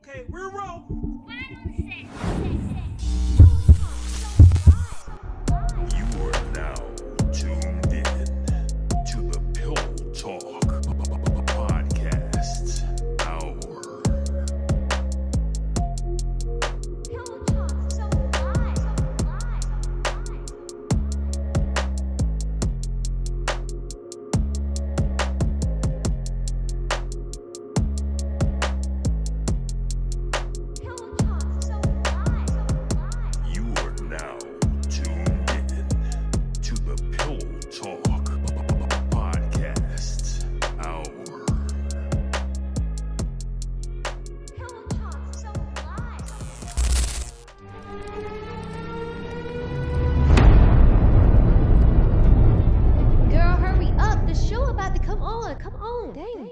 Okay, we're rolling. You are now tuned in to the Pillow Talk Podcast Hour. You are now tuned in to the Pillow Talk Podcast Hour. Girl, hurry up. The show about to come on. Come on. Dang.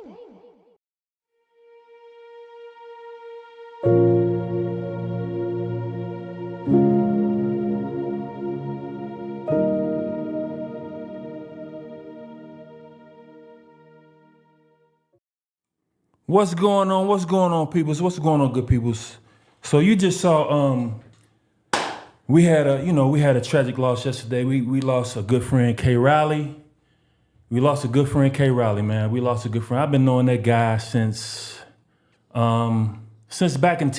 What's going on? What's going on, peoples? What's going on, good peoples? So you just saw we had a tragic loss yesterday. We lost a good friend, K Riley. We lost a good friend, K Riley, man. We lost a good friend. I've been knowing that guy since back in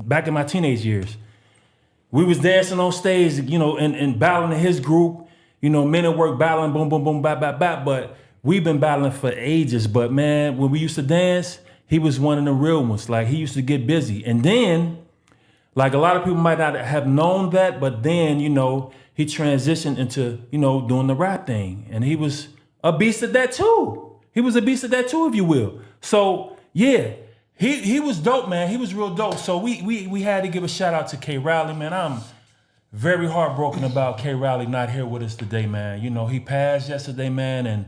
back in my teenage years. We was dancing on stage, and battling his group, men at work battling, boom, boom, boom, bap, bap, bap. But we've been battling for ages. But man, when we used to dance, he was one of the real ones. Like, he used to get busy. And then, like, a lot of people might not have known that, but then, he transitioned into, doing the rap thing. And he was a beast at that too. He was a beast at that too, if you will. So yeah, he was dope, man. He was real dope. So we had to give a shout out to K Riley, man. I'm very heartbroken about K Riley not here with us today, man. He passed yesterday, man, and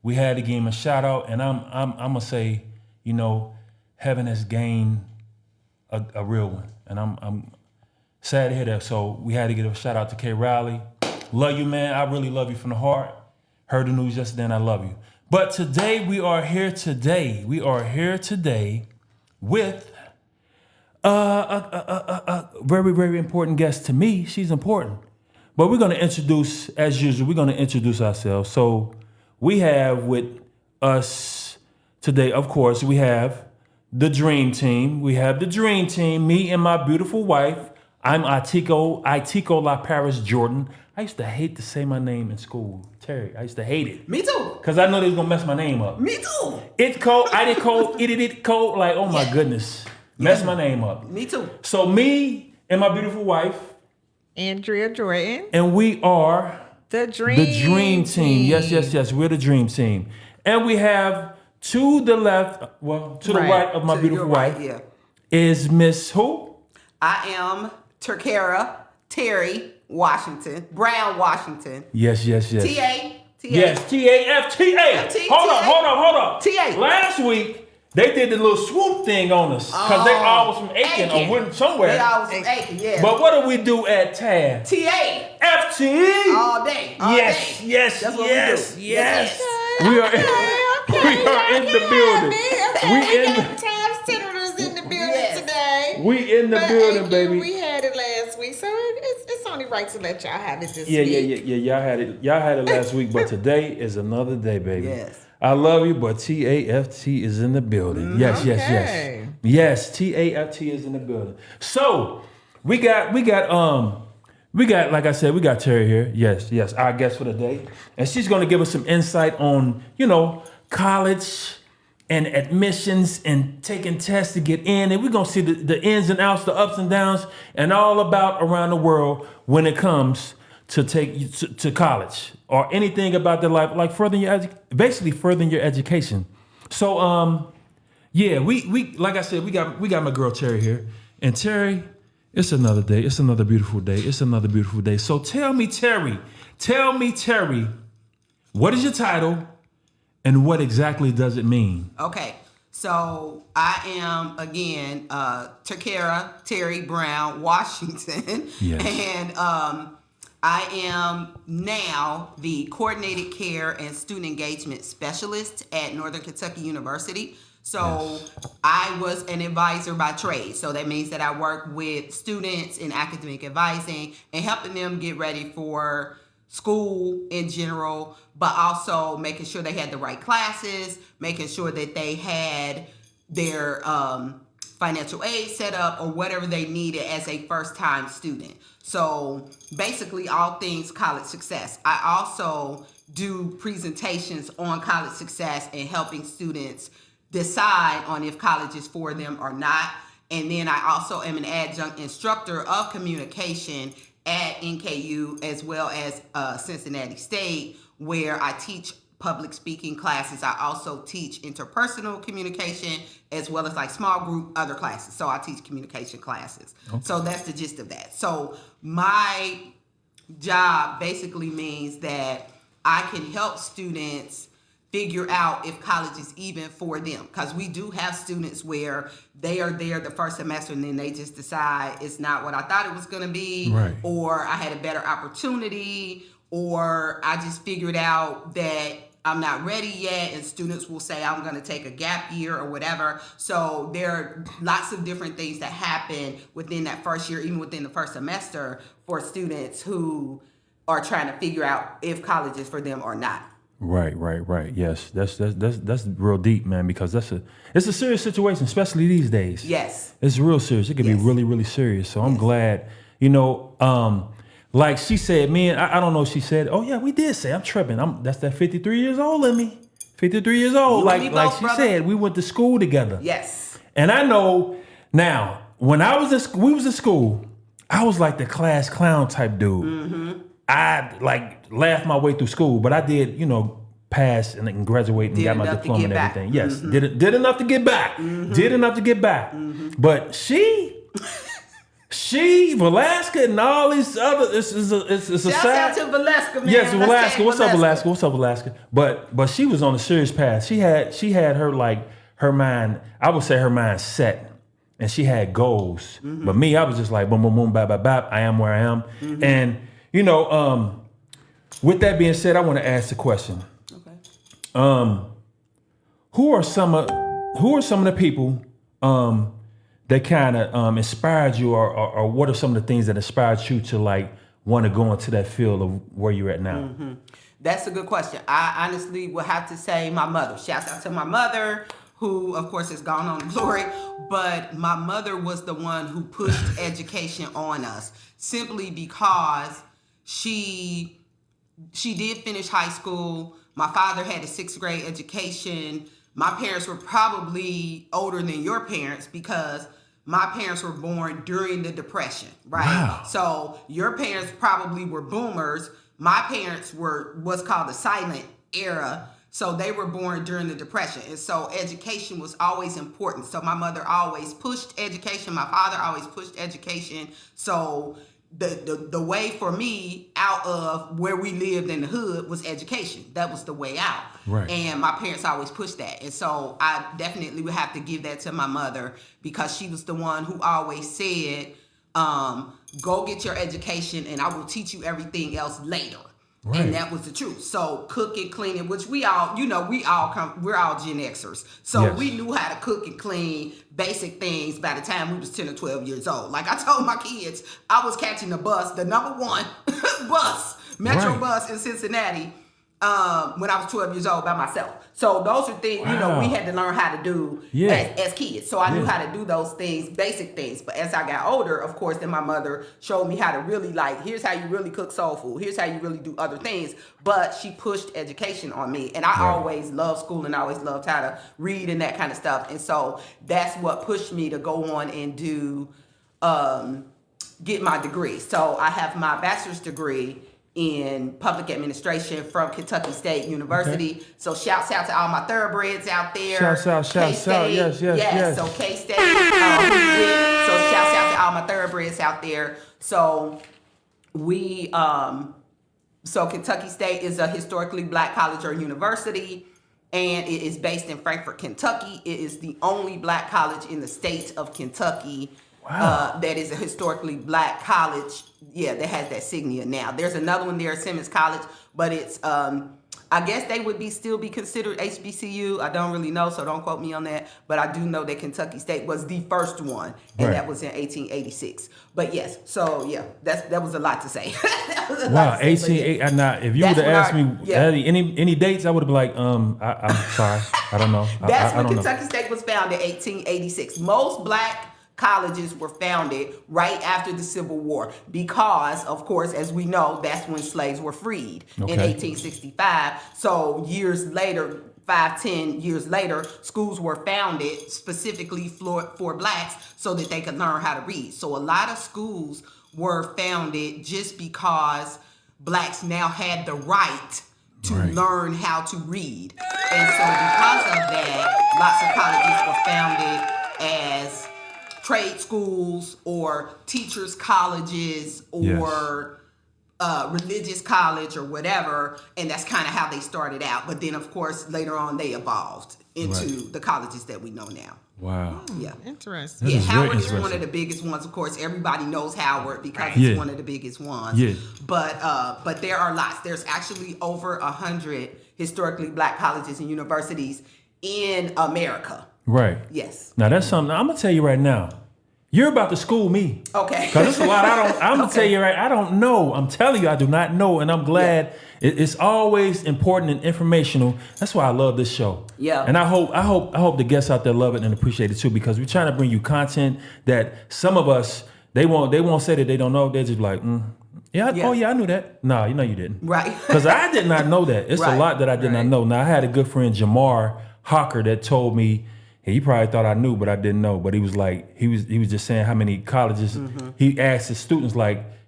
we had to give him a shout out. And I'm gonna say, heaven has gained a real one. And I'm sad to hear that. So we had to give a shout out to K Riley. Love you, man. I really love you from the heart. Heard the news yesterday and I love you. But today we are here today. We are here today with a very, very important guest to me. She's important. But we're going to introduce, as usual, we're going to introduce ourselves. So we have with us today, of course, we have the Dream Team. We have the Dream Team, me and my beautiful wife. I'm Itico La Paris Jordan. I used to hate to say my name in school. Terry, I used to hate it. Me too. Because I know they was going to mess my name up. Me too. Itico, Itiko, like, oh my goodness. Mess my name up. Me too. So me and my beautiful wife. Andrea Jordan. And we are The Dream Team. Yes. We're the Dream Team. And we have to the left, to the right of my beautiful wife is Miss who? I am Terry Brown Washington. Yes. T.A. Yes, T-A-F-T-A. Hold up. T.A. Last week, they did the little swoop thing on us. Because they always from Aiken or went somewhere. They always from Aiken, yeah. But what do we do at TAB? T.A. F-T-E. All day. Yes. That's what we do. Yes. We are in the building. We in the building, baby. We had it last week, so it's only right to let y'all have it this week. Yeah. Y'all had it last week, but today is another day, baby. Yes. I love you, but TAFT is in the building. Yes. Okay. Yes, TAFT is in the building. So we got, like I said, we got Terry here. Yes, our guest for the day. And she's gonna give us some insight on, college and admissions and taking tests to get in. And we're going to see the ins and outs, the ups and downs, and all about around the world when it comes to to college or anything about their life, like furthering your education. So, we like I said, we got my girl Terry here. And Terry, it's another day. It's another beautiful day. It's another beautiful day. So tell me, Terry, what is your title? And what exactly does it mean? Okay, so I am, again, Terry Brown Washington. Yes. And I am now the Coordinated Care and Student Engagement Specialist at Northern Kentucky University. So I was an advisor by trade. So that means that I work with students in academic advising and helping them get ready for school in general, but also making sure they had the right classes, making sure that they had their financial aid set up or whatever they needed as a first-time student. So basically all things college success. I also do presentations on college success and helping students decide on if college is for them or not. And then I also am an adjunct instructor of communication at NKU as well as Cincinnati State, where I teach public speaking classes. I also teach interpersonal communication as well as like small group other classes. So I teach communication classes. Okay. So that's the gist of that. So my job basically means that I can help students figure out if college is even for them. Because we do have students where they are there the first semester and then they just decide it's not what I thought it was going to be, right. Or I had a better opportunity, or I just figured out that I'm not ready yet, and students will say I'm going to take a gap year or whatever. So there are lots of different things that happen within that first year, even within the first semester, for students who are trying to figure out if college is for them or not. Right. Yes, that's real deep, man, because it's a serious situation, especially these days. Yes. It's real serious. It can be really, really serious. So I'm glad, like she said, I don't know if she said, oh yeah, we did say, I'm tripping. That's that 53 years old in me. 53 years old. Like she said, we went to school together. Yes. And I know now, when we was in school, I was like the class clown type dude. Mm-hmm. I like laughed my way through school, but I did, pass and graduate and got my diploma and everything. Back. Yes, mm-hmm. did enough to get back. Mm-hmm. Did enough to get back. Mm-hmm. But she, Velasca, and all these other, it's a shout out to Velasca, man. Yes, Velasca. What's up, Velasca? What's up, Velasca? But she was on a serious path. She had her mind. I would say her mind set. And she had goals. Mm-hmm. But me, I was just like boom, boom, boom, bap, bap, bap. I am where I am. Mm-hmm. And with that being said, I want to ask a question. Okay. Who are some of the people that kind of inspired you, or what are some of the things that inspired you to like want to go into that field of where you're at now? Mm-hmm. That's a good question. I honestly would have to say my mother. Shouts out to my mother, who of course has gone on to glory, but my mother was the one who pushed education on us simply because she did finish high school. My father had a 6th grade education. My parents were probably older than your parents because my parents were born during the Depression, right? Wow. So your parents probably were boomers. My parents were what's called the silent era. So they were born during the Depression. And so education was always important. So my mother always pushed education. My father always pushed education. So the way for me out of where we lived in the hood was education. That was the way out. Right. And my parents always pushed that. And so I definitely would have to give that to my mother because she was the one who always said, go get your education and I will teach you everything else later. Right. And that was the truth. So cooking, cleaning, which we're all Gen Xers. So yes. We knew how to cook and clean basic things by the time we was 10 or 12 years old. Like I told my kids, I was catching the bus, the number 1 bus, Metro bus in Cincinnati, when I was 12 years old by myself. So those are things, we had to learn how to do as kids. So I knew how to do those things, basic things. But as I got older, of course, then my mother showed me how to really here's how you really cook soul food. Here's how you really do other things. But she pushed education on me. And I always loved school and I always loved how to read and that kind of stuff. And so that's what pushed me to go on and do, get my degree. So I have my bachelor's degree in public administration from Kentucky State University. Okay. So shouts out to all my thoroughbreds out there. Shouts out, yes. So K-State. So shouts out to all my thoroughbreds out there. So so Kentucky State is a historically black college or university, and it is based in Frankfort, Kentucky. It is the only black college in the state of Kentucky. Wow. That is a historically black college, that has that signia now. There's another one there, Simmons College, but it's, I I guess they would still be considered HBCU. I don't really know, so don't quote me on that. But I do know that Kentucky State was the first one, and that was in 1886. But yes, so yeah, that was a lot to say. Wow, 1880. Now, if you would have asked me any dates, I would have been like, I'm sorry, I don't know. That's when I don't Kentucky know. State was founded, 1886. Most black colleges were founded right after the Civil War because, of course, as we know, that's when slaves were freed in 1865. So years later, 5-10 years later, schools were founded specifically for blacks so that they could learn how to read. So a lot of schools were founded just because blacks now had the right to learn how to read. And so because of that, lots of colleges were founded as trade schools or teachers' colleges or religious college or whatever, and that's kind of how they started out. But then, of course, later on they evolved into the colleges that we know now. Wow. Yeah. Interesting. Yeah, is very Howard is one interesting. of the biggest ones. Of course, everybody knows Howard because it's one of the biggest ones. Yeah. But there are lots. There's actually over 100 historically black colleges and universities in America. Right. Yes. Now that's something I'm gonna tell you right now. You're about to school me. Okay. Because there's a lot I'm gonna tell you right. I don't know. I'm telling you, I do not know, and I'm glad. It's always important and informational. That's why I love this show. Yeah. And I hope the guests out there love it and appreciate it too, because we're trying to bring you content that some of us they won't say that they don't know. They're just like, oh yeah, I knew that. No, you know you didn't. Right. Because I did not know that. It's a lot that I did not know. Now I had a good friend Jamar Hawker that told me. He probably thought I knew, but I didn't know. But he was like, he was just saying how many colleges. He asked his students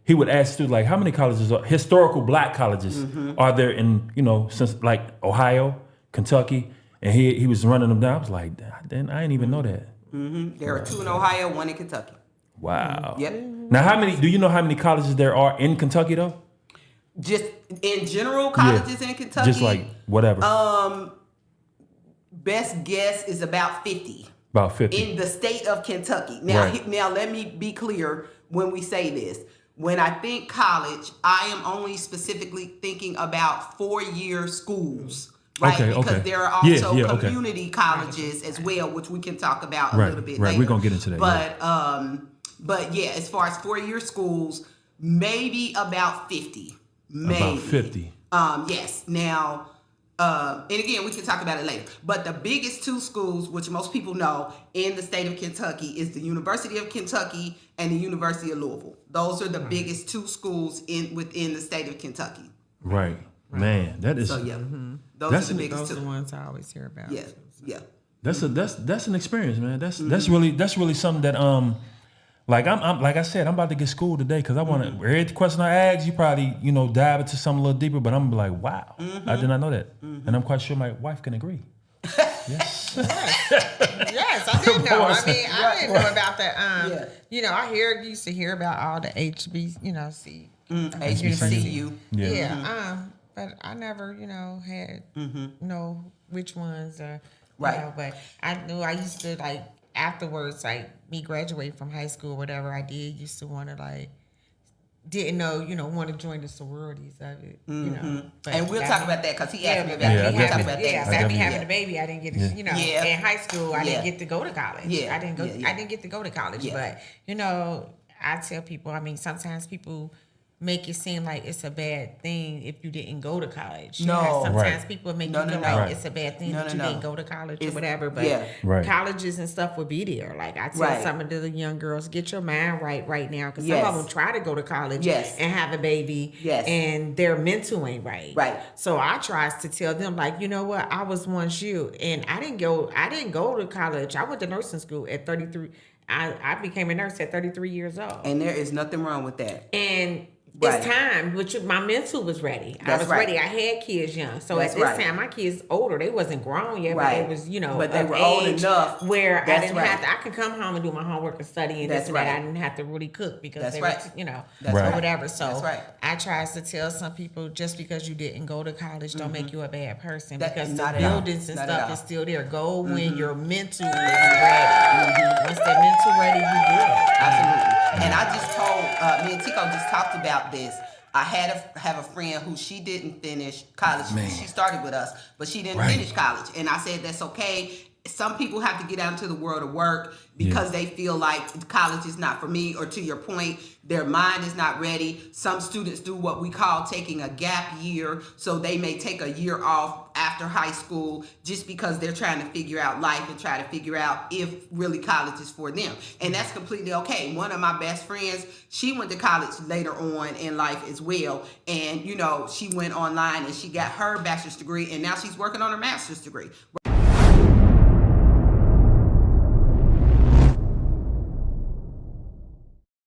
he would ask students how many colleges, historical black colleges, are there in since like Ohio, Kentucky, and he was running them down. I was like, I didn't even know that. There are 2 in Ohio, 1 in Kentucky. Wow. Yep. Now, do you know how many colleges there are in Kentucky though? Just in general, colleges in Kentucky. Just like whatever. Best guess is about 50. About 50 in the state of Kentucky. Now let me be clear when we say this. When I think college, I am only specifically thinking about 4-year schools, right? Because there are also community colleges as well, which we can talk about a little bit later. Right, we're gonna get into that. But yeah, as far as 4-year schools, maybe about 50. Maybe. About 50. Yes. Now. And again, we can talk about it later. But the biggest 2 schools, which most people know in the state of Kentucky, is the University of Kentucky and the University of Louisville. Those are the biggest 2 schools within the state of Kentucky. Right. Man, that is. So yeah, those are the biggest 2. Those are the ones I always hear about. Yeah, yeah. That's an experience, man. That's really something that like I'm like I said, I'm about to get schooled today because I want to. Every question I ask, you probably dive into something a little deeper, but I'm like, wow, I did not know that, and I'm quite sure my wife can agree. Yes. Yes, I did know. I mean, I didn't know about that. I used to hear about all the HBCU. HBCU. But I never, had know which ones. But I knew I used to afterwards, me graduating from high school or whatever I did, used to want to didn't know, want to join the sororities of it, But and we'll talk about that because he asked me about that. We'll talk about that. Yeah, me having a baby, I didn't get to, in high school, I didn't get to go to college. Yeah. I didn't get to go to college, but, I tell people, sometimes people make it seem like it's a bad thing if you didn't go to college. Sometimes people make you feel like it's a bad thing that you didn't go to college or whatever. But colleges and stuff would be there. Like I tell some of the young girls, get your mind right now, because some of them try to go to college and have a baby, and their mental ain't right. Right. So I tries to tell them, you know what, I was once you, and I didn't go to college. I went to nursing school at 33. I became a nurse at 33 years old. And there is nothing wrong with that. And it's time, which my mental was ready. I was ready. I had kids young. So at this time, my kids older. They wasn't grown yet, but they was, but they were old enough where I didn't have to. I could come home and do my homework and study and this and that. I didn't have to really cook because they were, or whatever. So I tries to tell some people, just because you didn't go to college, don't make you a bad person, because the buildings and stuff is still there. Go when your mental is ready. Once that mental ready, you good. Absolutely. And I just told, me and Tico just talked about this. I have a friend who she didn't finish college. Man. She started with us, but she didn't finish college. And I said, that's okay. Some people have to get out into the world of work because they feel like college is not for me, or to your point, their mind is not ready. Some students do what we call taking a gap year. So they may take a year off after high school just because they're trying to figure out life and try to figure out if really college is for them. And that's completely okay. One of my best friends, she went to college later on in life as well. And, you know, she went online and she got her bachelor's degree, and now she's working on her master's degree.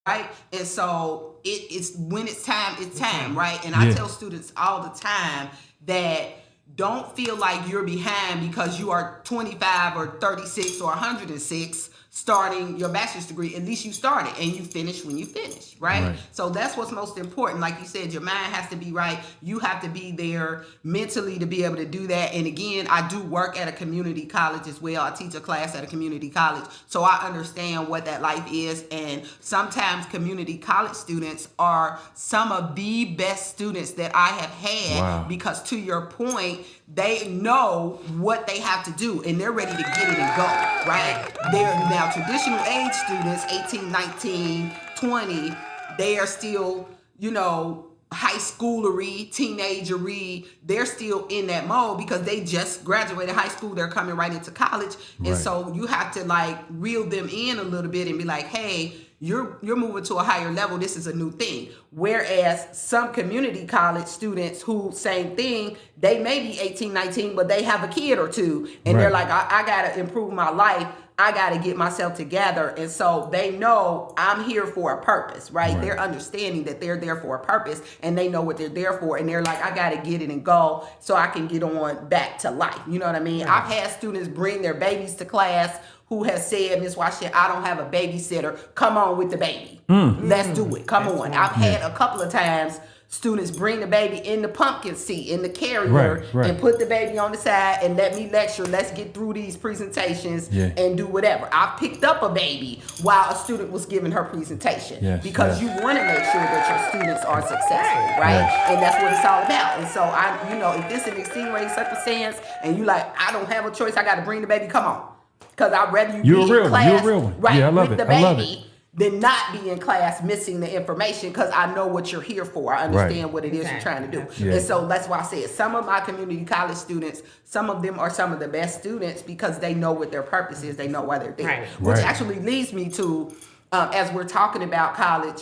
Right? And so it's when it's time, right? And I tell students all the time that don't feel like you're behind because you are 25 or 36 or 106 starting your bachelor's degree. At least you started and you finish when you finish, right? So that's what's most important. Like you said, your mind has to be right. You have to be there mentally to be able to do that. And again, I do work at a community college as well. I teach a class at a community college. So I understand what that life is. And sometimes community college students are some of the best students that I have had because, to your point, they know what they have to do and they're ready to get it and go, right? They're now traditional age students, 18, 19, 20, they are still, you know, high schoolery, teenagery. They're still in that mode because they just graduated high school. They're coming right into college. And so you have to like reel them in a little bit and be like, hey, you're moving to a higher level. This is a new thing. Whereas some community college students who, same thing, they may be 18, 19, but they have a kid or two. And they're like, I got to improve my life. I got to get myself together. And so they know I'm here for a purpose, right? They're understanding that they're there for a purpose and they know what they're there for. And they're like, I got to get it and go so I can get on back to life. You know what I mean? I've had students bring their babies to class who has said, Miss Washington, I don't have a babysitter. Come on with the baby. Let's do it. Come on. I've had a couple of times students bring the baby in the pumpkin seat, in the carrier, and put the baby on the side and let me lecture. Let's get through these presentations and do whatever. I picked up a baby while a student was giving her presentation because you want to make sure that your students are successful, right? And that's what it's all about. And so I, you know, if this is an extenuating circumstance and you like, I don't have a choice, I got to bring the baby, come on. Because I'd rather you be in class, you're a real one. Right, I love with it. the I love baby it. than not be in class missing the information because I know what you're here for. I understand what it is you're trying to do. And so that's why I said some of my community college students, some of them are some of the best students because they know what their purpose is. They know why they're there. Which actually leads me to, as we're talking about college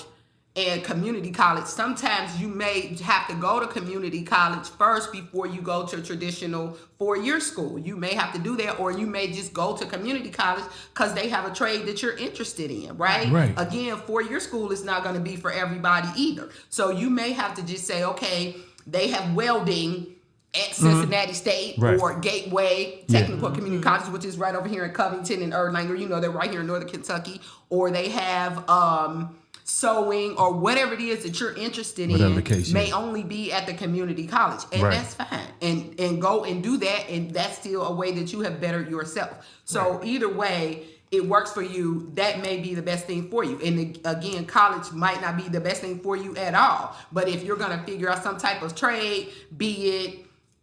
and community college, sometimes you may have to go to community college first before you go to traditional four-year school. You may have to do that, or you may just go to community college because they have a trade that you're interested in, right? Again, four-year school is not going to be for everybody either. So you may have to just say, okay, they have welding at Cincinnati State or Gateway Technical Community College, which is right over here in Covington and Erlanger. You know, they're right here in Northern Kentucky. Or they have sewing or whatever it is that you're interested in may only be at the community college. And that's fine. And go and do that. And that's still a way that you have bettered yourself. So either way, it works for you. That may be the best thing for you. And again, college might not be the best thing for you at all. But if you're going to figure out some type of trade, be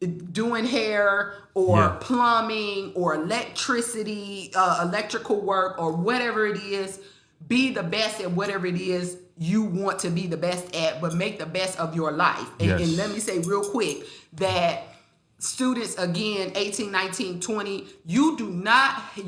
it doing hair or plumbing or electricity, electrical work or whatever it is, be the best at whatever it is you want to be the best at, but make the best of your life. And let me say real quick that students, again, 18, 19, 20, you do not have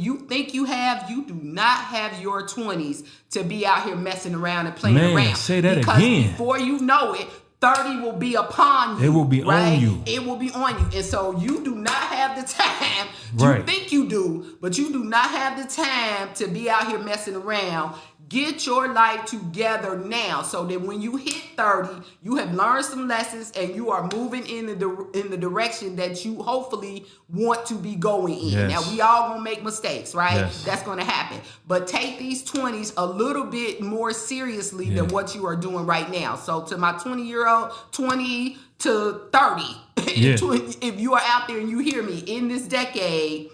your 20s to be out here messing around and playing around. Say that because again. Before you know it, 30 will be upon you. It will be on you. It will be on you. And so you do not have the time. You think you do, but you do not have the time to be out here messing around. Get your life together now so that when you hit 30, you have learned some lessons and you are moving in the direction that you hopefully want to be going in. Now, we all gonna make mistakes, right? That's gonna happen. But take these 20s a little bit more seriously than what you are doing right now. So to my 20-year-old, 20 to 30, if you are out there and you hear me in this decade,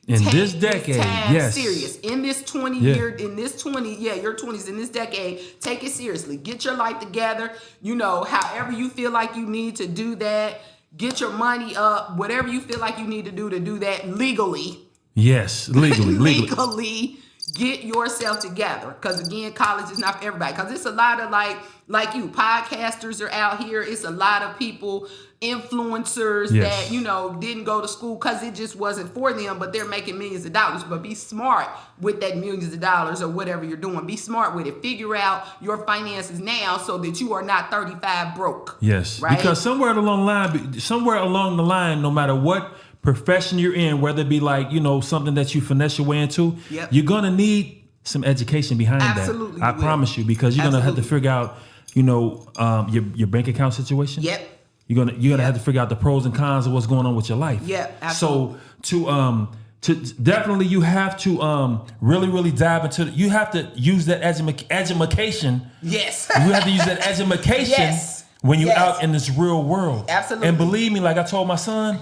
In this decade, yes. Serious. In this 20 year, in this 20, your 20s, in this decade, take it seriously. Get your life together. You know, however you feel like you need to do that. Get your money up. Whatever you feel like you need to do that legally. Yes, legally. Legally. Get yourself together. Because again, college is not for everybody. Because it's a lot of like you, podcasters are out here. It's a lot of people, influencers that, you know, didn't go to school because it just wasn't for them, but they're making millions of dollars. But be smart with that millions of dollars or whatever you're doing. Be smart with it. Figure out your finances now so that you are not 35 broke. Yes. Right? Because somewhere along the line, no matter what profession you're in, whether it be like, you know, something that you finesse your way into, you're going to need some education behind that. I promise you, because you're going to have to figure out, you know, your bank account situation. Yep. You're gonna have to figure out the pros and cons of what's going on with your life. Yeah, absolutely. So to definitely you have to really dive into you have to use that education. Yes. You have to use that education when you're out in this real world. Absolutely. And believe me, like I told my son,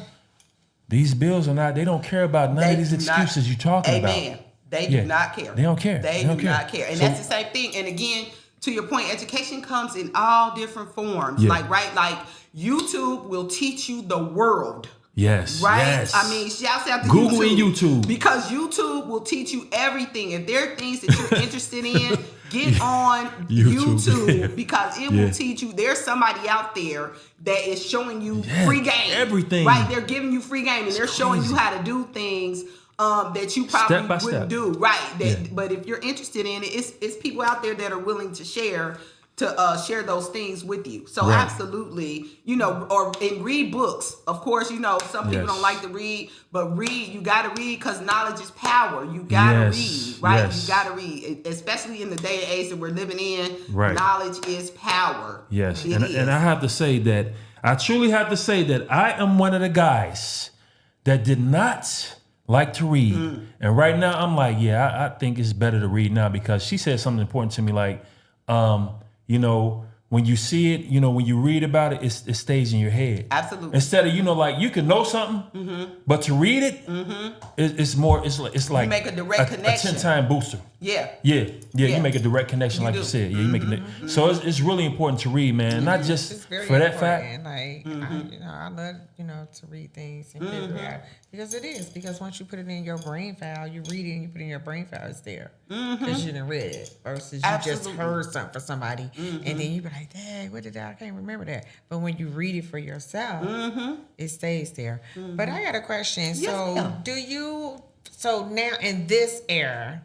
these bills are not, they don't care about none of these excuses you're talking about. Amen. They do not care. They don't care. They do not care. And that's the same thing. And again, to your point, education comes in all different forms. Yeah. Like YouTube will teach you the world. Yes. Right? Yes. I mean, shouts out to Google YouTube. and YouTube. Because YouTube will teach you everything. If there are things that you're interested in, get on YouTube because it will teach you. There's somebody out there that is showing you free game. Everything. Right? They're giving you free game and they're showing you how to do things that you probably wouldn't do. Right. But if you're interested in it, it's people out there that are willing to share those things with you. So absolutely, you know, and read books. Of course, you know, some people don't like to read, but you got to read because knowledge is power. You got to read, right? You got to read, especially in the day and age that we're living in. Right. Knowledge is power. Yes. And I have to say that, I truly have to say that I am one of the guys that did not like to read. And right now I'm like, I think it's better to read now because she said something important to me like, you know, when you see it, you know, when you read about it, it stays in your head. Absolutely. Instead of, you know, like you can know something, but to read it, it's more. It's like you make a direct connection. A 10-time booster. Yeah. You make a direct connection, like you said. Yeah, you make it. So it's really important to read, man. Not just for that fact. Like I love to read things and figure out because once you put it in your brain file, you read it and you put it in your brain file, it's there because you didn't read it versus you just heard something from somebody and then you be like, dang, what did I can't remember that. But when you read it for yourself, it stays there. But I got a question. So now in this era,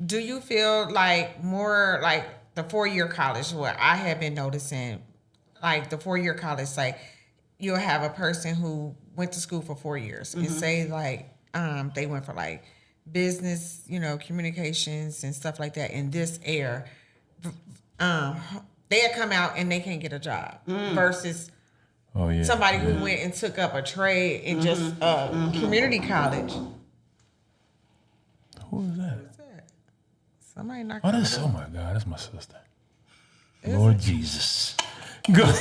do you feel like more like the 4-year college, what I have been noticing, like the 4-year college, like you'll have a person who went to school for 4 years and say like they went for like business, you know, communications and stuff like that in this era, they'll come out and they can't get a job versus somebody who went and took up a trade in just community college. Who is that? Somebody knocked oh my God, that's my sister. Lord Jesus. Good.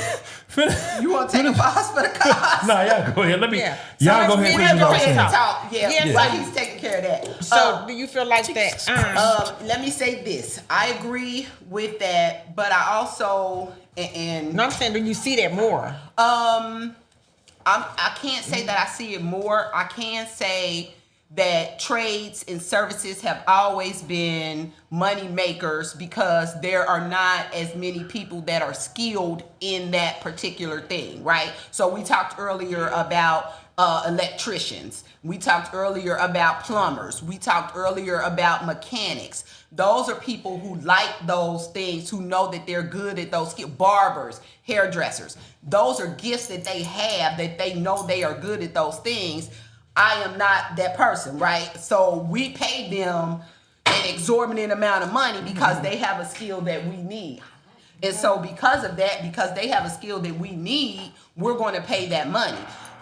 You want to take a pause for the cause? Nah, y'all go ahead. Y'all go ahead. Talk. Like he's taking care of that. So, do you feel like that? Let me say this. I agree with that, but I also No, I'm saying, do you see that more? I can't say that I see it more. I can say that trades and services have always been money makers because there are not as many people that are skilled in that particular thing, right? So we talked earlier about electricians. We talked earlier about plumbers. We talked earlier about mechanics. Those are people who like those things, who know that they're good at those skills. Barbers, hairdressers. Those are gifts that they have, that they know they are good at those things. I am not that person, right? So we pay them an exorbitant amount of money because they have a skill that we need. And so because of that, because they have a skill that we need, we're going to pay that money.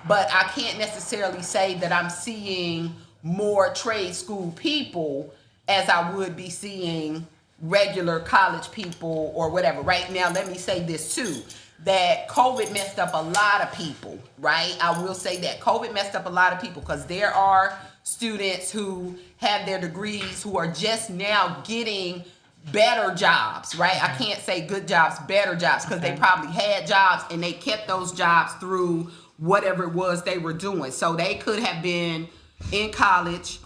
But I can't necessarily say that I'm seeing more trade school people as I would be seeing regular college people or whatever. Right now, let me say this too, that COVID messed up a lot of people, right? I will say that COVID messed up a lot of people because there are students who have their degrees who are just now getting better jobs, right? I can't say good jobs, better jobs, because they probably had jobs and they kept those jobs through whatever it was they were doing. So they could have been in college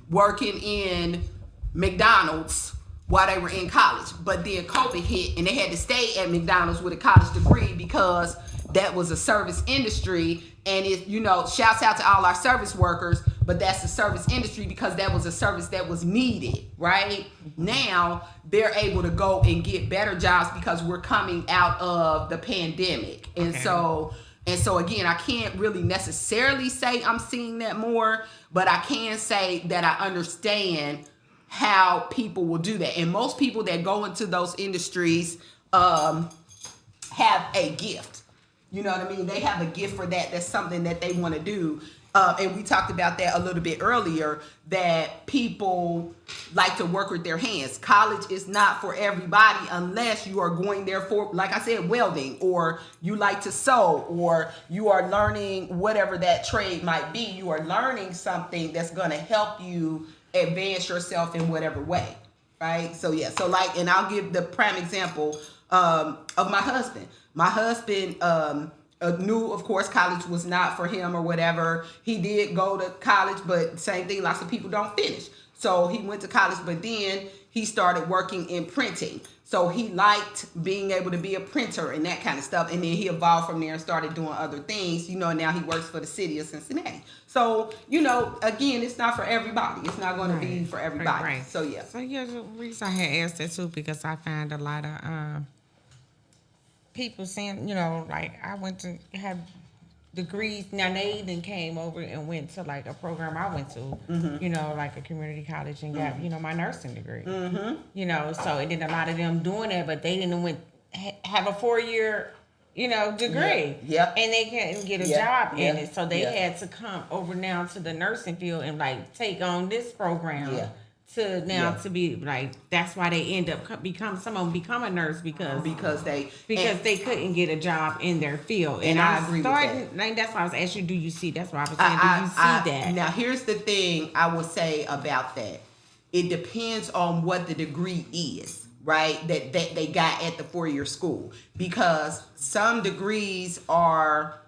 working in McDonald's while they were in college, but then COVID hit and they had to stay at McDonald's with a college degree because that was a service industry. And it, you know, shouts out to all our service workers, but that's the service industry because that was a service that was needed, right? Now they're able to go and get better jobs because we're coming out of the pandemic. And so again, I can't really necessarily say I'm seeing that more, but I can say that I understand how people will do that. And most people that go into those industries have a gift. You know what I mean? They have a gift for that. That's something that they want to do. And we talked about that a little bit earlier, that people like to work with their hands. College is not for everybody unless you are going there for, like I said, welding, or you like to sew, or you are learning whatever that trade might be. You are learning something that's going to help you advance yourself in whatever way, right? So yeah, so like, and I'll give the prime example of my husband. My husband knew, of course, college was not for him or whatever. He did go to college, but same thing, lots of people don't finish. So he went to college, but then he started working in printing. So he liked being able to be a printer and that kind of stuff. And then he evolved from there and started doing other things, you know, and now he works for the city of Cincinnati. So, you know, again, it's not for everybody. It's not going to be for everybody. Right. So, yeah. So, yeah, the reason I had asked that, too, because I find a lot of people saying, you know, like, I went to have degrees. Now, they even came over and went to, like, a program I went to, you know, like a community college, and got, you know, my nursing degree. You know, so it did a lot of them doing that, but they didn't have a 4-year, you know, degree. Yep. And they couldn't get a job in it. So they had to come over now to the nursing field and, like, take on this program. To now to be like, that's why they end up some of them become a nurse because they couldn't get a job in their field. And I agree with that. Like, that's why I was asking you, do you see? That's why I was saying, do you see that? Now here's the thing I will say about that. It depends on what the degree is, right? That they got at the 4-year school, because some degrees are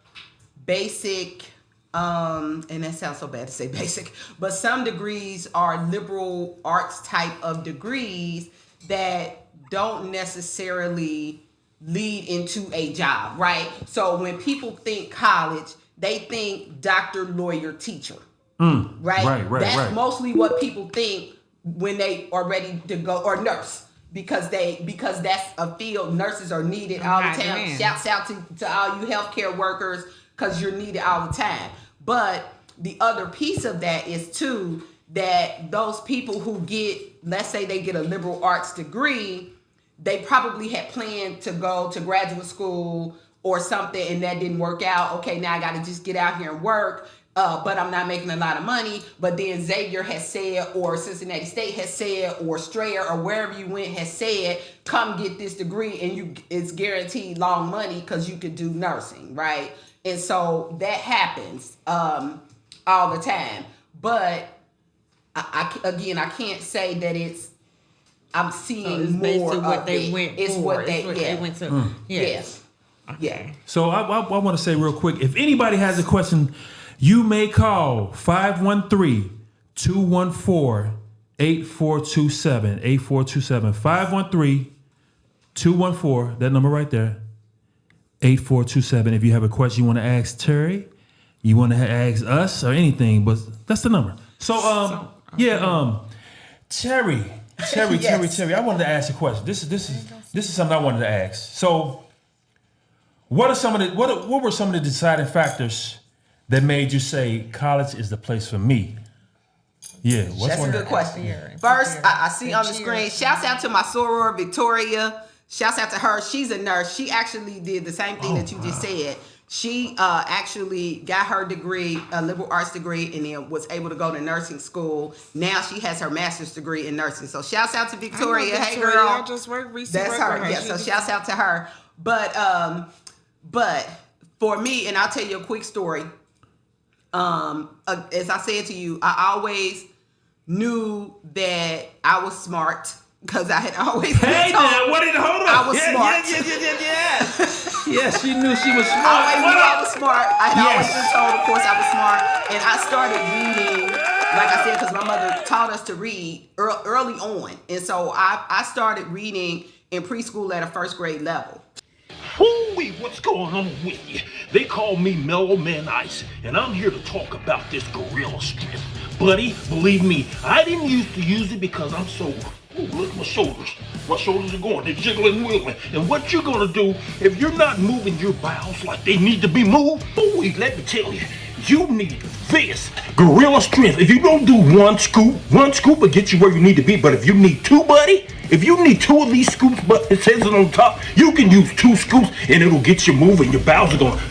basic. And that sounds so bad to say basic, but some degrees are liberal arts type of degrees that don't necessarily lead into a job, right? So when people think college, they think doctor, lawyer, teacher, right? That's mostly what people think when they are ready to go, or nurse. Because that's a field, nurses are needed all the time. Shouts out to all you healthcare workers, because you're needed all the time. But the other piece of that is too, that those people who get, let's say they get a liberal arts degree, they probably had planned to go to graduate school or something, and that didn't work out. Okay, now I got to just get out here and work, but I'm not making a lot of money. But then Xavier has said, or Cincinnati State has said, or Strayer, or wherever you went has said, come get this degree, and it's guaranteed long money because you could do nursing, right? And so that happens all the time. But I can't say that it's, I'm seeing more of what they it. Went it's for. what they went to. Yes. Yeah. So I want to say real quick, if anybody has a question, you may call 513-214-8427. 8427. 513-214, that number right there. 8427. If you have a question you want to ask Terry, you want to ask us or anything, but that's the number. So Terry, Terry, I wanted to ask a question. This is something I wanted to ask. So what were some of the deciding factors that made you say college is the place for me? Yeah, that's a good question. First, I see on the screen, shouts out to my soror, Victoria. Shouts out to her. She's a nurse. She actually did the same thing that you just said. She actually got her degree, a liberal arts degree, and then was able to go to nursing school. Now she has her master's degree in nursing. So shouts out to Victoria. Hey, girl. I just work recently. That's her. Yeah, so shouts out to her. But for me, and I'll tell you a quick story. As I said to you, I always knew that I was smart because I had always been Hey, told now, what did hold on? I was smart. Yes, she knew she was smart. I always knew I was smart. I had always Yes. been told, of course, I was smart. And I started reading, like I said, because my mother taught us to read early on. And so I started reading in preschool at a first grade level. Hooey, what's going on with you? They call me Mellow Man Ice, and I'm here to talk about this gorilla strength. Buddy, believe me, I didn't used to use it because I'm so... Ooh, look at my shoulders. My shoulders are going. They're jiggling and wiggling. And what you're going to do, if you're not moving your bowels like they need to be moved, ooh, let me tell you, you need this gorilla strength. If you don't do one scoop will get you where you need to be. But if you need two, buddy, if you need two of these scoops, but it says it on top, you can use 2 scoops and it'll get you moving. Your bowels are going to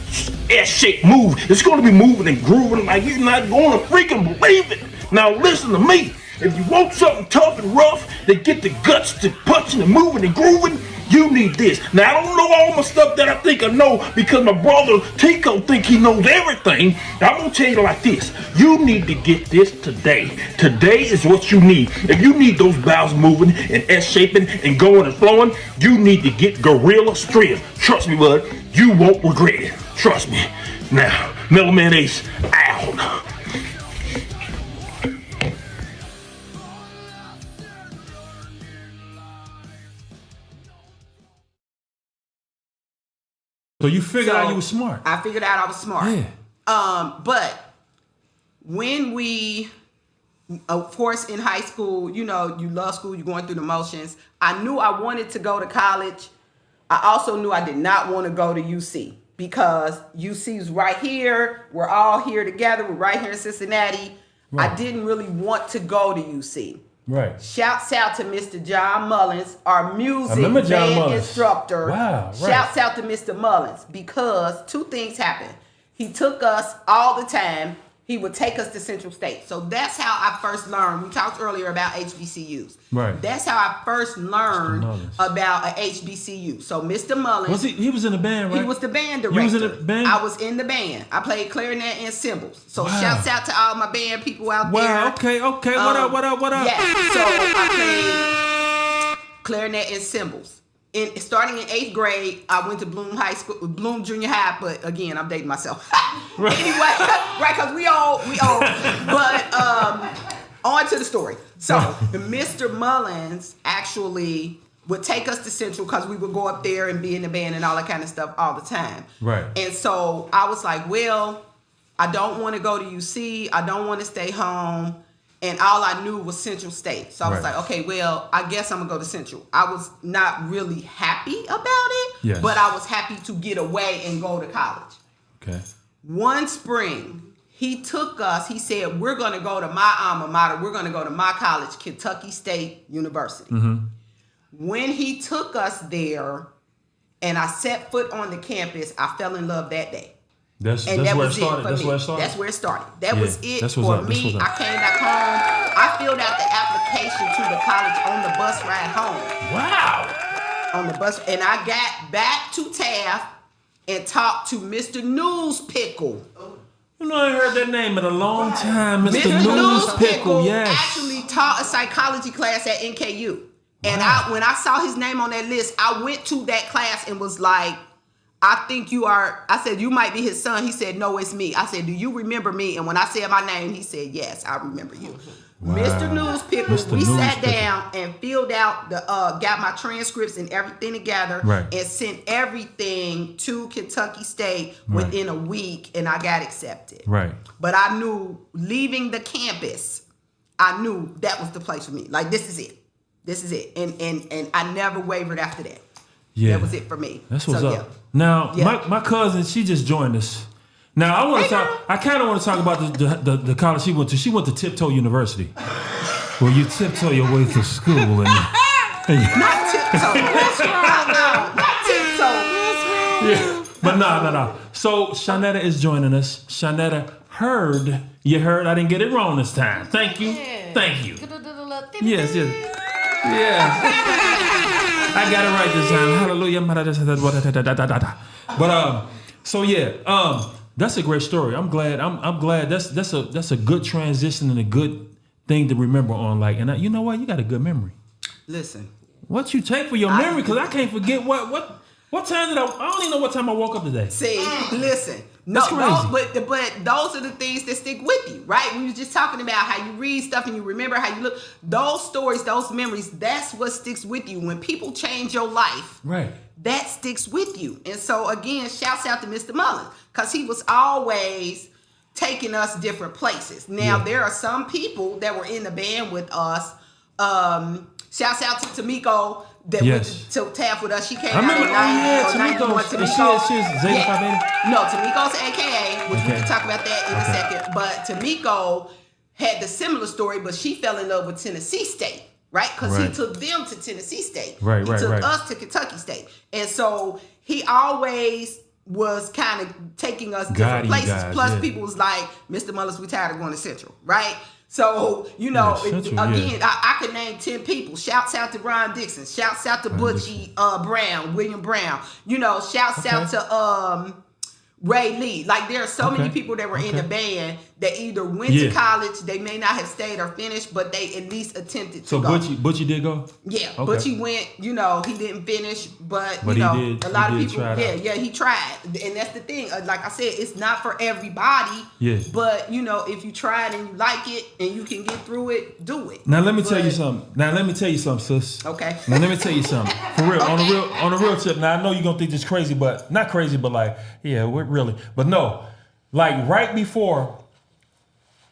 S-shape move. It's going to be moving and grooving like you're not going to freaking believe it. Now listen to me. If you want something tough and rough that get the guts to punching and moving and grooving, you need this. Now, I don't know all my stuff that I think I know because my brother Tico think he knows everything. I'm going to tell you like this. You need to get this today. Today is what you need. If you need those bowels moving and S-shaping and going and flowing, you need to get gorilla strength. Trust me, bud. You won't regret it. Trust me. Now, Mellow Man Ace, out. So you figured out you were smart. I figured out I was smart. Yeah. But when we, of course, in high school, you know, you love school, you're going through the motions. I knew I wanted to go to college. I also knew I did not want to go to UC because UC is right here. We're all here together. We're right here in Cincinnati. Right. I didn't really want to go to UC. Right. Shouts out to Mr. John Mullins, our music band instructor. Wow. Right. Shouts out to Mr. Mullins because 2 things happened. He took us all the time. He would take us to Central State. So that's how I first learned. We talked earlier about HBCUs. Right. That's how I first learned about a HBCU. So Mr. Mullins. He was in the band, right? He was the band director. You was in the band? I was in the band. I played clarinet and cymbals. So shouts out to all my band people out there. Wow, okay. What up? Yeah, so I played clarinet and cymbals. Starting in 8th grade, I went to Bloom Junior High, but again, I'm dating myself. Right. Anyway, right, because we old. But on to the story. So Mr. Mullins actually would take us to Central because we would go up there and be in the band and all that kind of stuff all the time. Right. And so I was like, well, I don't want to go to UC. I don't want to stay home. And all I knew was Central State. So I was like, okay, well, I guess I'm going to go to Central. I was not really happy about it, but I was happy to get away and go to college. Okay. One spring, he took us, he said, we're going to go to my alma mater. We're going to go to my college, Kentucky State University. Mm-hmm. When he took us there and I set foot on the campus, I fell in love that day. That's where it started. That's where it started. That was it for me. I came back home. I filled out the application to the college on the bus ride home. Wow. On the bus. And I got back to Taft and talked to Mr. News Pickle. You know, I heard that name in a long time. Mr. News Pickle, yes. Actually taught a psychology class at NKU. And when I saw his name on that list, I went to that class and was like, I think you are, I said, you might be his son. He said, no, it's me. I said, do you remember me? And when I said my name, he said, yes, I remember you. Wow. Mr. News Pickle, we sat down and filled out got my transcripts and everything together and sent everything to Kentucky State within a week, and I got accepted. Right. But I knew leaving the campus, I knew that was the place for me. Like, this is it. This is it. And I never wavered after that. Yeah. That was it for me. That's what's up. Yeah. Now, my cousin, she just joined us. Now, I want to talk. I kind of want to talk about the college she went to. She went to Tiptoe University, where you tiptoe your way through school. And not tiptoe. What's wrong? Not tiptoe. Yeah. But no. So Shanetta is joining us. Shanetta heard. You heard. I didn't get it wrong this time. Thank you. Thank you. Yes. I got it right this time. Hallelujah. But That's a great story. I'm glad. I'm glad. That's a good transition and a good thing to remember on. Like, and you know what? You got a good memory. Listen. What you take for your memory? Because I can't forget what time did I don't even know what time I woke up today. See, listen. No, but those are the things that stick with you, right? We were just talking about how you read stuff and you remember how you look. Those stories, those memories, that's what sticks with you. When people change your life, right? That sticks with you. And so again, shouts out to Mr. Mullins, because he was always taking us different places. Now there are some people that were in the band with us. Shouts out to Tamiko that went to TAF with us. She came out in 91. Tamiko. She's Zeta Phi Beta? No, Tamiko's AKA, which we can talk about that in a second. But Tamiko had the similar story, but she fell in love with Tennessee State, right? Because he took them to Tennessee State. He took us to Kentucky State. And so he always was kind of taking us different places. Plus, people was like, Mr. Mullins, we tired of going to Central, right? So, you know, I could name 10 people. Shouts out to Ron Dixon. Shouts out to Butchie Brown, William Brown. You know, shouts out to Ray Lee. Like, there are so many people that were in the band that either went to college, they may not have stayed or finished, but they at least attempted to go. So Butchie did go? Yeah, Butchie went, you know, he didn't finish, but you know, a lot of people, he tried. And that's the thing. Like I said, it's not for everybody, but, you know, if you try it and you like it and you can get through it, do it. Now, let me tell you something. Sis. Okay. Now, let me tell you something. For real, on a real tip. Now, I know you're going to think this crazy, but not crazy, but like, really. But no, like right before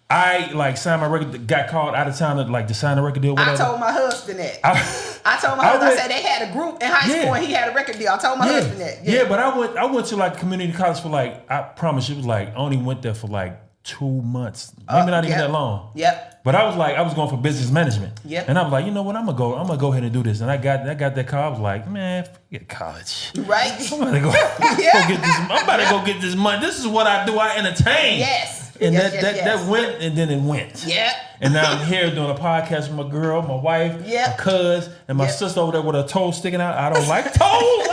I like signed my record, got called out of town to sign a record deal. Whatever. I told my husband that. I told my husband. I said they had a group in high school and he had a record deal. I told my husband that. Yeah, but I went to like community college for like, I promise you, it was like, I only went there for like 2 months, maybe not even that long. Yep. But I was going for business management. Yep. And I was like, you know what, I'm gonna go ahead and do this. And I got that call. I was like, man, forget college. Right. I'm about to go get this. I'm about to go get this money. This is what I do. I entertain. Yes. And that went, and then it went. Yeah. And now I'm here doing a podcast with my girl, my wife, my cuz, and my sister over there with her toes sticking out. I don't like toes.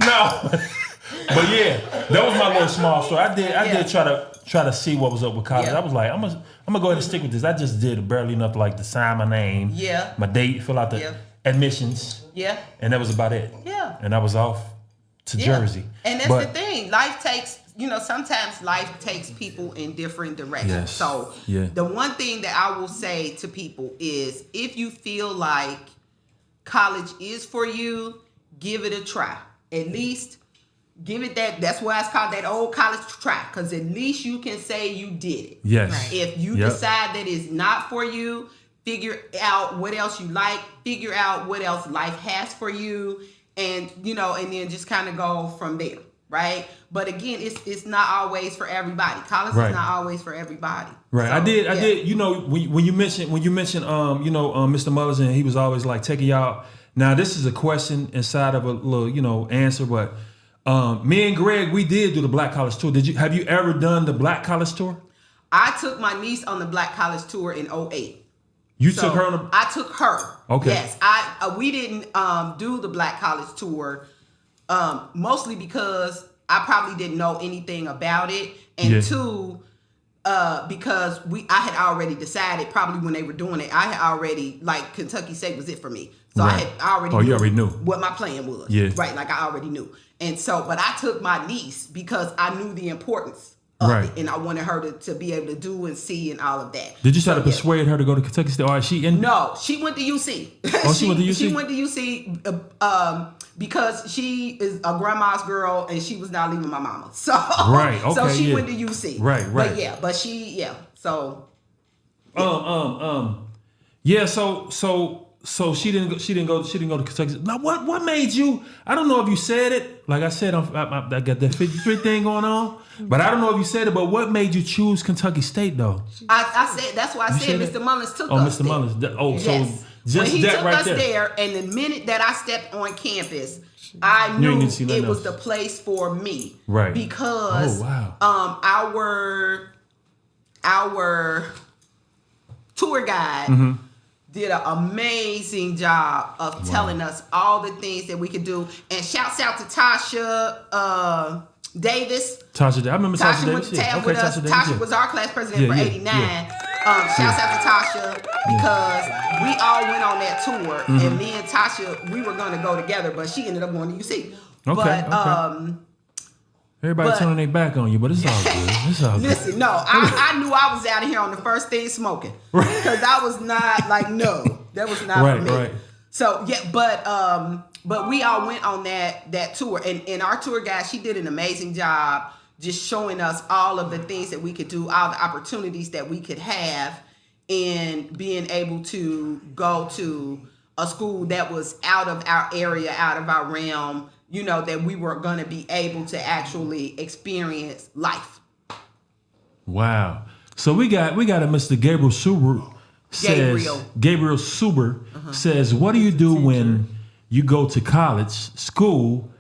No. But yeah, that was my little small story. I did try to see what was up with college. I was like, I'm gonna go ahead and stick with this. I just did barely enough to like to sign my name, my date, fill out the admissions, and that was about it. Yeah. And I was off to Jersey. And that's the thing. Life takes, sometimes life takes people in different directions. Yes. So the one thing that I will say to people is, if you feel like college is for you, give it a try. At least give it that. That's why it's called that old college try, because at least you can say you did it. Yes. Right. If you decide that it's not for you, figure out what else you like. Figure out what else life has for you, and and then just kind of go from there. Right. But again, it's not always for everybody. College is not always for everybody. Right. So, I did. When you mentioned Mr. Mullins, and he was always like taking y'all. Now this is a question inside of a little answer, but. Me and Greg, we did do the Black College Tour. Have you ever done the Black College Tour? I took my niece on the Black College Tour in 2008. You took her on I took her. Okay. Yes. We didn't do the Black College Tour mostly because I probably didn't know anything about it, and two, because I had already decided probably when they were doing it, I had already, like, Kentucky State was it for me. So I already knew what my plan was. Yeah. Right. Like I already knew. And so, but I took my niece because I knew the importance of it, and I wanted her to be able to do and see and all of that. Did you try to persuade her to go to Kentucky State, or is she in? No, she went to UC. Oh, she went to UC? She went to UC because she is a grandma's girl and she was not leaving my mama. So, so she went to UC. Right. But so. So she didn't go to Kentucky. Now what made you? I don't know if you said it. Like I said, I got that 53 thing going on, but I don't know if you said it. But what made you choose Kentucky State though? I said that's why I said Mr. Mullins took us. Mr. Mullins. So just when he that took right us there, and the minute that I stepped on campus, I knew it was the place for me. Right. Because our tour guide did an amazing job of telling us all the things that we could do. And shouts out to Tasha Davis. Tasha, I remember Tasha Davis. went to tab Okay, with us. Tasha was our class president for 89. Shouts out to Tasha because we all went on that tour, and me and Tasha, we were going to go together, but she ended up going to UC. Okay. Everybody turning their back on you, but it's all good. It's all good. Listen, no, I knew I was out of here on the first thing smoking because I was not like, no, that was not for me. Right. So yeah, but we all went on that tour, and our tour guide, she did an amazing job just showing us all of the things that we could do, all the opportunities that we could have in being able to go to a school that was out of our area, out of our realm, you know, that we were going to be able to actually experience life. Wow. So we got a Mr. Gabriel Suber Gabriel Suber says, what do you do when you go to college, school,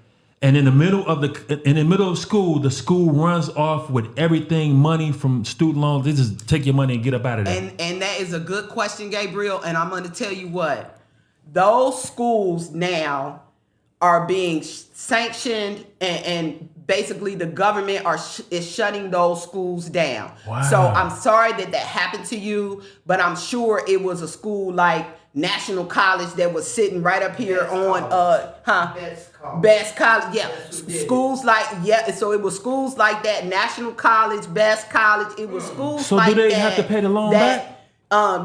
and in the middle of school, the school runs off with everything, money from student loans. They just take your money and get up out of there. And that is a good question, Gabriel. And I'm going to tell you what, those schools now are being sanctioned, and basically the government is shutting those schools down. Wow. So I'm sorry that happened to you, but I'm sure it was a school like National College that was sitting right up here Best College, yeah. Schools like, so it was schools like that, National College, Best College, it was schools like that. So do they have to pay the loan back?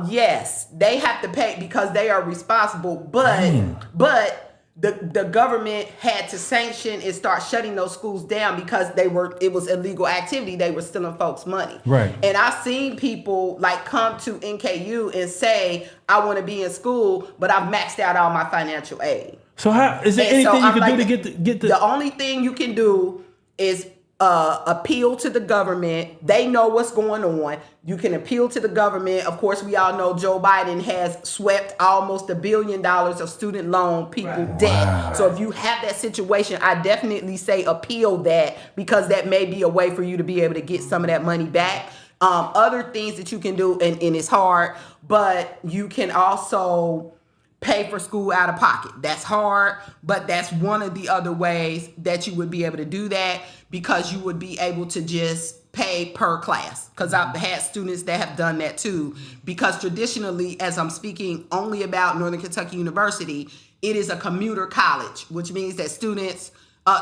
Yes, they have to pay because they are responsible, but the government had to sanction and start shutting those schools down because it was illegal activity. They were stealing folks' money. Right. And I've seen people like come to NKU and say, I want to be in school, but I've maxed out all my financial aid. So how is there anything you can do to get the? The only thing you can do is appeal to the government. They know what's going on. You can appeal to the government. Of course, we all know Joe Biden has swept almost $1 billion of student loan people debt. Wow. So if you have that situation, I definitely say appeal that, because that may be a way for you to be able to get some of that money back. Other things that you can do, and it's hard, but you can also pay for school out of pocket. That's hard, but that's one of the other ways that you would be able to do that, because you would be able to just pay per class. Because I've had students that have done that too, because traditionally, as I'm speaking only about Northern Kentucky University, it is a commuter college, which means that students,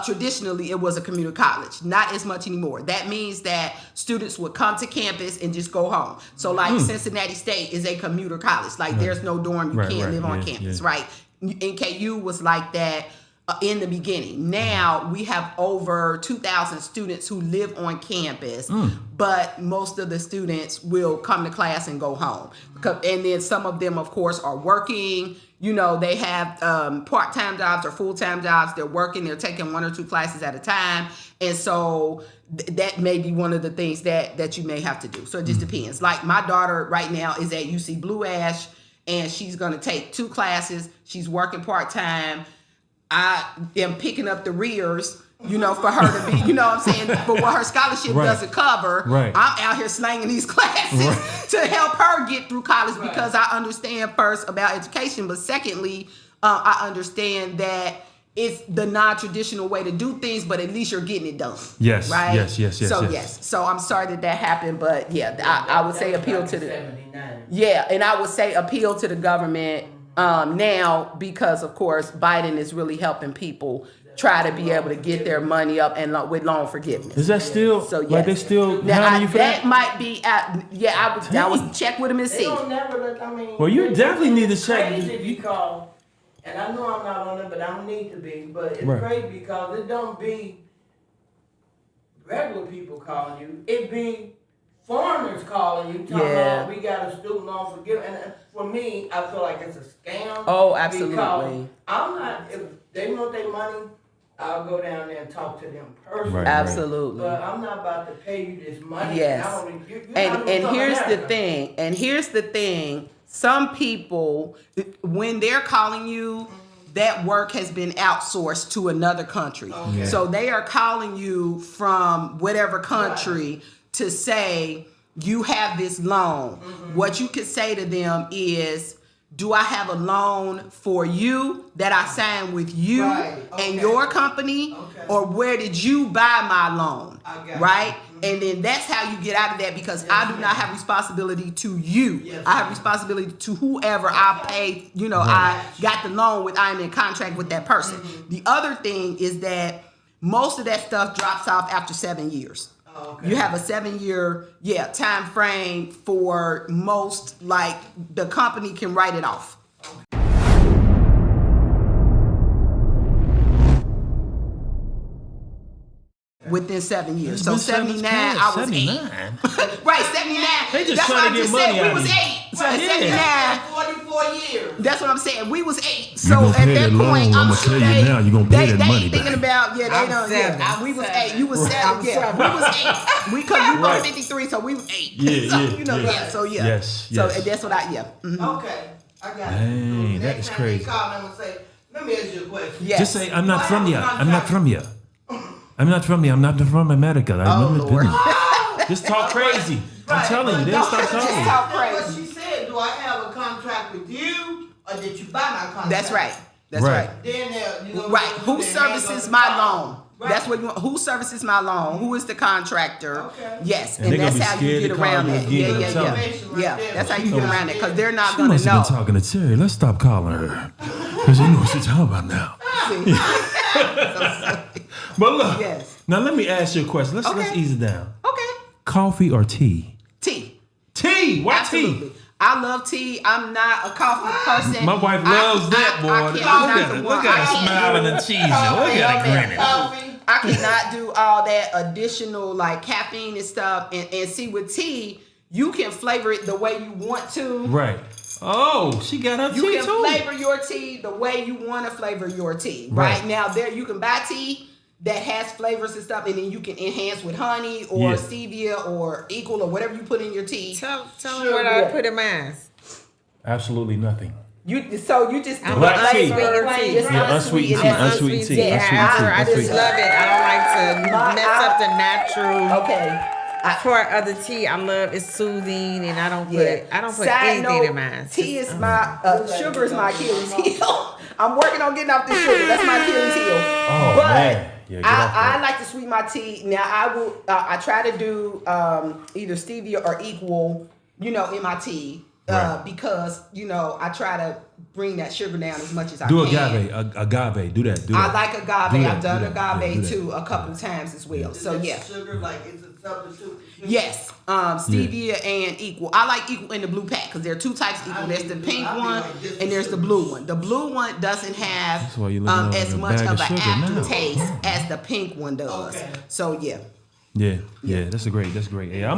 traditionally it was a commuter college, not as much anymore. That means that students would come to campus and just go home. So like Cincinnati State is a commuter college. Like there's no dorm, you can't live on campus, right? NKU was like that in the beginning. Now we have over 2,000 students who live on campus, but most of the students will come to class and go home. And then some of them, of course, are working. You know, they have part-time jobs or full-time jobs. They're working. They're taking 1 or 2 classes at a time. And so that may be one of the things that you may have to do. So it just depends. Like my daughter right now is at UC Blue Ash, and she's going to take 2 classes. She's working part-time. I am picking up the rears, you know, for her to be, you know what I'm saying, for what her scholarship doesn't cover. Right. I'm out here slanging these classes to help her get through college, because I understand first about education, but secondly, I understand that it's the non-traditional way to do things, but at least you're getting it done. Yes. Right? Yes. So yes. So I'm sorry that happened, but yeah, I would say appeal to the 79. Yeah, and I would say appeal to the government now, because of course Biden is really helping people try to be able to get their money up and with loan forgiveness. Is that still so? Yes. Like they still now you for that? Might be I would check with him and see. Well, you definitely need to check. Because, and I know I'm not on it, but I need to be. But it's great because it don't be regular people calling you. It be foreigners calling you, talking about we got a student loan forgiveness. And for me, I feel like it's a scam. Oh, absolutely. Because I'm not, if they want their money, I'll go down there and talk to them personally. Right, absolutely. But I'm not about to pay you this money. Yes. And here's the thing. Some people, when they're calling you, that work has been outsourced to another country. Okay. So they are calling you from whatever country to say, you have this loan. What you could say to them is, do I have a loan for you that I signed with you and your company, or where did you buy my loan? Right? And then that's how you get out of that, because I do not have responsibility to you. I have responsibility to whoever I pay, I got the loan with, I'm in contract with that person. The other thing is that most of that stuff drops off after 7 years. You have a 7-year, time frame for most, like the company can write it off. Within 7 years. So 79, I was 8. Right, 79. They just that's trying what to I get money said. We out was of you. 8. So at 79. 44 years. That's what I'm saying. We was 8. You So gonna at pay that that point, loan, I'ma sure tell you now, you gonna pay they that money ain't thinking back. about, they I'm don't, 7. we was 8. You was 7. Yeah, we was 8. We both 53, so we was 8. So Yes. So that's what I, Okay, I got it. Dang, that is crazy. I'm gonna say, let me ask you a question. Yes. Just say, I'm not from here. I'm not from here. I'm not from here. I'm not from America. Lord. Just talk crazy. I'm telling you, they'll start Just talking. talk What crazy. she said, do I have a contract with you, or did you buy my contract? That's right. That's Right. right. Then you know, Right. Who services my loan? That's what you want. Who services my loan? Who is the contractor? Okay. Yes, And and they gonna that's be how you scared get to call around you that. again, Yeah, I'm telling you. yeah. That's how you get around that, because they're not She gonna must have know. been talking to Terry. Let's stop calling her. Because you know what she's talking about now. But look, Yes. now let me ask you a question. Let's ease it down. Okay. Coffee or tea? Tea. Tea. Why Absolutely. tea? I love tea. I'm not a coffee person. My wife loves that, boy. Look at her smiling and cheesing. Look at her grinning. coffee. I cannot do all that additional like caffeine and stuff. And see, with tea, you can flavor it the way you want to. Right. Oh, she got her You tea can too. flavor your tea the way you want to flavor your tea. Right now, there you can buy tea that has flavors and stuff, and then you can enhance with honey or stevia or equal or whatever you put in your tea. Tell me what I put in mine. Absolutely nothing. You just do Black tea. unsweet tea. Unsweet tea. I just love it. I don't like to mess up the natural. Okay. For other tea, I love it's soothing, and I don't put anything in mine. Tea is my sugar is my Achilles heel. I'm working on getting off this sugar. That's my Achilles heel. Oh, but man. Yeah, I like to sweeten my tea. Now I will. I try to do either stevia or equal, in my tea, because I try to bring that sugar down as much as I Do can. agave. Do that. I like agave. I've done agave do that. too a couple times as well. So yeah. Sugar, like it's a substitute. Yes, stevia and equal. I like equal in the blue pack because there are two types of equal. There's the pink one and there's the blue one. The blue one doesn't have That's why you're looking as like a much bag of of an sugar now. aftertaste as the pink one does. Okay. So yeah. Yeah. That's great. Yeah,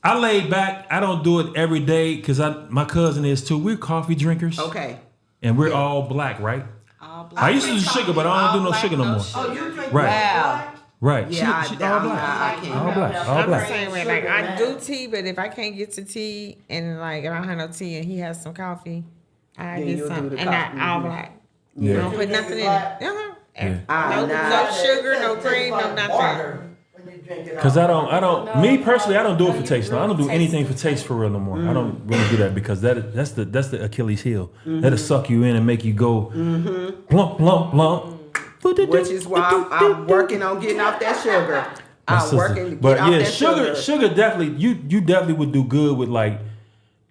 I laid back. I don't do it every day because my cousin is too. We're coffee drinkers. Okay. And we're all black, right? All black. I used to do sugar, but I don't do no sugar no more. Oh, you drink Right. Wow. Right. Yeah, She I all black. can't. All black. All I'm the black. same way. Like I do tea, but if I can't get to tea and like if I don't have no tea and he has some coffee, I Then get you'll do some. the And coffee. all black. Yeah. Don't put nothing in it. Yeah. No sugar, no cream, no nothing. Cause I don't. Me personally, I don't do it for taste. No, I don't do anything for taste for real no more. I don't really do that because that's the Achilles heel. That'll suck you in and make you go plump, plump, plump. Which is why I'm working on getting off that sugar. I'm working to get But off yeah, that sugar. sugar definitely. You definitely would do good with like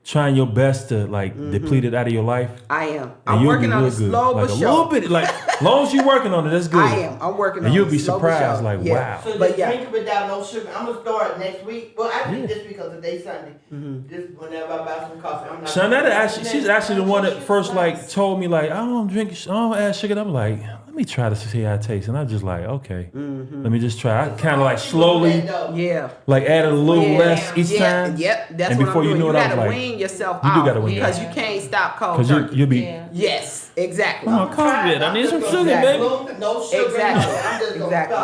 trying your best to like deplete it out of your life. I am. And I'm you'll working be on real it good. slow like but a sure. little bit, like as long as you're working on it, that's good. I am. I'm working on it. And you'll be slow but surprised, sure. like wow. So But just yeah. drink it without no sugar. I'm gonna start next week. Well, I think this because today's Sunday. Just whenever I buy some coffee, I'm not. Shanetta she's actually the one that first like told me like I don't add sugar. I'm like, let me try to see how it tastes, and I just like okay, let me just try. I kind of like slowly Yeah. like added a little less each time. Yep. That's and what before I'm doing. you know You it, I was gotta like, wean yourself you do out gotta wean because yourself. you can't stop cold because turkey. you'll be Yes, exactly. oh, coffee. I need some sugar, baby. No sugar. Exactly. I'm just gonna Exactly.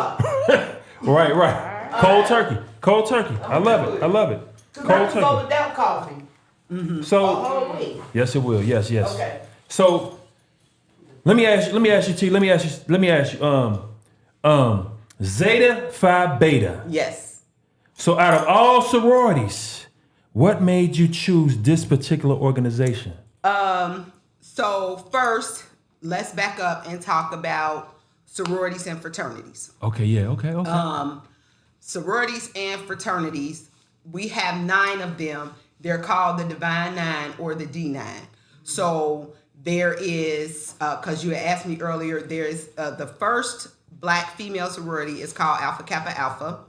stop. Right. Cold turkey. I love it. Cause I Cold can go turkey. without coffee a So whole week. yes, it will. Yes. Okay. So let me ask you, T. Let me ask you. Zeta Phi Beta. Yes. So out of all sororities, What made you choose this particular organization? So first, let's back up and talk about sororities and fraternities. Okay, yeah, okay. Sororities and fraternities, we have 9 of them. They're called the Divine 9 or the D9. So there is, because you had asked me earlier, there's the first Black female sorority is called Alpha Kappa Alpha.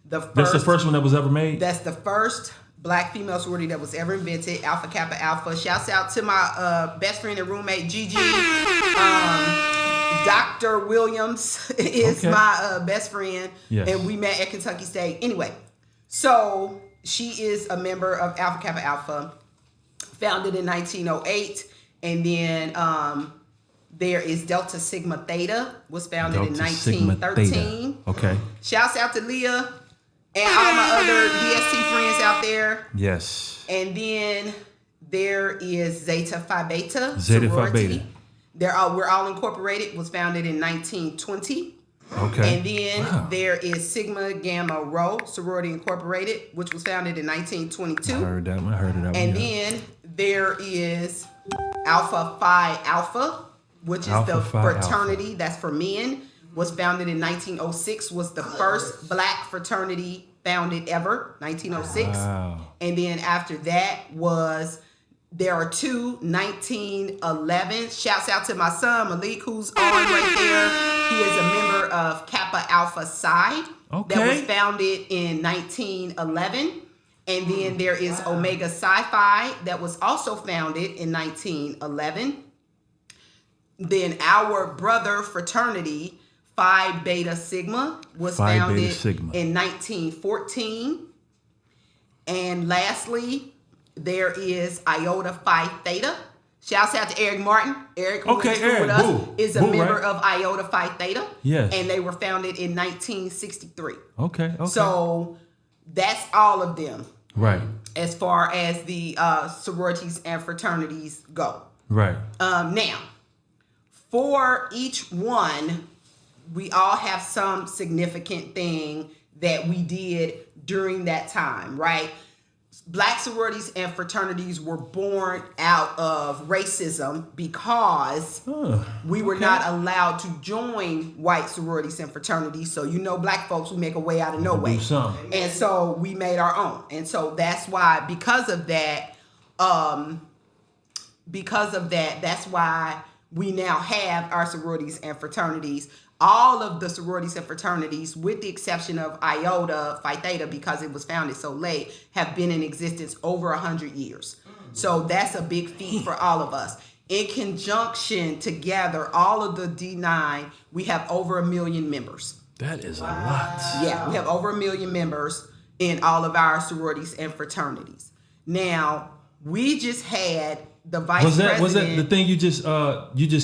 That's the first one that was ever made? That's the first Black female sorority that was ever invented, Alpha Kappa Alpha. Shouts out to my best friend and roommate, Gigi. Dr. Williams is my best friend, and we met at Kentucky State. Anyway, so she is a member of Alpha Kappa Alpha, founded in 1908, and then there is Delta Sigma Theta, was founded in 1913. Okay. Shouts out to Leah and all my other DST friends out there. Yes. And then there is Zeta Phi Beta. Zeta sorority. Phi Beta. We're all incorporated, was founded in 1920. Okay. And then there is Sigma Gamma Rho Sorority Incorporated, which was founded in 1922. I heard that one. And then there is Alpha Phi Alpha, which is the fraternity that's for men, was founded in 1906, was the first Black fraternity founded ever, 1906. Wow. And then after that there are 2, 1911. Shouts out to my son, Malik, who's on right there. He is a member of Kappa Alpha Psi that was founded in 1911. And then there is Omega Psi Phi that was also founded in 1911. Then our brother fraternity, Phi Beta Sigma, was founded in 1914. And lastly, there is Iota Phi Theta. Shouts out to Eric Martin. Eric, who is with us, is a member of Iota Phi Theta. Yes. And they were founded in 1963. Okay. So that's all of them. Right. As far as the sororities and fraternities go. Right. Now, for each one, we all have some significant thing that we did during that time, right? Black sororities and fraternities were born out of racism because we were not allowed to join white sororities and fraternities. So, Black folks, we make a way out of no way. And so we made our own. And so that's why, because of that, that's why we now have our sororities and fraternities. All of the sororities and fraternities, with the exception of Iota Phi Theta, because it was founded so late, have been in existence over 100 years. So that's a big feat for all of us. In conjunction together, all of the D9, we have over 1 million members. That is a lot. Yeah, we have over 1 million members in all of our sororities and fraternities. Now, we just had the vice president. Was that the thing you just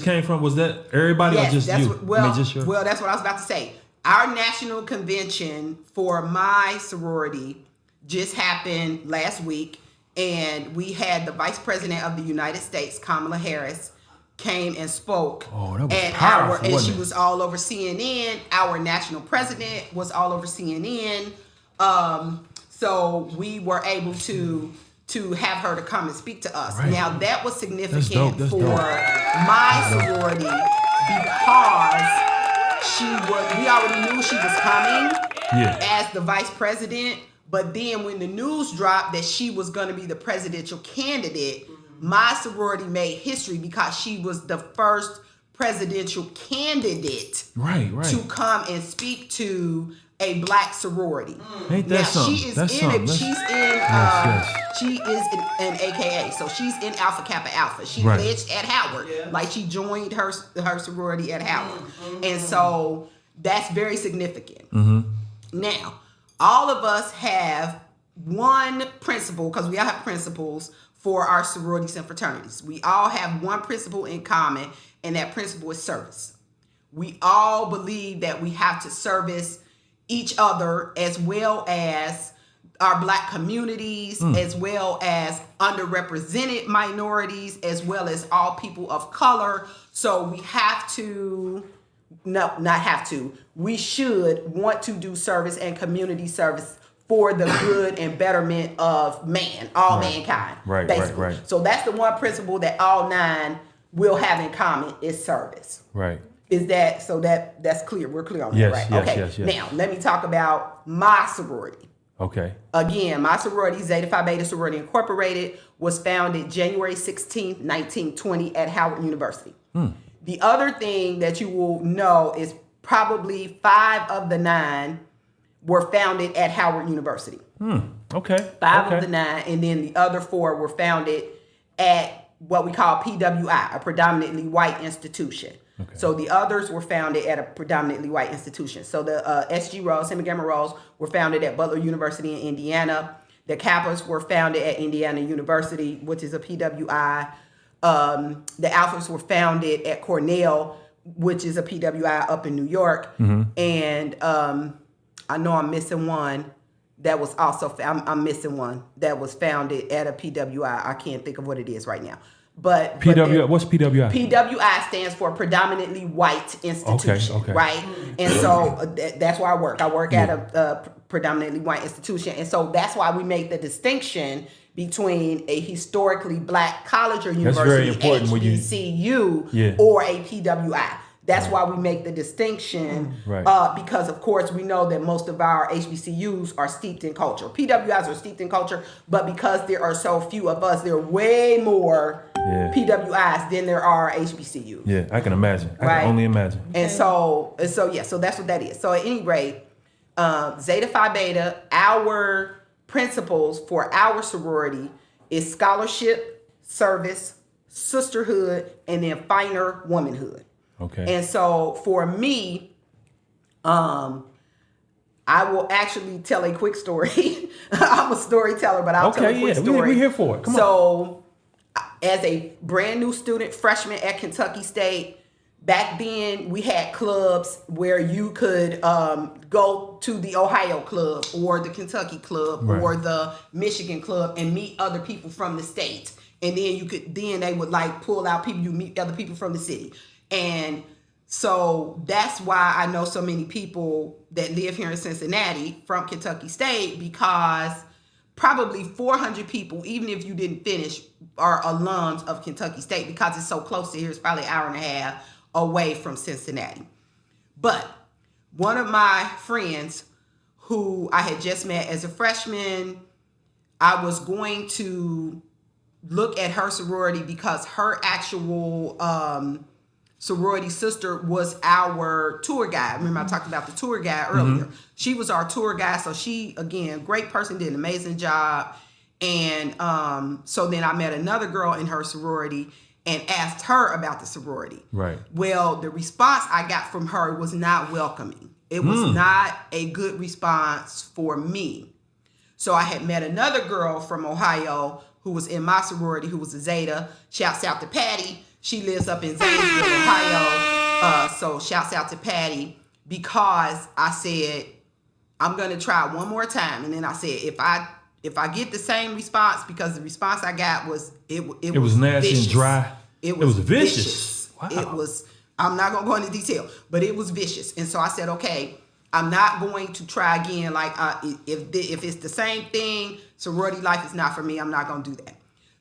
came from? Was that everybody or just you? Well, that's what I was about to say. Our national convention for my sorority just happened last week, and we had the vice president of the United States, Kamala Harris, came and spoke. Oh, that was powerful, and she was all over CNN. Our national president was all over CNN. So we were able to have her to come and speak to us. Right. Now, that was significant for my sorority because we already knew she was coming as the vice president, but then when the news dropped that she was going to be the presidential candidate, my sorority made history because she was the first presidential candidate to come and speak to a Black sorority. Ain't that something? She's in AKA, so she's in Alpha Kappa Alpha. She pledged at Howard, like she joined her sorority at Howard, and so that's very significant. Now, all of us have one principle, because we all have principles for our sororities and fraternities. We all have one principle in common, and that principle is service. We all believe that we have to service each other, as well as our Black communities, as well as underrepresented minorities, as well as all people of color. So we we should want to do service and community service for the good and betterment of all mankind. Right, basically. right. So that's the one principle that all 9 will have in common is service. Right. Is that so? That's clear. We're clear on Yes, that, right? yes, Okay. yes. Now let me talk about my sorority. Okay. Again, my sorority, Zeta Phi Beta Sorority Incorporated, was founded January 16th, 1920 at Howard University. The other thing that you will know is probably 5 of the 9 were founded at Howard University. Okay. 5 of the 9, and then the other 4 were founded at what we call PWI, a predominantly white institution. Okay. So the others were founded at a predominantly white institution. So the SG Rose, Sigma Gamma Rose, were founded at Butler University in Indiana. The Kappas were founded at Indiana University, which is a PWI. The Alphas were founded at Cornell, which is a PWI up in New York. And I know I'm missing one that was also, I'm missing one that was founded at a PWI. I can't think of what it is right now. But PWI, what's PWI? PWI stands for predominantly white institution, okay. right? And so that's where I work. I work at a predominantly white institution. And so that's why we make the distinction between a historically black college or university, HBCU, or a PWI. That's why we make the distinction, because of course we know that most of our HBCUs are steeped in culture. PWIs are steeped in culture, but because there are so few of us, there are way more PWIs than there are HBCUs. Yeah, I can imagine. I can only imagine. And so that's what that is. So at any rate, Zeta Phi Beta, our principles for our sorority is scholarship, service, sisterhood, and then finer womanhood. Okay. And so for me, I will actually tell a quick story. I'm a storyteller, but I'll tell a quick story. We're here for it. Come on. So as a brand new student, freshman at Kentucky State, back then we had clubs where you could go to the Ohio club or the Kentucky club or the Michigan club and meet other people from the state. And then they would like pull out people, you meet other people from the city. And so that's why I know so many people that live here in Cincinnati from Kentucky State, because probably 400 people, even if you didn't finish, are alums of Kentucky State because it's so close to here. It's probably an hour and a half away from Cincinnati. But one of my friends who I had just met as a freshman, I was going to look at her sorority because her actual sorority sister was our tour guide. Remember I talked about the tour guide earlier. She was our tour guide. So she, again, great person, did an amazing job. And so then I met another girl in her sorority and asked her about the sorority. Right. Well, the response I got from her was not welcoming. It was not a good response for me. So I had met another girl from Ohio who was in my sorority, who was a Zeta. Shouts out to Patty. She lives up in Zanesville, Ohio. So shouts out to Patty, because I said, I'm going to try one more time. And then I said, if I get the same response, because the response I got was, it was nasty vicious. And dry. It was vicious. Wow. It was, I'm not going to go into detail, but it was vicious. And so I said, okay, I'm not going to try again. Like if it's the same thing, sorority life is not for me. I'm not going to do that.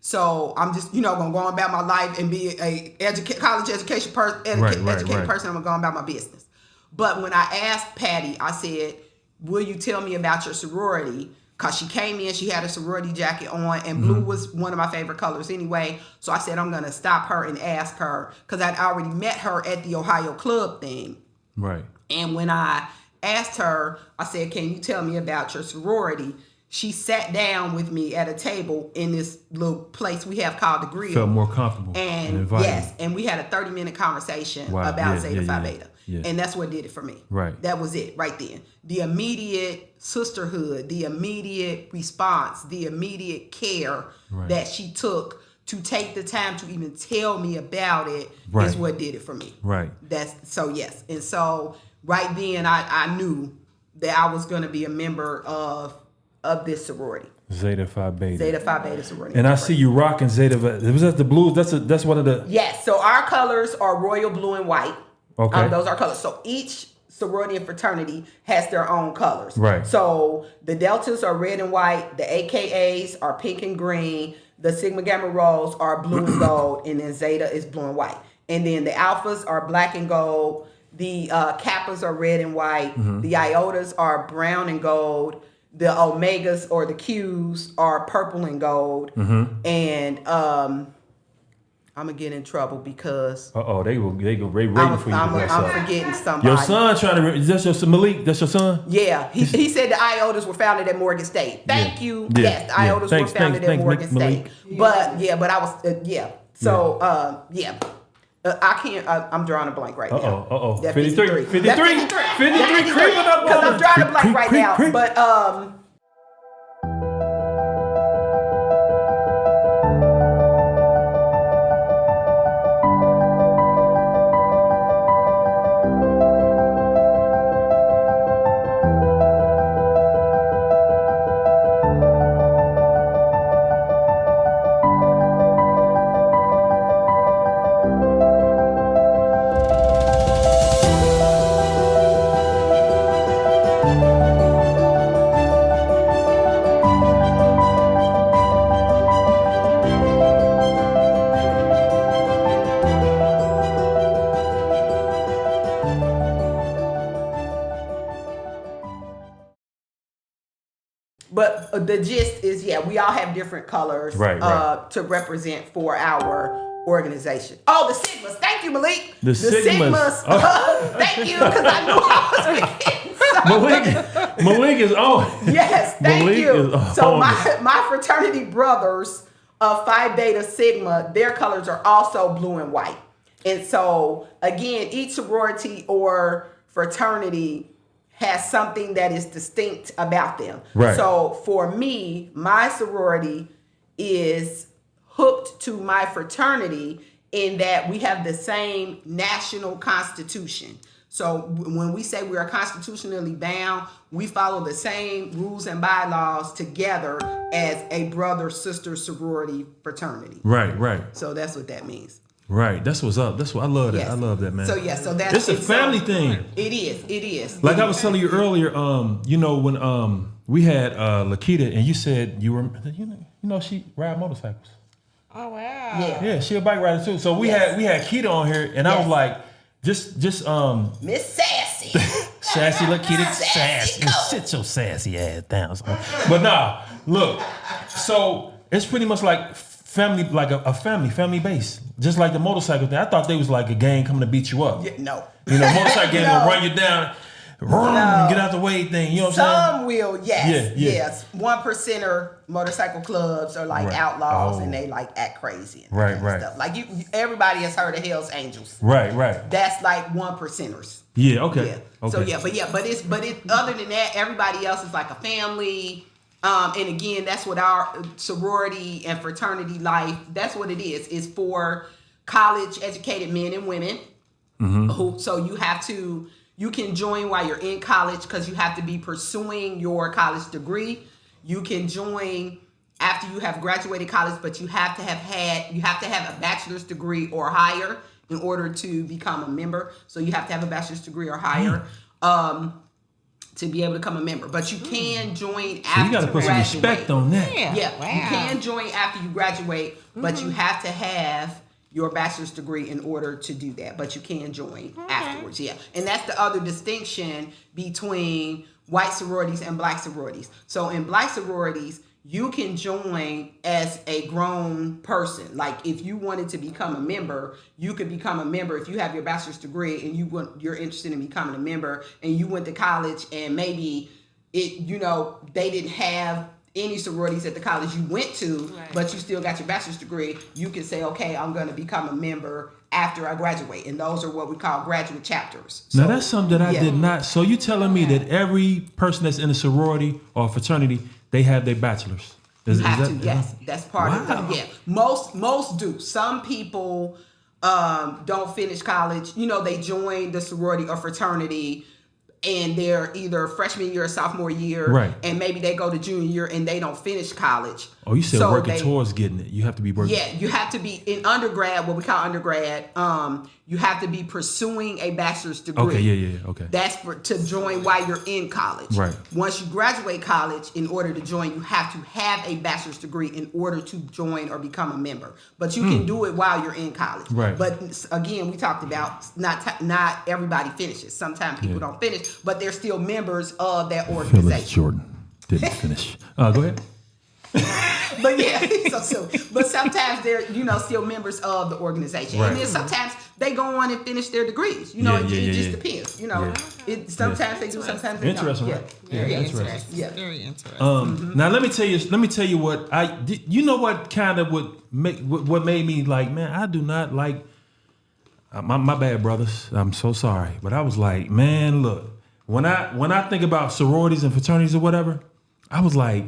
So I'm just, going to go on about my life and be a college education person. Educated person. I'm going to go on about my business. But when I asked Patty, I said, will you tell me about your sorority? Because she came in, she had a sorority jacket on, and blue was one of my favorite colors anyway. So I said, I'm going to stop her and ask her, because I'd already met her at the Ohio club thing. Right. And when I asked her, I said, can you tell me about your sorority? She sat down with me at a table in this little place we have called the Grill. Felt more comfortable. And yes, and we had a 30-minute conversation about Zeta Phi Beta. Yeah. And that's what did it for me. Right. That was it right then. The immediate sisterhood, the immediate response, the immediate care that she took to take the time to even tell me about it is what did it for me. Right. That's so yes. And so right then I knew that I was going to be a member of this sorority. Zeta Phi Beta. Zeta Phi Beta sorority. And I see you rocking Zeta. Was that the blues? That's one of the. Yes. So our colors are royal blue and white. Okay. Those are colors. So sorority and fraternity has their own colors. Right. So the Deltas are red and white. The AKAs are pink and green. The Sigma Gamma Rhos are blue and gold. And then Zeta is blue and white. And then the Alphas are black and gold. The Kappas are red and white. Mm-hmm. The Iotas are brown and gold. The Omegas or the Qs are purple and gold. Mm-hmm. And I'm gonna get in trouble because they go waiting for you. I'm forgetting somebody. Your son trying to. Is that your Malik? That's your son? Yeah, he said the Iotas were founded at Morgan State. Thank you. Yeah. Yes, the Iotas were founded at Morgan State. Malik. But I was So I can't. I'm drawing a blank right now. 53. 53. Creeping up because on I'm drawing a blank right now. Creep. But the gist is, we all have different colors to represent for our organization. Oh, the Sigmas. Thank you, Malik. The Sigmas. Thank you, because I knew I was forgetting. Malik is on. Yes, thank you. So my fraternity brothers of Phi Beta Sigma, their colors are also blue and white. And so, again, each sorority or fraternity has something that is distinct about them. Right. So for me, my sorority is hooked to my fraternity in that we have the same national constitution. So when we say we are constitutionally bound, we follow the same rules and bylaws together as a brother-sister sorority fraternity. Right. So that's what that means. Right, that's what's up. That's what I love. Yes. That I love that, man. So that's it's a family thing. It is. Like I was telling you earlier, when we had Lakita, and you said you were, she ride motorcycles. Oh wow. Yeah, she a bike rider too. So we had Kita on here, and I was like, just Miss Sassy, sassy Lakita, sassy. Sit your sassy ass down. But nah, look. So it's pretty much like family, like a family base. Just like the motorcycle thing. I thought they was like a gang coming to beat you up. Yeah, no. Motorcycle gang will run you down, get out the way thing. You know what I'm saying? Some will, yes. Yes. 1%er motorcycle clubs are like outlaws and they like act crazy and that kind of stuff. Like everybody has heard of Hell's Angels. Right. That's like 1%ers. Yeah, okay. Yeah. Okay. So but other than that, everybody else is like a family. And again, that's what our sorority and fraternity life, that's what it is. It's for college educated men and women. Mm-hmm. So you can join while you're in college because you have to be pursuing your college degree. You can join after you have graduated college, but you have to have a bachelor's degree or higher in order to become a member. So you have to have a bachelor's degree or higher. To be able to become a member, but you can join after you got to put some respect on that. Yeah. Wow. You can join after you graduate, but you have to have your bachelor's degree in order to do that. But you can join afterwards. Yeah, and that's the other distinction between white sororities and black sororities. So in black sororities, you can join as a grown person. Like if you wanted to become a member, you could become a member if you have your bachelor's degree and you're interested in becoming a member and you went to college and maybe they didn't have any sororities at the college you went to, but you still got your bachelor's degree. You can say, okay, I'm going to become a member after I graduate. And those are what we call graduate chapters. So, now that's something that I did not. So you telling me that every person that's in a sorority or fraternity, they have their bachelor's? Yes. That's part of it. Yeah. Most do. Some people don't finish college. They join the sorority or fraternity and they're either freshman year or sophomore year, right, and maybe they go to junior year and they don't finish college. Oh, you said so working towards getting it. You have to be working. Yeah, you have to be in undergrad, what we call undergrad. You have to be pursuing a bachelor's degree. Okay, yeah, okay. That's to join while you're in college. Right. Once you graduate college, in order to join, you have to have a bachelor's degree in order to join or become a member. But you can do it while you're in college. Right. But again, we talked about not everybody finishes. Sometimes people don't finish, but they're still members of that organization. Phyllis Jordan didn't finish. Go ahead. But yeah, but sometimes they're still members of the organization, right. And then sometimes they go on and finish their degrees. It just depends. Sometimes they do, sometimes they don't. Interesting, right? Very interesting. Yeah, very interesting. Now let me tell you what what kind of what made me like, man, I do not like my bad, brothers. I'm so sorry, but I was like, man, look, when I think about sororities and fraternities or whatever, I was like,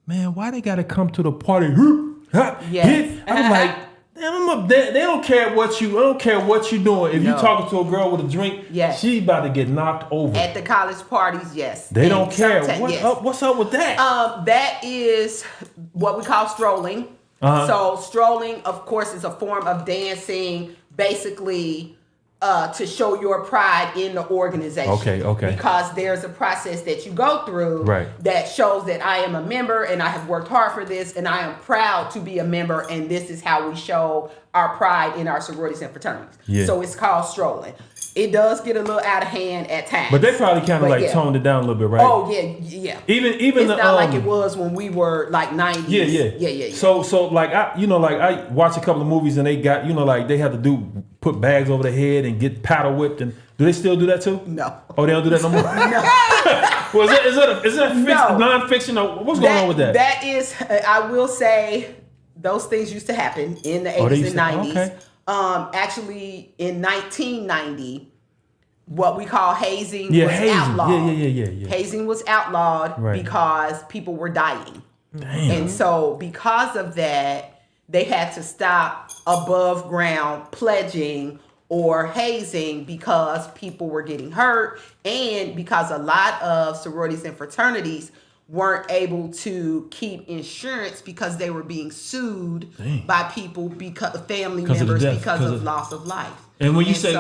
man, why they gotta come to the party? Yes. I was like, damn, they don't care what you. I don't care what you're doing. If you're talking to a girl with a drink, she's about to get knocked over. At the college parties, yes. They don't care. What's up with that? That is what we call strolling. So strolling, of course, is a form of dancing, basically to show your pride in the organization. Okay. Because there's a process that you go through that shows that I am a member and I have worked hard for this and I am proud to be a member, and this is how we show our pride in our sororities and fraternities. Yeah. So it's called strolling. It does get a little out of hand at times. But they probably kind of toned it down a little bit, right? Oh yeah. Even it's not like it was when we were like 90s. Yeah. So like I watch a couple of movies and they got they have to put bags over their head and get paddle whipped, and do they still do that too? No. Oh, they don't do that no more. No. Well, is that non-fiction or what's going on with that? That is, I will say, those things used to happen in the 80s and 90s. Okay. Actually, in 1990, what we call hazing was outlawed. Yeah. Hazing was outlawed because people were dying. Damn. And so because of that, they had to stop above ground pledging or hazing because people were getting hurt, and because a lot of sororities and fraternities weren't able to keep insurance because they were being sued by people, because family members, because of loss of life. And when you say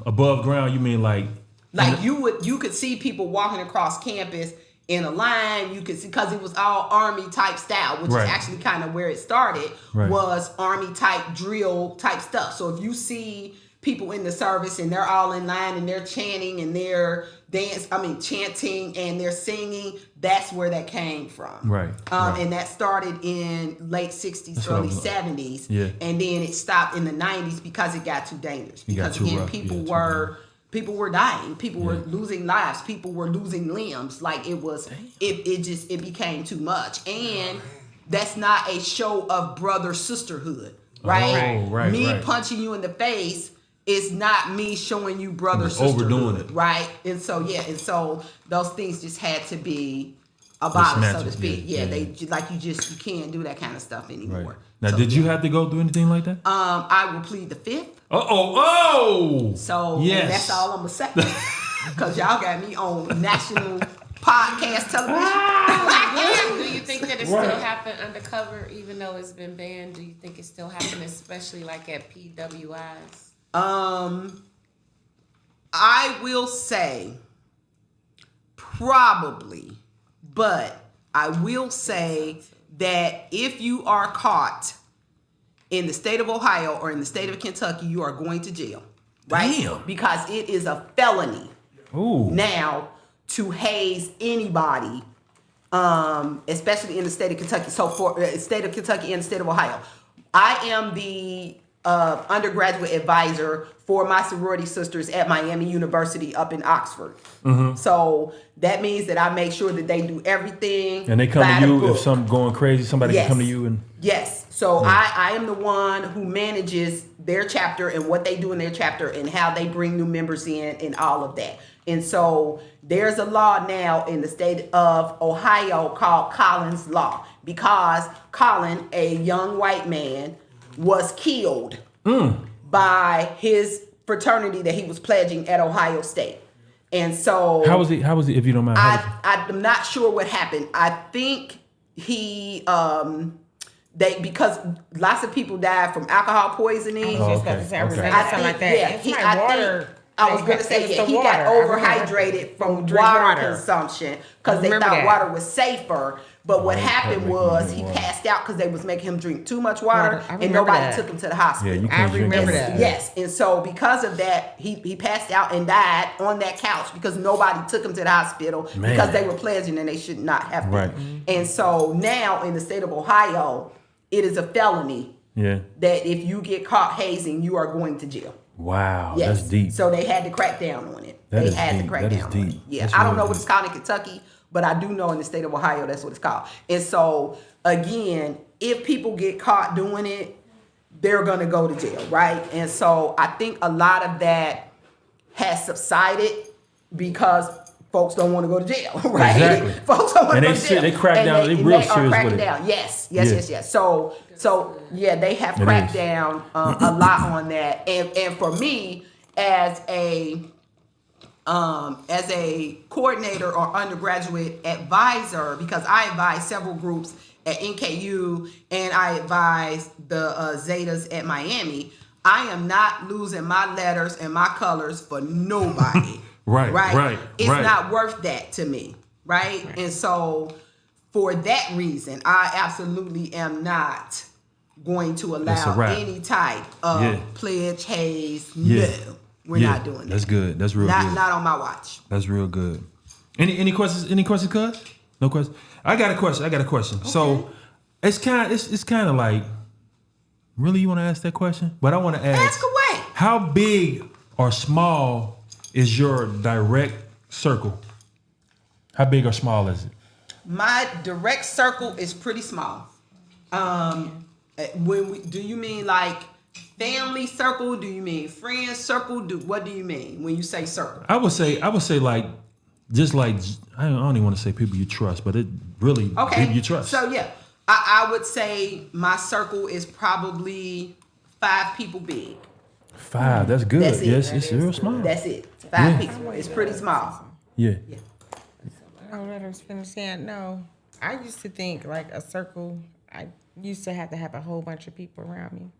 above ground, you mean like you could see people walking across campus in a line. You could see, because it was all Army type style, which is actually kind of where it started, was Army type drill type stuff. So if you see people in the service and they're all in line and they're chanting and they're chanting and they're singing, that's where that came from. Right. And that started in late 60s, early 70s. Yeah. And then it stopped in the 90s because it got too dangerous. Because again, people were dying. People were losing lives. People were losing limbs. Like it became too much. And that's not a show of brother sisterhood, right? Me punching you in the face is not me showing you brother sisterhood, overdoing it, right? And so those things just had to be abolished, so to speak. You can't do that kind of stuff anymore. Right. Now, did you have to go through anything like that? I will plead the fifth. So that's all I'm gonna say, because y'all got me on national podcast television. Do you think that it still happen undercover, even though it's been banned? Do you think it still happen, especially like at PWIs? I will say probably, but I will say that if you are caught in the state of Ohio or in the state of Kentucky, you are going to jail, right? Damn. Because it is a felony now to haze anybody, especially in the state of Kentucky. So for state of Kentucky and the state of Ohio, I am the undergraduate advisor for my sorority sisters at Miami University up in Oxford. Mm-hmm. So that means that I make sure that they do everything. And they come to you if something going crazy, somebody can come to you and... Yes. So I am the one who manages their chapter and what they do in their chapter and how they bring new members in and all of that. And so there's a law now in the state of Ohio called Collins Law, because Colin, a young white man, was killed by his fraternity that he was pledging at Ohio State. And so How was he? If you don't mind? I'm not sure what happened. I think he because lots of people died from alcohol poisoning. I was just about to say, I remember something like that. Yeah, It's like water. I was going to say, he got overhydrated from water consumption because they thought water was safer. But what happened was he passed out because they was making him drink too much water and nobody took him to the hospital. Yeah, you can't remember that. Yes, and so because of that, he passed out and died on that couch because nobody took him to the hospital because they were pledging and they should not have been. Right. And so now in the state of Ohio, it is a felony that if you get caught hazing, you are going to jail. Wow, Yes. that's deep. So they had to crack down on it. That they is had deep. to crack That is down deep. on it. Yeah, That's I don't really know what deep. it's called in Kentucky, but I do know in the state of Ohio that's what it's called. And so again, if people get caught doing it, they're gonna go to jail, right? And so I think a lot of that has subsided because folks don't want to go to jail, right? Exactly. Folks don't want to go to jail. They crack down. They real serious cracking with it. down. Yes. So yeah, they have cracked down a lot on that. And for me, as a coordinator or undergraduate advisor, because I advise several groups at NKU and I advise the Zetas at Miami, I am not losing my letters and my colors for nobody. Right. It's not worth that to me. Right. And so for that reason, I absolutely am not going to allow any type of pledge haze. No, we're not doing that. That's good. That's real good. Not on my watch. That's real good. Any questions? Any questions, cuz? No questions. I got a question. Okay. So it's kind of like, really, you want to ask that question? But I want to ask away. How big or small is your direct circle? How big or small is it? My direct circle is pretty small. Do you mean like family circle? Do you mean friend circle? What do you mean when you say circle? I would say like, just like, I don't even want to say people you trust, but it really people you trust. So yeah, I would say my circle is probably 5 people big. 5, that's good. That's it. Yes, it's real small. That's it. 5 people. It's pretty small. Yeah. I'll let her finish saying no. I used to think like a circle, I used to have a whole bunch of people around me.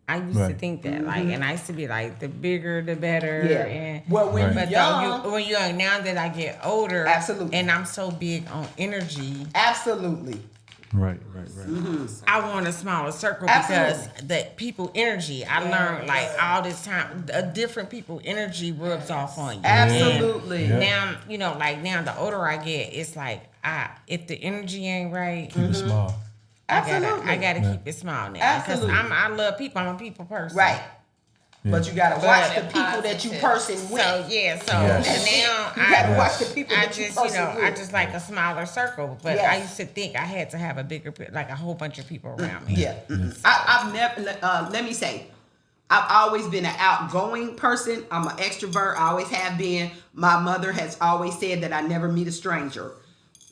I used to think that, like, and I used to be like, the bigger, the better. Yeah. And, well, when you're young. When you're young, now that I get older. Absolutely. And I'm so big on energy. Absolutely. Right. Mm-hmm. I want a smaller circle because the people energy, I learned like all this time, a different people energy rubs off on you. Absolutely. Now, now the older I get, it's like, if the energy ain't right. Keep it small. I gotta keep it small now. Because I love people. I'm a people person. Right. Yeah. But you gotta watch the people that you person with. So now you gotta watch the people that you person with. I just like a smaller circle. But I used to think I had to have a bigger, like a whole bunch of people around me. Yeah. I've never. Let me say, I've always been an outgoing person. I'm an extrovert. I always have been. My mother has always said that I never meet a stranger,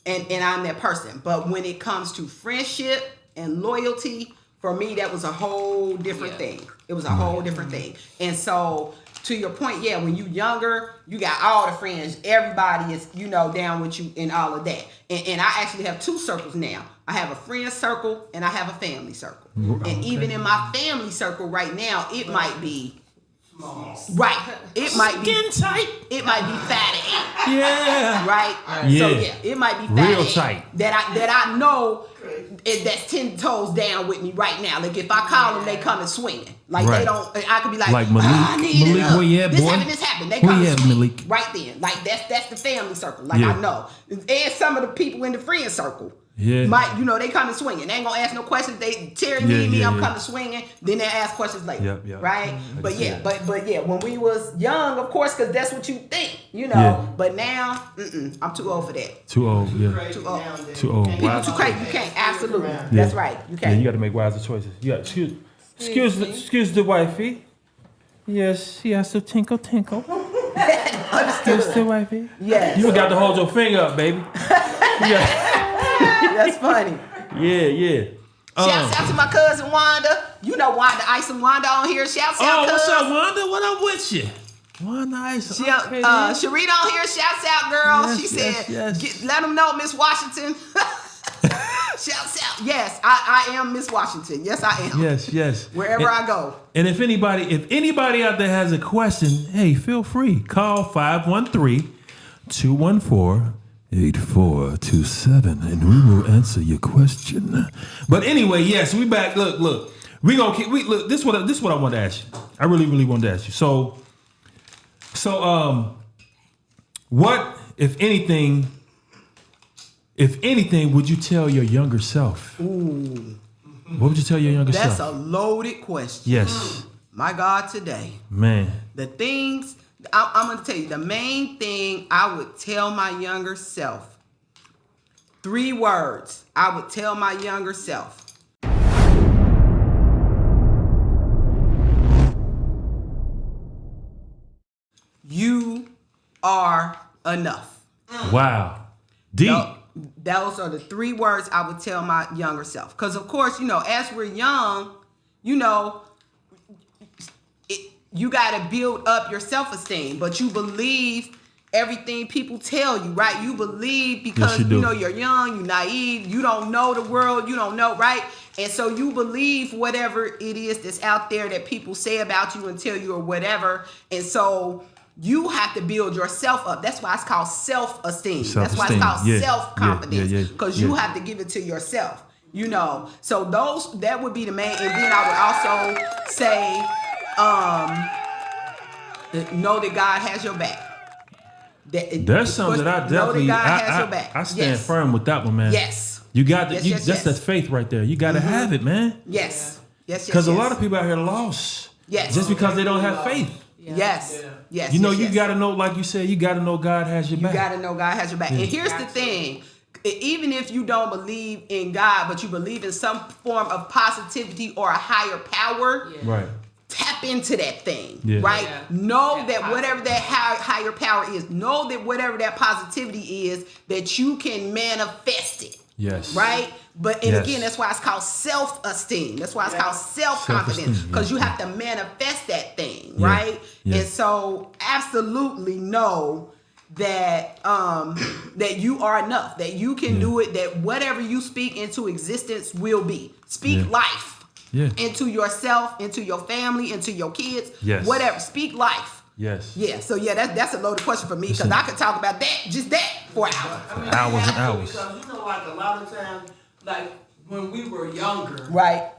and I'm that person. But when it comes to friendship and loyalty, for me, that was a whole different thing. It was a whole different thing. And so, to your point, when you younger, you got all the friends. Everybody is, down with you and all of that. And I actually have 2 circles now. I have a friend circle and I have a family circle. And even in my family circle right now, it might be small. Right. It might be skin tight. It might be fat. Yeah. Right. Yeah. So it might be fat. Real tight. That I know that's 10 toes down with me right now. Like if I call them, they come and swinging. Like they don't. I could be like Malik. I need Malik, where you at, boy? This happened. They come and swing Malik? right then. Like that's the family circle. Like I know. And some of the people in the friend circle. Yeah. Might they come and swinging. They ain't gonna ask no questions. They Terry need me. I'm coming swinging. Then they ask questions later. Right. But when we was young, of course, because that's what you think, But now, I'm too old for that. Too old. Yeah. Too old. Too old. People too crazy. You can't. Absolutely. That's right. You can't. Yeah, you got to make wiser choices. Yeah. Excuse the wifey. Yes, she has to tinkle. Excuse the wifey. Yes. You got to hold your finger up, baby. That's funny. Yeah. Shouts out to my cousin Wanda. You know Wanda, Ice and Wanda on here. Shouts out. What's up, Wanda? What up with you? One nice. She, okay, Sheree on here, shouts out, girl. Yes, She said, yes. let them know, Miss Washington. Shouts out. Yes, I am Miss Washington. Yes, I am. Yes. Wherever I go. And if anybody out there has a question, hey, feel free. Call 513-214-8427 and we will answer your question. But anyway, yes, we back. Look. We gonna keep look, this what I want to ask you. I really want to ask you. So what, if anything, would you tell your younger self? Ooh. What would you tell your younger self? That's a loaded question. Yes. My God, today. Man. The things, I'm going to tell you, the main thing I would tell my younger self. 3 words I would tell my younger self. You are enough. Wow. Deep. Those are the 3 words I would tell my younger self. Because, of course, as we're young, you got to build up your self-esteem. But you believe everything people tell you, right? You believe because, you're young, you're naive, you don't know the world, you don't know, right? And so you believe whatever it is that's out there that people say about you and tell you or whatever. And so you have to build yourself up. That's why it's called self-esteem. That's why it's called self-confidence. Because you have to give it to yourself. So that would be the main. And then I would also say, know that God has your back. That's something that I definitely I stand firm with that one, man. Yes. You got that's that faith right there. You got to have it, man. Yes. Because a lot of people out here lost. Yes. Just because they don't have faith. Yes. Yes. You got to know, like you said, you got to know God has your back. You got to know God has your back. And here's the thing. Even if you don't believe in God, but you believe in some form of positivity or a higher power, right? Tap into that thing, right? Yeah. Know that whatever that higher power is, know that whatever that positivity is, that you can manifest it. Yes. Right? But again, that's why it's called self-esteem. That's why it's called self-confidence. Because you have to manifest that thing, right? Yeah. And so absolutely know that that you are enough, that you can do it, that whatever you speak into existence will be. Speak life into yourself, into your family, into your kids, whatever. Speak life. Yes. Yeah. So that's a loaded question for me because I could talk about that for hours. Hours and hours. Because like a lot of times, like when we were younger, right?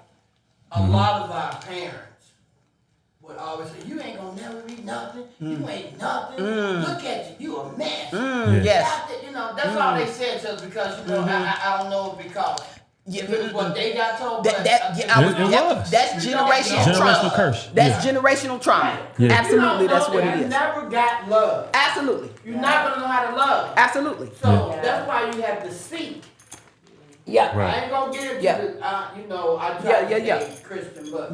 A lot of our parents would always say, "You ain't gonna never read nothing. You ain't nothing. Look at you a mess." Yes. That's all they said to us because I don't know because. If it was what they got told, that's generational curse. That's generational trauma. Yeah. Absolutely, that's what it is. You never got love. Absolutely. You're not gonna know how to love. Absolutely. So that's why you have to seek. Yeah. Right. I ain't gonna get into the, I try to be Christian, but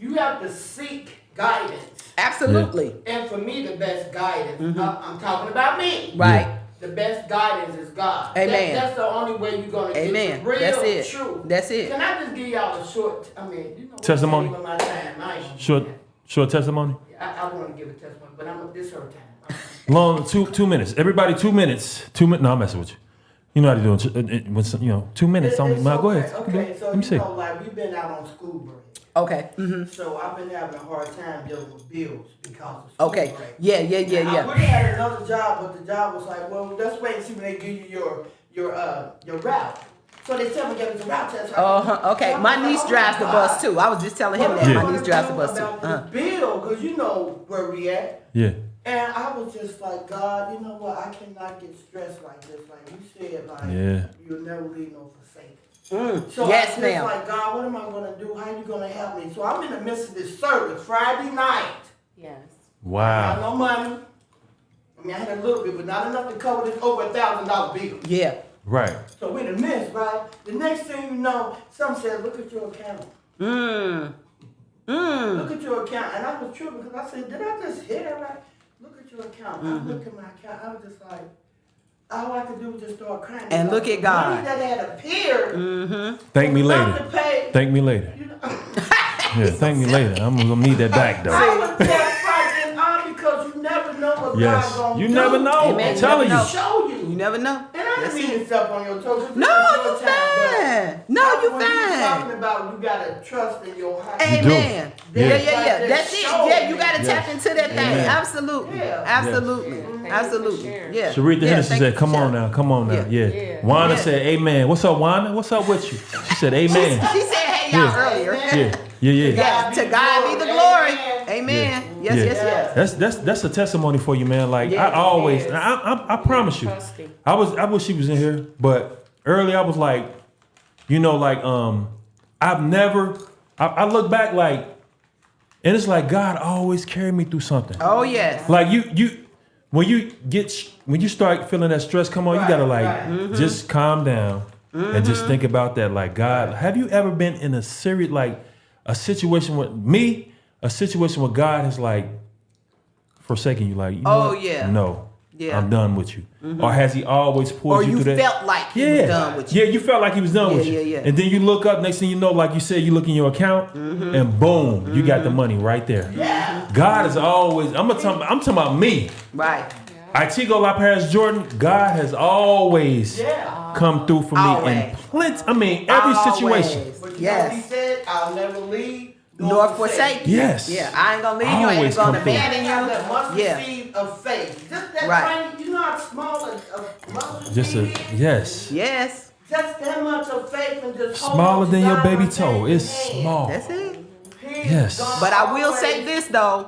you have to seek guidance. Absolutely. And for me, the best guidance, I'm talking about me. Right. The best guidance is God. Amen. That's the only way you're going to get the real truth. That's it. Can I just give y'all a short, testimony? My time. Short testimony? I want to give a testimony, but this her time. Long, 2 minutes. Everybody, 2 minutes. 2 minutes. No, I'm messing with you. You know how to do it. 2 minutes. Go ahead. Okay, so let me see. Like we've been out on school break. Okay. So I've been having a hard time dealing with bills because of school break. Yeah. I would have had another job, but the job was like, well, let's wait and see when they give you your route. So they tell me get us a route test. Okay. My niece drives the bus too. I was just telling him that my niece drives the bus too. About the bill, because you know where we at. Yeah. And I was just like, God, you know what? I cannot get stressed like this. Like you said, you'll never leave no forsake. So yes, I was just like, God, what am I going to do? How are you going to help me? So I'm in the midst of this service Friday night. Yes. Wow. I had no money. I mean, I had a little bit, but not enough to cover this over $1,000 bill. Yeah. Right. So we're in the midst, right? The next thing you know, some said, look at your account. Look at your account. And I was tripping because I said, did I just hit it right? Look at your account. I looked at my account. I was just like, all I could do was just start crying. And look at God. Money that had appeared. Thank me later. Thank me later. Thank me later. I'm going to need that back, though. I was just fighting on because Yes. God gonna You do. never know. Amen. I'm telling you. Show you. You never know. And I didn't mean to step on your toes. No, you fine. No, you When you fine. talking about you gotta trust in your heart. Amen. You do. Yeah. That's it. Yeah, you gotta Yes. tap into that thing. Amen. Absolutely. Yeah. Absolutely. Absolutely. Yeah. Sharita Yeah, Henderson thank you said, "Come for on sharing. now, come on now." Yeah. Wanda said, "Amen." What's up, Wanda? What's up with you? She said, "Amen." She said, "Hey, y'all," Yeah. earlier. Yeah. Yes, to God be the glory. Amen. Yes. That's a testimony for you, man. Like Yeah. I always, I promise you, I wish she was in here, but earlier I was like, I've never, I look back like, and it's like God always carried me through something. Oh yes. Like when you start feeling that stress come on, you gotta like just calm down and just think about that. Like God, have you ever been in a serious a situation where God has like forsaken you? Like, you know what? Yeah. No. Yeah. I'm done with you. Or has he always pulled Or you you through that? felt like he was done with you. Yeah, you felt like he was done with you. Yeah. And then you look up, next thing you know, like you said, you look in your account and boom, you got the money right there. Yeah. God is always, I'm talking about me. Right. Itigo La Paris Jordan, God has always come through for me in Always. plenty. I mean, every situation. Always. But you know Yes. what he said? I'll never leave Nor forsake you. Yes. Yeah. I ain't gonna leave you. I ain't Always gonna come through. abandon That you. mustard Yeah. seed of faith. Just that Right. tiny, you know how small a mustard Just seed a, is? yes. Just that much of faith and just hold Smaller on to than your God baby and toe. take It's his hand. small. That's it. He's Yes. gonna But I will always- say this though.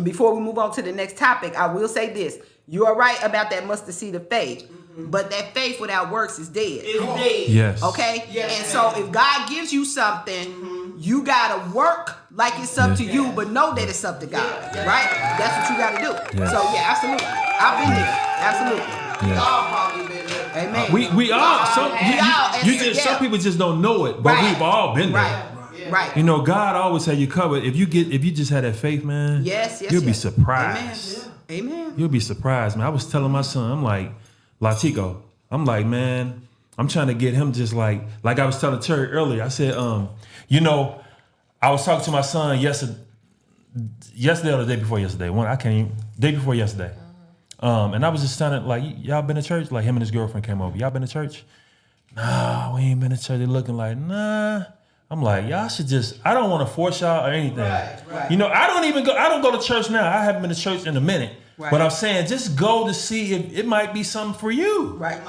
Before we move on to the next topic, I will say this. You are right about that mustard seed of faith. But that faith without works is dead. It's dead. Yes. Okay? Yes, And so if God gives you something, you gotta work like it's up to you, but know that it's up to God. Right? That's what you gotta do. Yes. So yeah, absolutely. I've been there. Absolutely. Yeah. Y'all probably been there. Amen. We all, some people just don't know it, but Right. we've all been there. Right. Right. You know, God always had you covered. If you just had that faith, man, Yes. you'll be surprised. Amen. You'll be surprised, man. I was telling my son, I'm like, Latico, I'm like, man, I'm trying to get him just like I was telling Terry earlier. I said, I was talking to my son yesterday or the day before yesterday. Day before yesterday. And I was just telling like, y'all been to church? Like him and his girlfriend came over. Y'all been to church? Nah, we ain't been to church. They looking like, nah. I'm like, y'all should just, I don't want to force y'all or anything. Right. You know, I don't go to church now. I haven't been to church in a minute. Right. But I'm saying just go to see if it might be something for you. Right.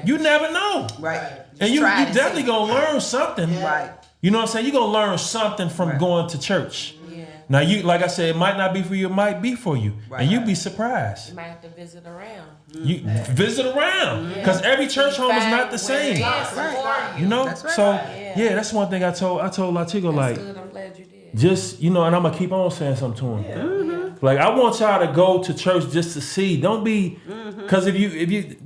You never know. Right. And you Try to definitely see. gonna learn something. Right. You know what I'm saying? You're gonna learn something from going to church. Yeah. Now you, like I said, it might not be for you, it might be for you. Right. And you'd be surprised. You might have to visit around. You visit around. Because every church home is not the same. You know? That's right. So yeah, that's one thing I told Latigo, like, Good. I'm glad you did. just, you know, and I'm gonna keep on saying something to him. Like I want y'all to go to church just to see. Don't be, because if you,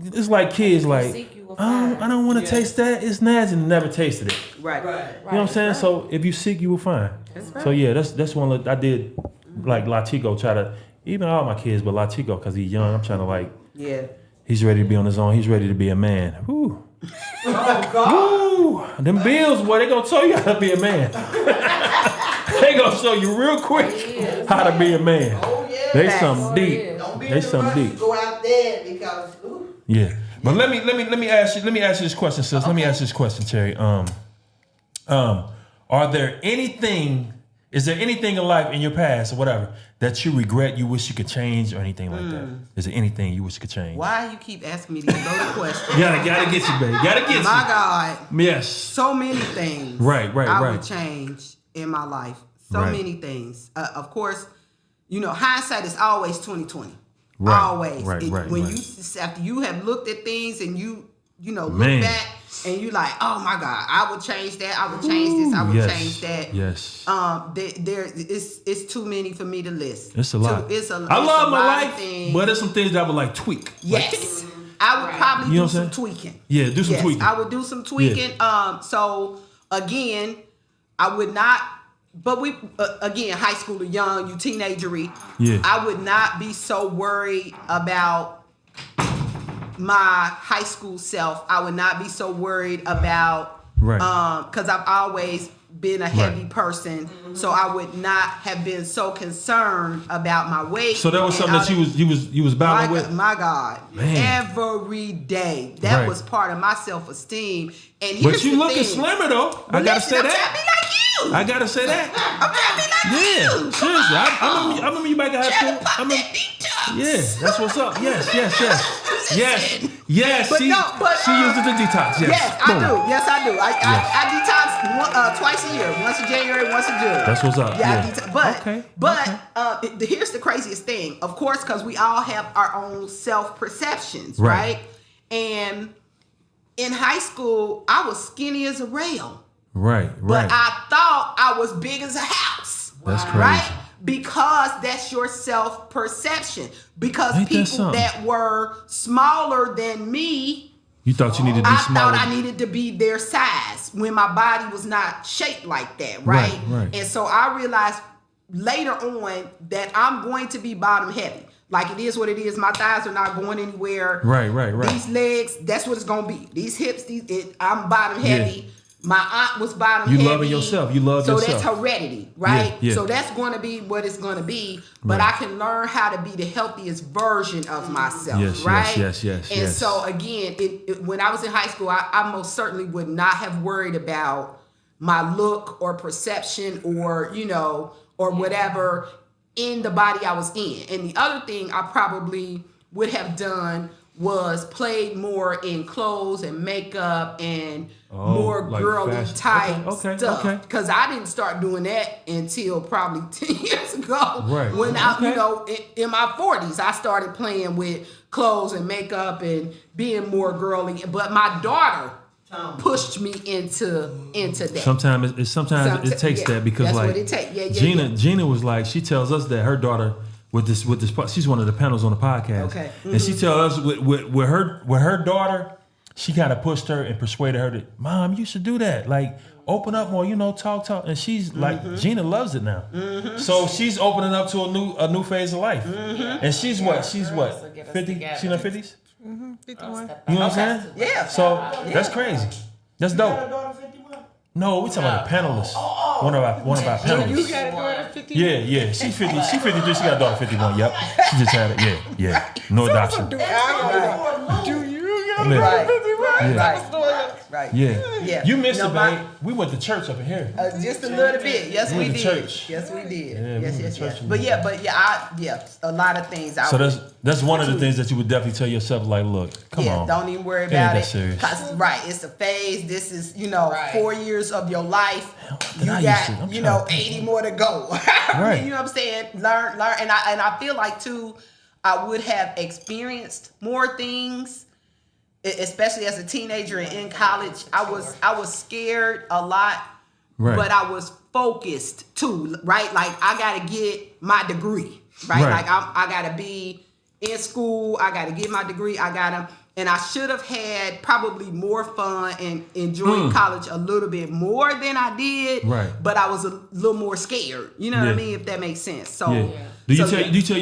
it's like kids, like, seek, you will I find. don't want to taste that. It's nasty and never tasted it. Right. You know what I'm saying? So if you seek, you will find. So yeah, that's one I did. Like Latigo, try to, even all my kids, but Latigo, because he's young, I'm trying to like, Yeah. he's ready to be on his own. He's ready to be a man. Woo. Oh, God. Woo. Them bills, boy, they gonna show you how to be a man. They gonna show you real quick how to be a man. Oh, yeah. They something deep. Don't be They in the something rush deep. to go out there because, ooh. Yeah. But let me ask you this question, sis. Let me ask you this question, Terry. Is there anything in life in your past or whatever that you regret, you wish you could change or anything like that? Is there anything you wish you could change? Why you keep asking me these loaded questions? Gotta get you, baby. Gotta get you. My God. Yes. So many things Right. I would change in my life. So Right. many things. Of course, you know, hindsight is always 20/20. Right. Always. Right, right, when right. you after you have looked at things and you look Man. back and you like, oh my God, I would change that. I would change this. I would Yes. change that. Yes. It's too many for me to list. It's a lot. It's a I it's love a my lot of life, things. but there's some things that I would like tweak. Yes. I would probably You know do what I'm some saying? tweaking. Yeah, do some Yes, tweaking. I would do some tweaking. So again, I would not. But we again, high school or young, you teenagery. Yeah. I would not be so worried about my high school self. I would not be so worried about Right. because I've always been a heavy person, so I would not have been so concerned about my weight. So that was something that you was battling with? My God. Man. Every day. That was part of my self-esteem. And here's but you looking thing. slimmer though. I gotta say I'm that. trying to be like you. I gotta say that. I'm trying to be like you. Seriously. I remember you back in high school. Pop that deep touch. Yeah, that's what's up. Yes. But she used it to detox. Yes, I do. Yes, I do. I detox twice a year. Once in January, once in June. That's what's up. Yeah, Yeah. But here's the craziest thing. Of course, because we all have our own self-perceptions, right? And in high school, I was skinny as a rail. Right. But I thought I was big as a house. That's crazy. Right? Because that's your self-perception. Because people that were smaller than me, you thought you needed to be smaller. I thought I needed to be their size when my body was not shaped like that, right? And so I realized later on that I'm going to be bottom heavy. Like it is what it is. My thighs are not going anywhere. Right. These legs, that's what it's gonna be. These hips, I'm bottom heavy. Yeah. My aunt was bottom heavy. You loving yourself. You love yourself. So that's heredity, right? Yeah. So that's going to be what it's going to be. But I can learn how to be the healthiest version of myself, right? Yes. And so again, when I was in high school, I most certainly would not have worried about my look or perception or, or whatever in the body I was in. And the other thing I probably would have done was played more in clothes and makeup and more like girly type stuff. Because I didn't start doing that until probably 10 years ago. Right. When in my 40s, I started playing with clothes and makeup and being more girly. But my daughter pushed me into that. Sometimes it takes that because that's like what it takes. Gina was like, she tells us that her daughter with this she's one of the panels on the podcast. Okay. Mm-hmm. And she tells us with her daughter, she kind of pushed her and persuaded her to, Mom, you should do that. Like open up more, talk. And she's like, Gina loves it now. Mm-hmm. So she's opening up to a new phase of life. Mm-hmm. And she's what? 50? She's in her 50s? Mm-hmm. 51. You know what I'm saying? Yeah. So that's crazy. That's dope. No, we talking about a panelist. One of our panelists. You got a daughter 51? Yeah. She's 50. She's 53. She got a daughter 51. Yep. She just had it. Yeah. No adoption. Do you got a daughter 51? Right. Yeah. You missed it, babe. We went to church up in here. Just a little bit. Yes, we did. Church. Yes, we did. Yeah, yes. But a lot of things. So that's one of the things that you would definitely tell yourself, like, look, come on. Don't even worry about it. Serious. It's a phase. This is 4 years of your life. You got 80 more to go. Right. You know what I'm saying? Learn, and I feel like too, I would have experienced more things. Especially as a teenager and in college, I was scared a lot, but I was focused too, right? Like I gotta get my degree, right? Like I gotta be in school, I gotta get my degree, and I should have had probably more fun and enjoyed college a little bit more than I did, but I was a little more scared, you know what I mean? If that makes sense. So, do you tell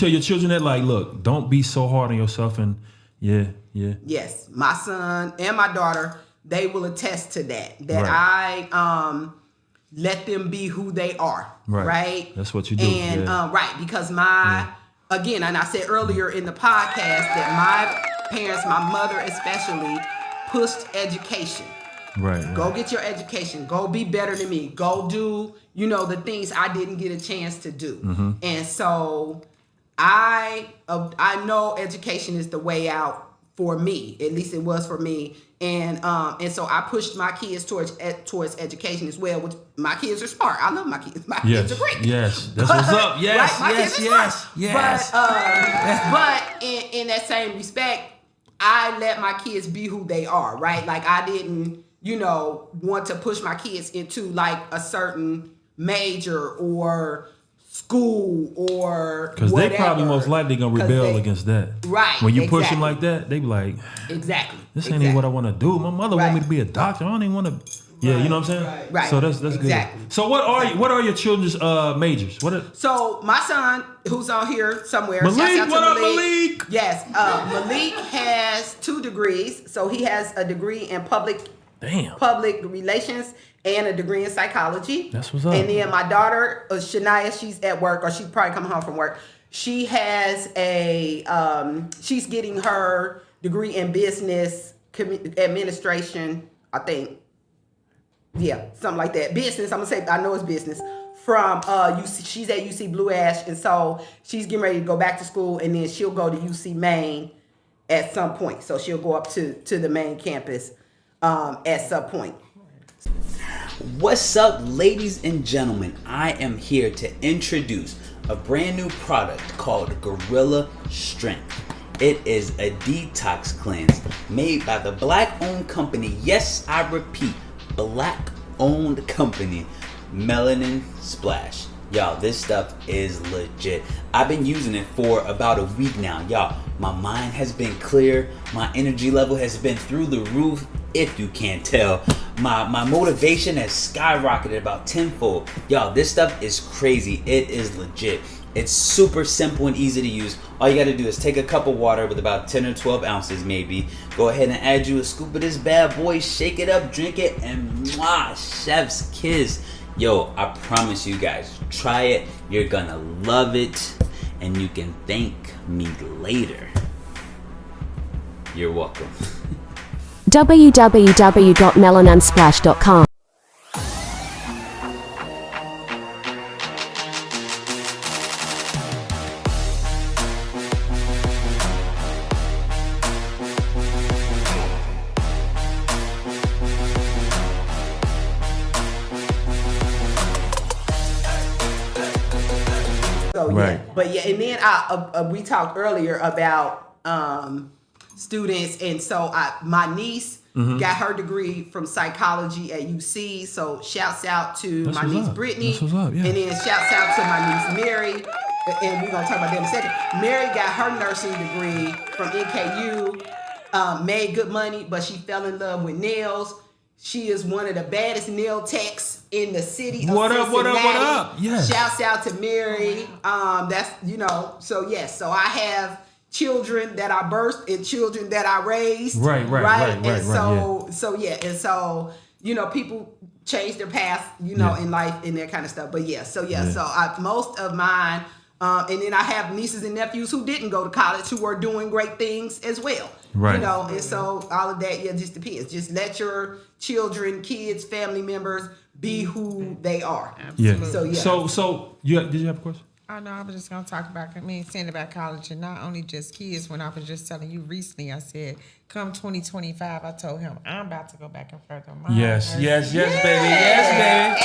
your children that, like, look, don't be so hard on yourself and Yes, my son and my daughter, they will attest to that. I let them be who they are. Right. That's what you do. And because again, and I said earlier in the podcast that my parents, my mother especially, pushed education. Right. Go get your education. Go be better than me. Go do, the things I didn't get a chance to do. Mm-hmm. And so I know education is the way out for me. At least it was for me. And so I pushed my kids towards education as well. Which my kids are smart. I love my kids. My kids are great. Yes, that's what's up. Yes, yes. But in that same respect, I let my kids be who they are. Right, like I didn't, want to push my kids into like a certain major or school or because they probably most likely gonna rebel against that. Right. When you push them like that, they be like, exactly. This ain't even what I want to do. My mother want me to be a doctor. I don't even want to. Yeah, you know what I'm saying? Right. So that's exactly good. So what are your children's majors? So my son, who's on here somewhere. Malik, what up, Malik? Yes. Malik has 2 degrees. So he has a degree in public relations and a degree in psychology. That's what's up. And then my daughter, Shania, she's at work, or she's probably coming home from work. She has she's getting her degree in business administration, I think. Yeah, something like that. Business, I'm gonna say, I know it's business. From UC, she's at UC Blue Ash, and so she's getting ready to go back to school, and then she'll go to UC Maine at some point. So she'll go up to the main campus at some point. What's up, ladies and gentlemen? I am here to introduce a brand new product called Gorilla Strength. It is a detox cleanse made by the black-owned company, yes, I repeat, black-owned company, Melanin Splash. Y'all, this stuff is legit. I've been using it for about a week now. Y'all, my mind has been clear. My energy level has been through the roof, if you can't tell. My motivation has skyrocketed about tenfold. Y'all, this stuff is crazy. It is legit. It's super simple and easy to use. All you gotta do is take a cup of water with about 10 or 12 ounces maybe. Go ahead and add you a scoop of this bad boy. Shake it up, drink it, and mwah, chef's kiss. Yo, I promise you guys, try it. You're gonna love it, and you can thank me later. You're welcome. www.melanansplash.com. Right. But yeah, and then we talked earlier about students, and so my niece got her degree from psychology at UC. So shouts out to my niece Brittany, That's what's up, yeah. and then shouts out to my niece Mary, and we're gonna talk about that in a second. Mary got her nursing degree from NKU, made good money, but she fell in love with nails. She is one of the baddest nail techs in the city of Cincinnati. What up? Yes. Shouts out to Mary. That's, so yes. So I have children that I birthed and children that I raised. Right. And so people change their path, in life and that kind of stuff. But so most of mine, and then I have nieces and nephews who didn't go to college who are doing great things as well. Right. And so all of that, just depends. Just let your children, kids, family members be who they are. Absolutely. So did you have a question? Oh, no, I was just going to talk about, saying about college, and not only just kids. When I was just telling you recently, I said, come 2025, I told him, I'm about to go back and further mine. Yes, baby. Yes, baby. At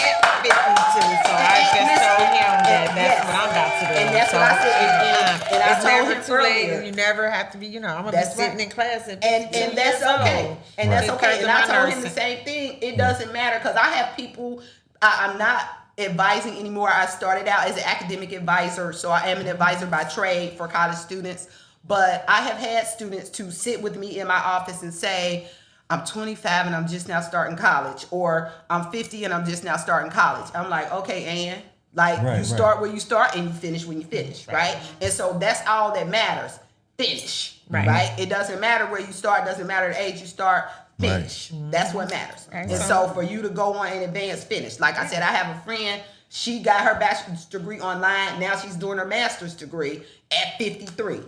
52, so I just told him that's what I'm about to do. And that's what I said. And I it's told never him too late. You never have to be, I'm going to be sitting in class at 52 and that's okay. And that's okay. And I told him the nursing. same thing. It doesn't matter, because I have people, I'm not advising anymore. I started out as an academic advisor, so I am an advisor by trade for college students. But I have had students to sit with me in my office and say, I'm 25 and I'm just now starting college, or I'm 50 and I'm just now starting college. I'm like, okay, Ann, you start where you start and you finish when you finish, right? And so that's all that matters. Finish, right? It doesn't matter where you start, doesn't matter the age you start. Finish. Right. That's what matters. Right. And so for you to go on in advance, finish. Like I said, I have a friend, she got her bachelor's degree online. Now she's doing her master's degree at 53.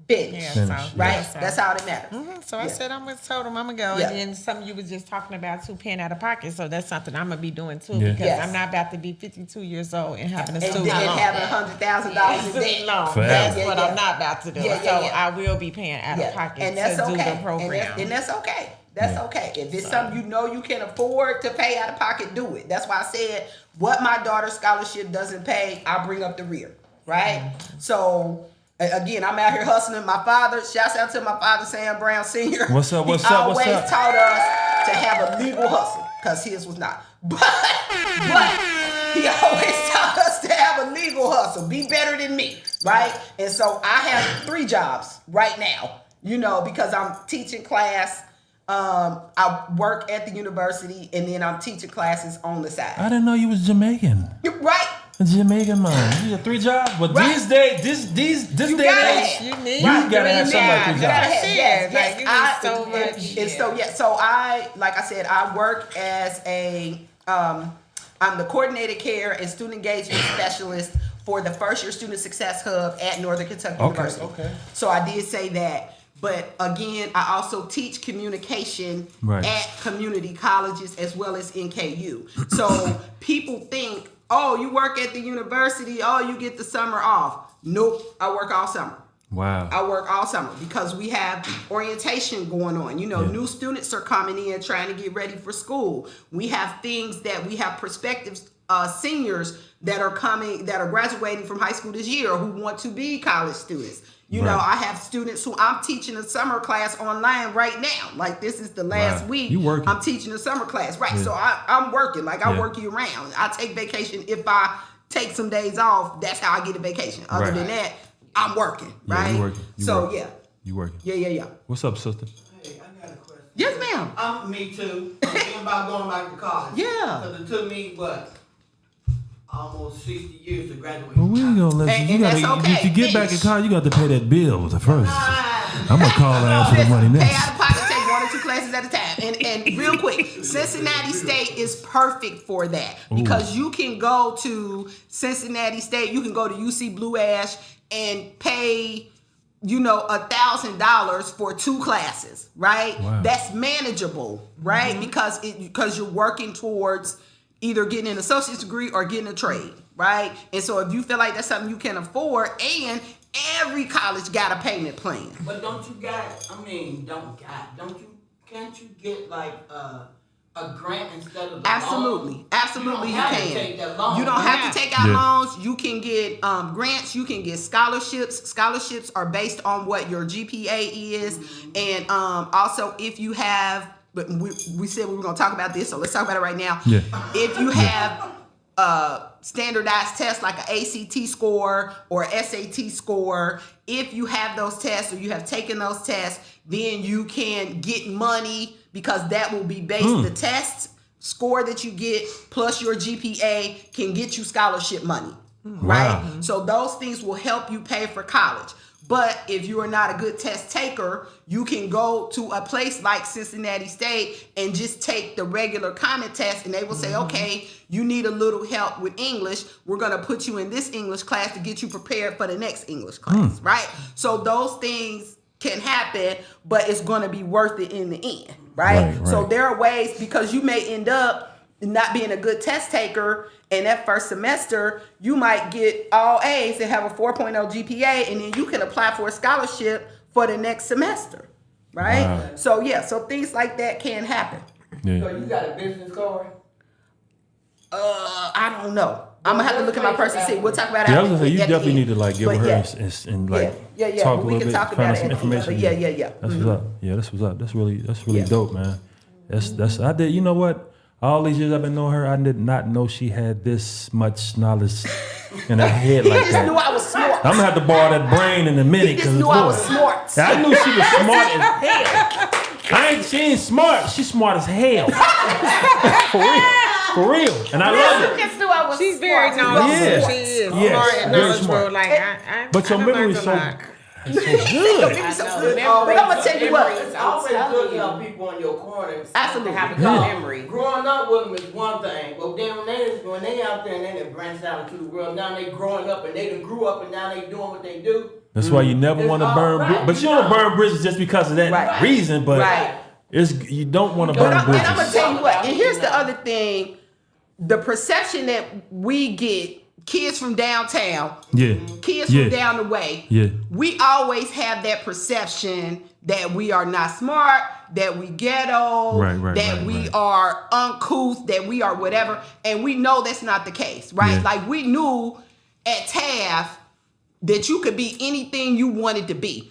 Finish. Right? That's all that matters. Mm-hmm. So I said, I'm going to told him I'm going to go. And then something you was just talking about, too, paying out of pocket. So that's something I'm going to be doing, too, because I'm not about to be 52 years old and having a student loan. And having $100,000 in debt. That's what I'm not about to do. So I will be paying out of pocket to do the program. And that's okay. That's okay. If it's something you can afford to pay out of pocket, do it. That's why I said what my daughter's scholarship doesn't pay, I bring up the rear, right? Mm-hmm. So again, I'm out here hustling. My father, shouts out to my father, Sam Brown Sr. What's up? He always taught us to have a legal hustle, because his was not. But he always taught us to have a legal hustle. Be better than me, right? And so I have 3 jobs right now, because I'm teaching class. I work at the university, and then I'm teaching classes on the side. I didn't know you was Jamaican. You're right. A Jamaican man. You got 3 jobs? But these days, this day and age, you gotta have somebody 3 jobs. So I, like I said, I work as a I'm the coordinated care and student engagement specialist for the first year student success hub at Northern Kentucky University. Okay. So I did say that. But again, I also teach communication at community colleges as well as in KU. So people think, oh, you work at the university, oh, you get the summer off. Nope, I work all summer. Wow. I work all summer because we have orientation going on. You know, new students are coming in trying to get ready for school. We have things that we have prospective seniors that are coming, that are graduating from high school this year who want to be college students. You know, I have students who I'm teaching a summer class online right now. Like this is the last week. You working. I'm teaching a summer class. Right. So I'm working. Like I work year round. I take vacation. If I take some days off, that's how I get a vacation. Other than that, I'm working. Right. You working. You working. Yeah. What's up, sister? Hey, I got a question. Yes, ma'am. Me too. I'm thinking about going back to college. Yeah. Because it took me, almost 60 years to graduate. Well, we ain't gonna let you. If you get back in college, you got to pay that bill first. I'm gonna call her out for the money next. Pay out of pocket, take 1 or 2 classes at a time. And real quick, Cincinnati State is perfect for that because you can go to Cincinnati State, you can go to UC Blue Ash and pay, $1,000 for 2 classes, right? Wow. That's manageable, right? Because you're working towards either getting an associate's degree or getting a trade, right? And so if you feel like that's something you can afford, and every college got a payment plan. But can't you get like a grant instead of the loan? Absolutely you can. You don't have to take out loans. You can get grants, you can get scholarships. Scholarships are based on what your GPA is. And also if you have, but we said we were going to talk about this, so let's talk about it right now. Yeah. If you have standardized tests like an ACT score or SAT score, if you have those tests or you have taken those tests, then you can get money because that will be based, the test score that you get plus your GPA can get you scholarship money, right? Wow. So those things will help you pay for college. But if you are not a good test taker, you can go to a place like Cincinnati State and just take the regular common test and they will say, okay, you need a little help with English. We're going to put you in this English class to get you prepared for the next English class, right? So those things can happen, but it's going to be worth it in the end, right? So there are ways, because you may end up not being a good test taker, and that first semester, you might get all A's and have a 4.0 GPA, and then you can apply for a scholarship for the next semester, right? Wow. So things like that can happen. Yeah. So you got a business card? I don't know. I'm gonna have to look at my purse and see. We'll talk about it. Yeah, I was gonna say you definitely need to like give her and talk a little bit, find some information. Yeah. That's what's up. Yeah, that's what's up. That's really dope, man. That's I did. You know what? All these years I've been knowing her, I did not know she had this much knowledge in her head like that. He just knew I was smart. I'm gonna have to borrow that brain in a minute. He just knew I was smart. I knew she was smart as hell. She ain't smart. She's smart as hell. For real. And I love it. Just knew I was She's very knowledgeable. She is smart and knowledgeable. Like, but your memory is so good. But I'm gonna tell you what. It's always good to have people in your corner. Absolutely. Have a good memory. Growing up with them is one thing, but then when they out there and they done branched out into the world, now they growing up and they done grew up and now they doing what they do. That's why you never want to burn, but you don't burn bridges just because of that reason. But you don't want to burn bridges. And I'm gonna tell you what. And here's the other thing: the perception that we get. Kids from downtown, kids from down the way, we always have that perception that we are not smart, that we ghetto, that we are uncouth, that we are whatever, and we know that's not the case, right? Like we knew at Taft that you could be anything you wanted to be.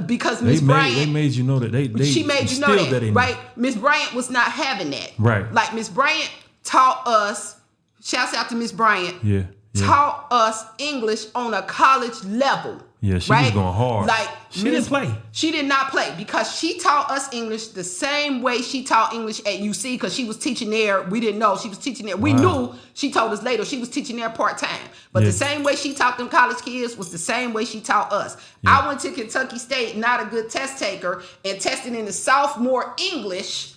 Because Miss Bryant, they made you know that she made you know that, right? Miss Bryant was not having that, right? Like Miss Bryant taught us. Shouts out to Miss Bryant. Taught us English on a college level. Yeah, she was going hard. Like she didn't play. She did not play because she taught us English the same way she taught English at UC because she was teaching there. We didn't know she was teaching there. We knew, she told us later, she was teaching there part-time. But the same way she taught them college kids was the same way she taught us. I went to Kentucky State, not a good test taker, and tested in the sophomore English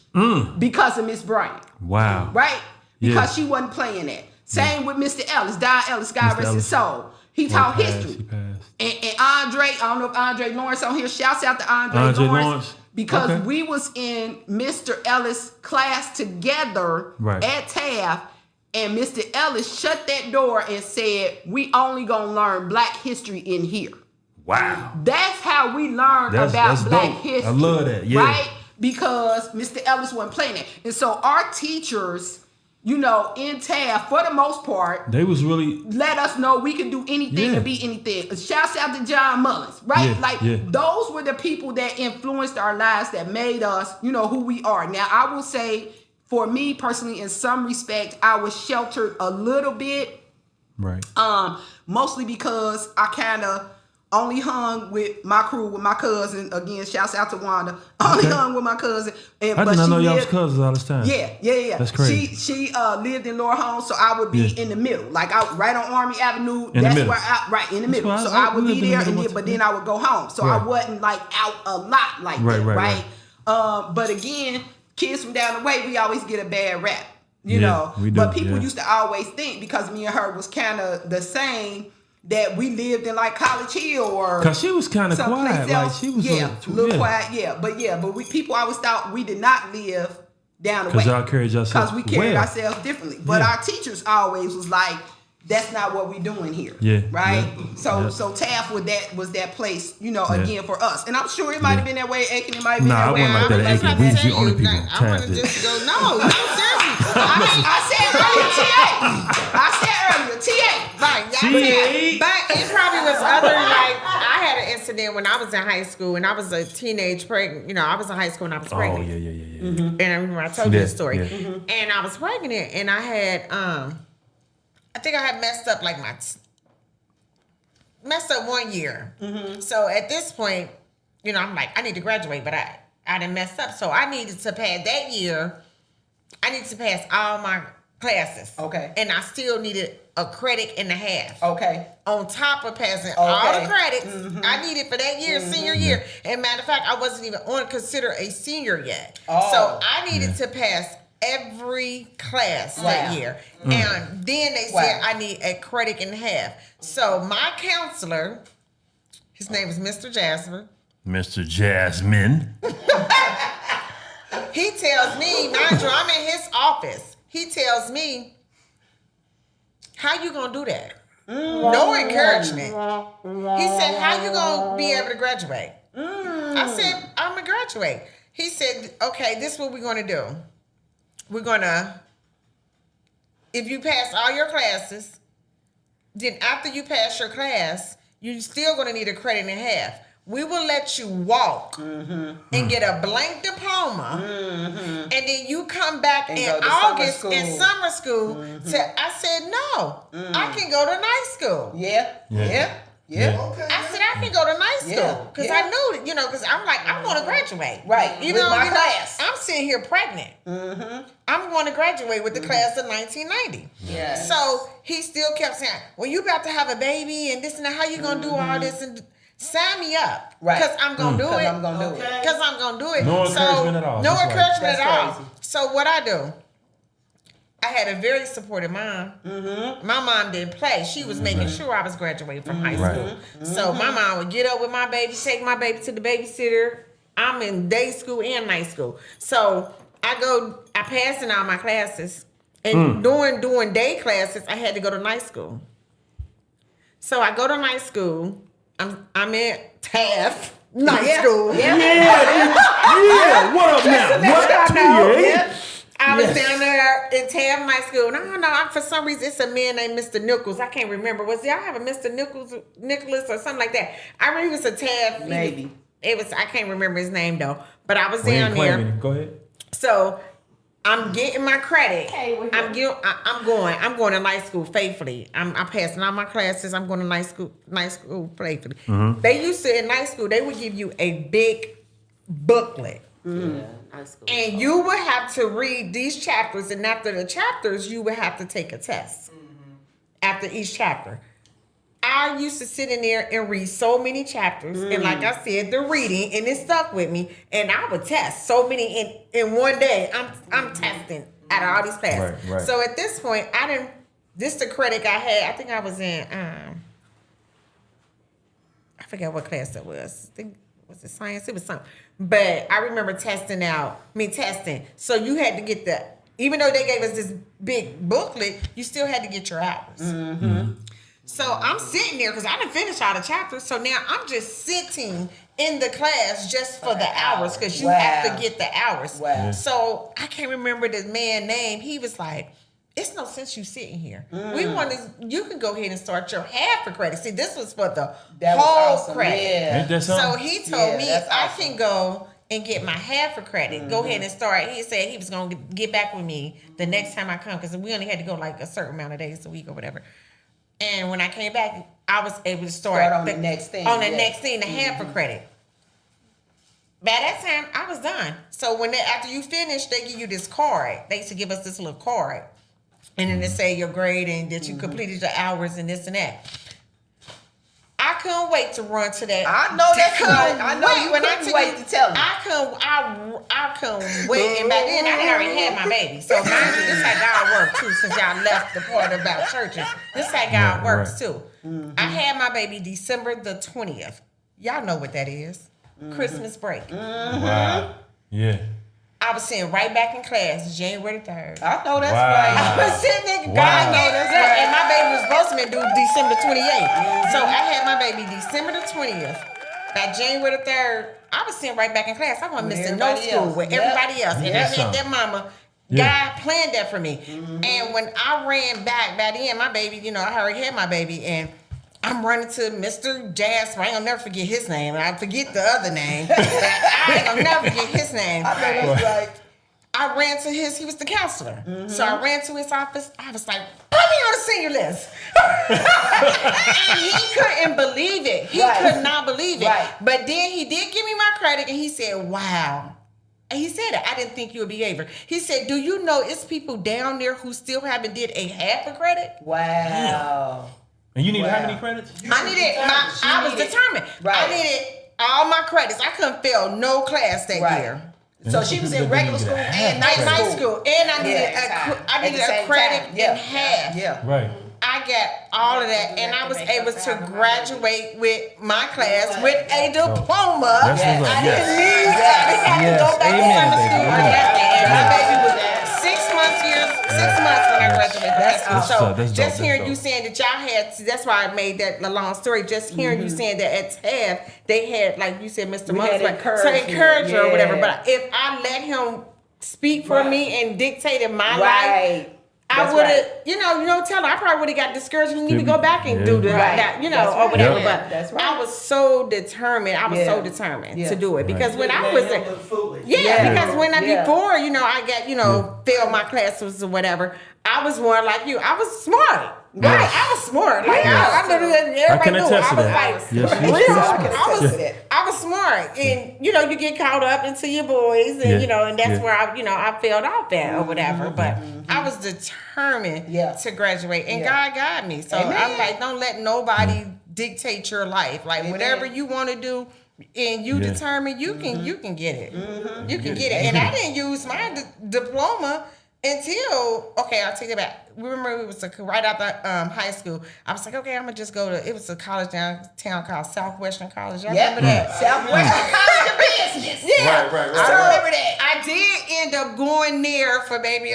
because of Miss Bryant. Wow. Right? because she wasn't playing that. Same with Mr. Ellis, Don Ellis, God rest his soul. He taught history. And Andre, I don't know if Andre Lawrence on here. Shouts out to Andre Lawrence. Because we was in Mr. Ellis' class together at Taft, and Mr. Ellis shut that door and said, we only gonna learn Black history in here. Wow. That's how we learned about Black history. I love that, right? Because Mr. Ellis wasn't playing it. And so our teachers, you know, in Taft, for the most part, they was really let us know we could do anything to be anything. Shouts out to John Mullins, right? Those were the people that influenced our lives, that made us, you know, who we are. Now, I will say, for me personally, in some respect, I was sheltered a little bit. Right. Mostly because I kind of only hung with my crew, with my cousin. Again, shouts out to Wanda. Only hung with my cousin. And, I did not know y'all was cousins all this time. Yeah. That's crazy. She lived in Lower Holmes, so I would be in the middle. Like right on Army Avenue. In that's the middle. where I in the middle. So I would be there, but then I would go home. So I wasn't like out a lot like that, right? But again, kids from down the way, we always get a bad rap. You know. We do, but people used to always think, because me and her was kind of the same, that we lived in like College Hill or because she was kind of quiet, like she was a little quiet, but people always thought we did not live down the way because y'all carried yourself, because we carried ourselves differently. But our teachers always was like, that's not what we doing here, right? So Taft was that place, you know, again for us, and I'm sure it might have been that way. Aiken, it might have been that way. I wasn't like that. Aiken, we was the only people Taft did. Just go, no, seriously. I said earlier, TA. Right, but it probably was other, like, I had an incident when I was in high school and I was a teenage pregnant. You know, I was in high school and I was pregnant. Oh, yeah. Mm-hmm. And I remember I told you the story. Yeah. Mm-hmm. And I was pregnant and I had, I think I had messed up 1 year. Mm-hmm. So at this point, you know, I'm like, I need to graduate, but I done messed up. So I needed to pass that year. I needed to pass all my classes. Okay. And I still needed a credit and a half. Okay. On top of passing all the credits I needed for that year, senior year. And matter of fact, I wasn't even considered a senior yet. Oh. So I needed to pass every class that year. And then they said I need a credit and a half. So my counselor, his name is Mr. Jasper. Mr. Jasmine. He tells me, mind you, I'm in his office. He tells me, how you gonna do that? No encouragement. He said, how you gonna be able to graduate? I said, I'm gonna graduate. He said, okay, this is what we're gonna do. We're gonna, if you pass all your classes, then after you pass your class, you're still gonna need a credit and a half. We will let you walk and get a blank diploma, and then you come back in August in summer school. I said, no, I can go to night school. Yeah. Okay, I said, I can go to night school because I knew, you know, because I'm like, I'm going to graduate. Right. You know, my class. I'm sitting here pregnant. I'm going to graduate with the class of 1990. Yeah. So he still kept saying, well, you about to have a baby and this and that. How you going to do all this? And sign me up. Right. Because I'm going to do it. Because I'm going to do it. No encouragement at all. No encouragement at all. So what I do, I had a very supportive mom. My mom didn't play. She was making sure I was graduating from high school. So my mom would get up with my baby, take my baby to the babysitter. I'm in day school and night school. So I passed in all my classes. And during day classes, I had to go to night school. So I go to night school. I'm at Taft night school. Yeah. What up now? I was down there in Taft night school. And I don't know, for some reason, it's a man named Mr. Nichols. I can't remember. Was y'all have a Mr. Nicholas or something like that? I remember it was a Taft. Maybe. I can't remember his name though. But I was down there. Go ahead. So I'm getting my credit. I'm going to night school faithfully. I'm passing all my classes. I'm going to night school faithfully. They used to, in night school, they would give you a big booklet. And you would have to read these chapters, and after the chapters, you would have to take a test after each chapter. I used to sit in there and read so many chapters, and like I said, the reading, and it stuck with me. And I would test so many in one day. I'm testing out of all these classes. Right. So at this point, this the credit I had. I think I was in, I forget what class that was. I think, was it science? It was something. But I remember testing. So you had to get even though they gave us this big booklet, you still had to get your hours. Mm-hmm. So I'm sitting there because I didn't finish all the chapters. So now I'm just sitting in the class just for the hours because you have to get the hours. Wow. So I can't remember the man's name. He was like, it's no sense you sitting here. You can go ahead and start your half a credit. See, this was for the whole credit. Yeah. Ain't that something? So he told me that's I awesome. can go and get my half a credit. Go ahead and start. He said he was going to get back with me the next time I come because we only had to go like a certain amount of days a week or whatever. And when I came back, I was able to start on the next thing. On the next thing, the half a credit. By that time, I was done. So after you finish, they give you this card. They used to give us this little card. And then they say your grade and that you completed your hours and this and that. I couldn't wait to run to that. I know that's right. I know you couldn't wait to tell me. I couldn't wait. And back then, I had already had my baby. So mind you, this how God works too, since y'all left the part about churches. This how God works too. I had my baby December the 20th. Y'all know what that is. Christmas break. Wow. Yeah. I was sitting right back in class January 3rd. I know that's Wow. right. I was sitting there, Wow. God know that's right. And my baby was supposed to be due December 28th. So I had my baby December the 20th. By January the 3rd, I was sitting right back in class. I wasn't missing no everybody school else. with Yep. everybody else. And I Yes, had sir. that mama. Yeah. God planned that for me. And when I ran back then, my baby, I already had my baby. And I'm running to Mr. Jasper. I ain't gonna never forget his name. And I forget the other name. But I ain't gonna never forget his name. I know that's right. I ran to he was the counselor. So I ran to his office. I was like, put me on the senior list. And he couldn't believe it. He could not believe it. Right. But then he did give me my credit and he said, wow. And he said it. I didn't think you would be able. He said, do you know it's people down there who still haven't did a half a credit? Wow. And you need how many credits? I was determined. Right. I needed all my credits. I couldn't fail no class that year. So she was in regular school and Night night school. And I needed At a the same credit time. in half. Yeah. Right. I got all of that, and I was able to graduate with my class with a diploma. That's what's up. I didn't have to go back to summer school or nothing. And my baby was 6 months when I graduated from high school. So That's just dope. hearing you saying that y'all had, that's why I made that a long story. Just hearing you saying that at TAF, they had, like you said, Mr. Mullins, to encourage her or whatever. But if I let him speak for me and dictated my life, I would have, tell her, I probably would have got discouraged and need to go back and do that, or whatever. But that's right. I was so determined. I was so determined to do it because when I was because when before, I got, failed my classes or whatever, I was more like you. I was smart. Right, I was smart. Like I knew that everybody knew. I was smart, and you get caught up into your boys, and and that's where I failed off at or whatever. But I was determined to graduate, and God got me. So I'm like, don't let nobody dictate your life. Like whatever you want to do, and you determine, you can get it. You can get it. And I didn't use my diploma until, I'll take it back. Remember, it was right after high school. I was like, okay, I'm going to just go to, it was a college downtown called Southwestern College. Y'all remember that? Southwestern College of Business. Yeah. Right. I remember that. I did end up going there for maybe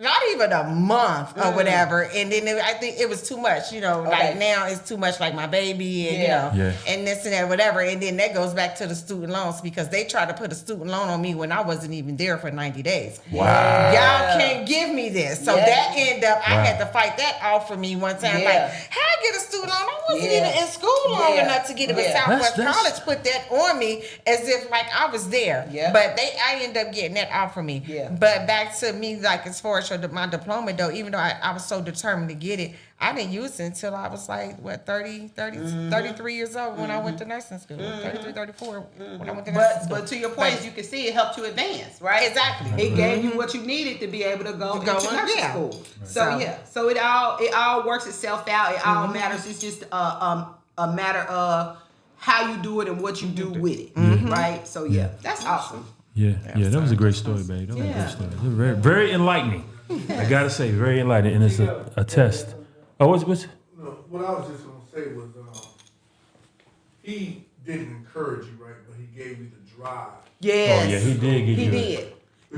not even a month or whatever. And then I think it was too much, like now it's too much like my baby and, and this and that, whatever. And then that goes back to the student loans because they tried to put a student loan on me when I wasn't even there for 90 days. Wow. Y'all can't give me this. So that ended up, I had to fight that off for me one time. Like, how I get a student loan? I wasn't even in school long enough to get it. But Southwest College put that on me as if like I was there. Yeah. But I ended up getting that off for me. Yeah. But back to me, like as far as my diploma though, even though I was so determined to get it, I didn't use it until I was like, 33 years old when I went to nursing school. 33, 34 when I went to nursing school. But to your point, as you can see, it helped you advance, right? Exactly. It gave you what you needed to be able to go into nursing school. Right. So it all works itself out. It all matters. It's just a matter of how you do it and what you do with it, right? So that's awesome. Yeah, that was a great story, babe. That was a great story. It was very, very enlightening. I gotta say, very enlightening, and it's a test. Oh, what's? No, what I was just gonna say was, he didn't encourage you, right? But he gave you the drive. Yes. Oh yeah, he did. He did.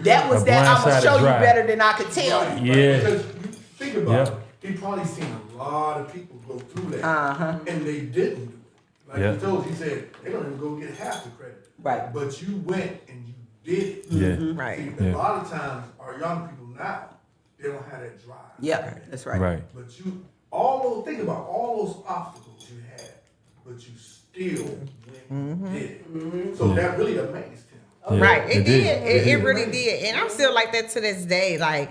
That was that. I'm gonna show you better than I could tell you. Yeah. Because you think about it, he probably seen a lot of people go through that, and they didn't do it. Like he told, he said they don't even go get half the credit. Right. But you went and you did it. Yeah. Right. See, a lot of times our young people now, they don't have that drive. Yeah, that's right. Right. But you think about all those obstacles you had, but you still went and did it. So that really amazed him. Yeah, Right, it did. It did. really did, and I'm still like that to this day. Like,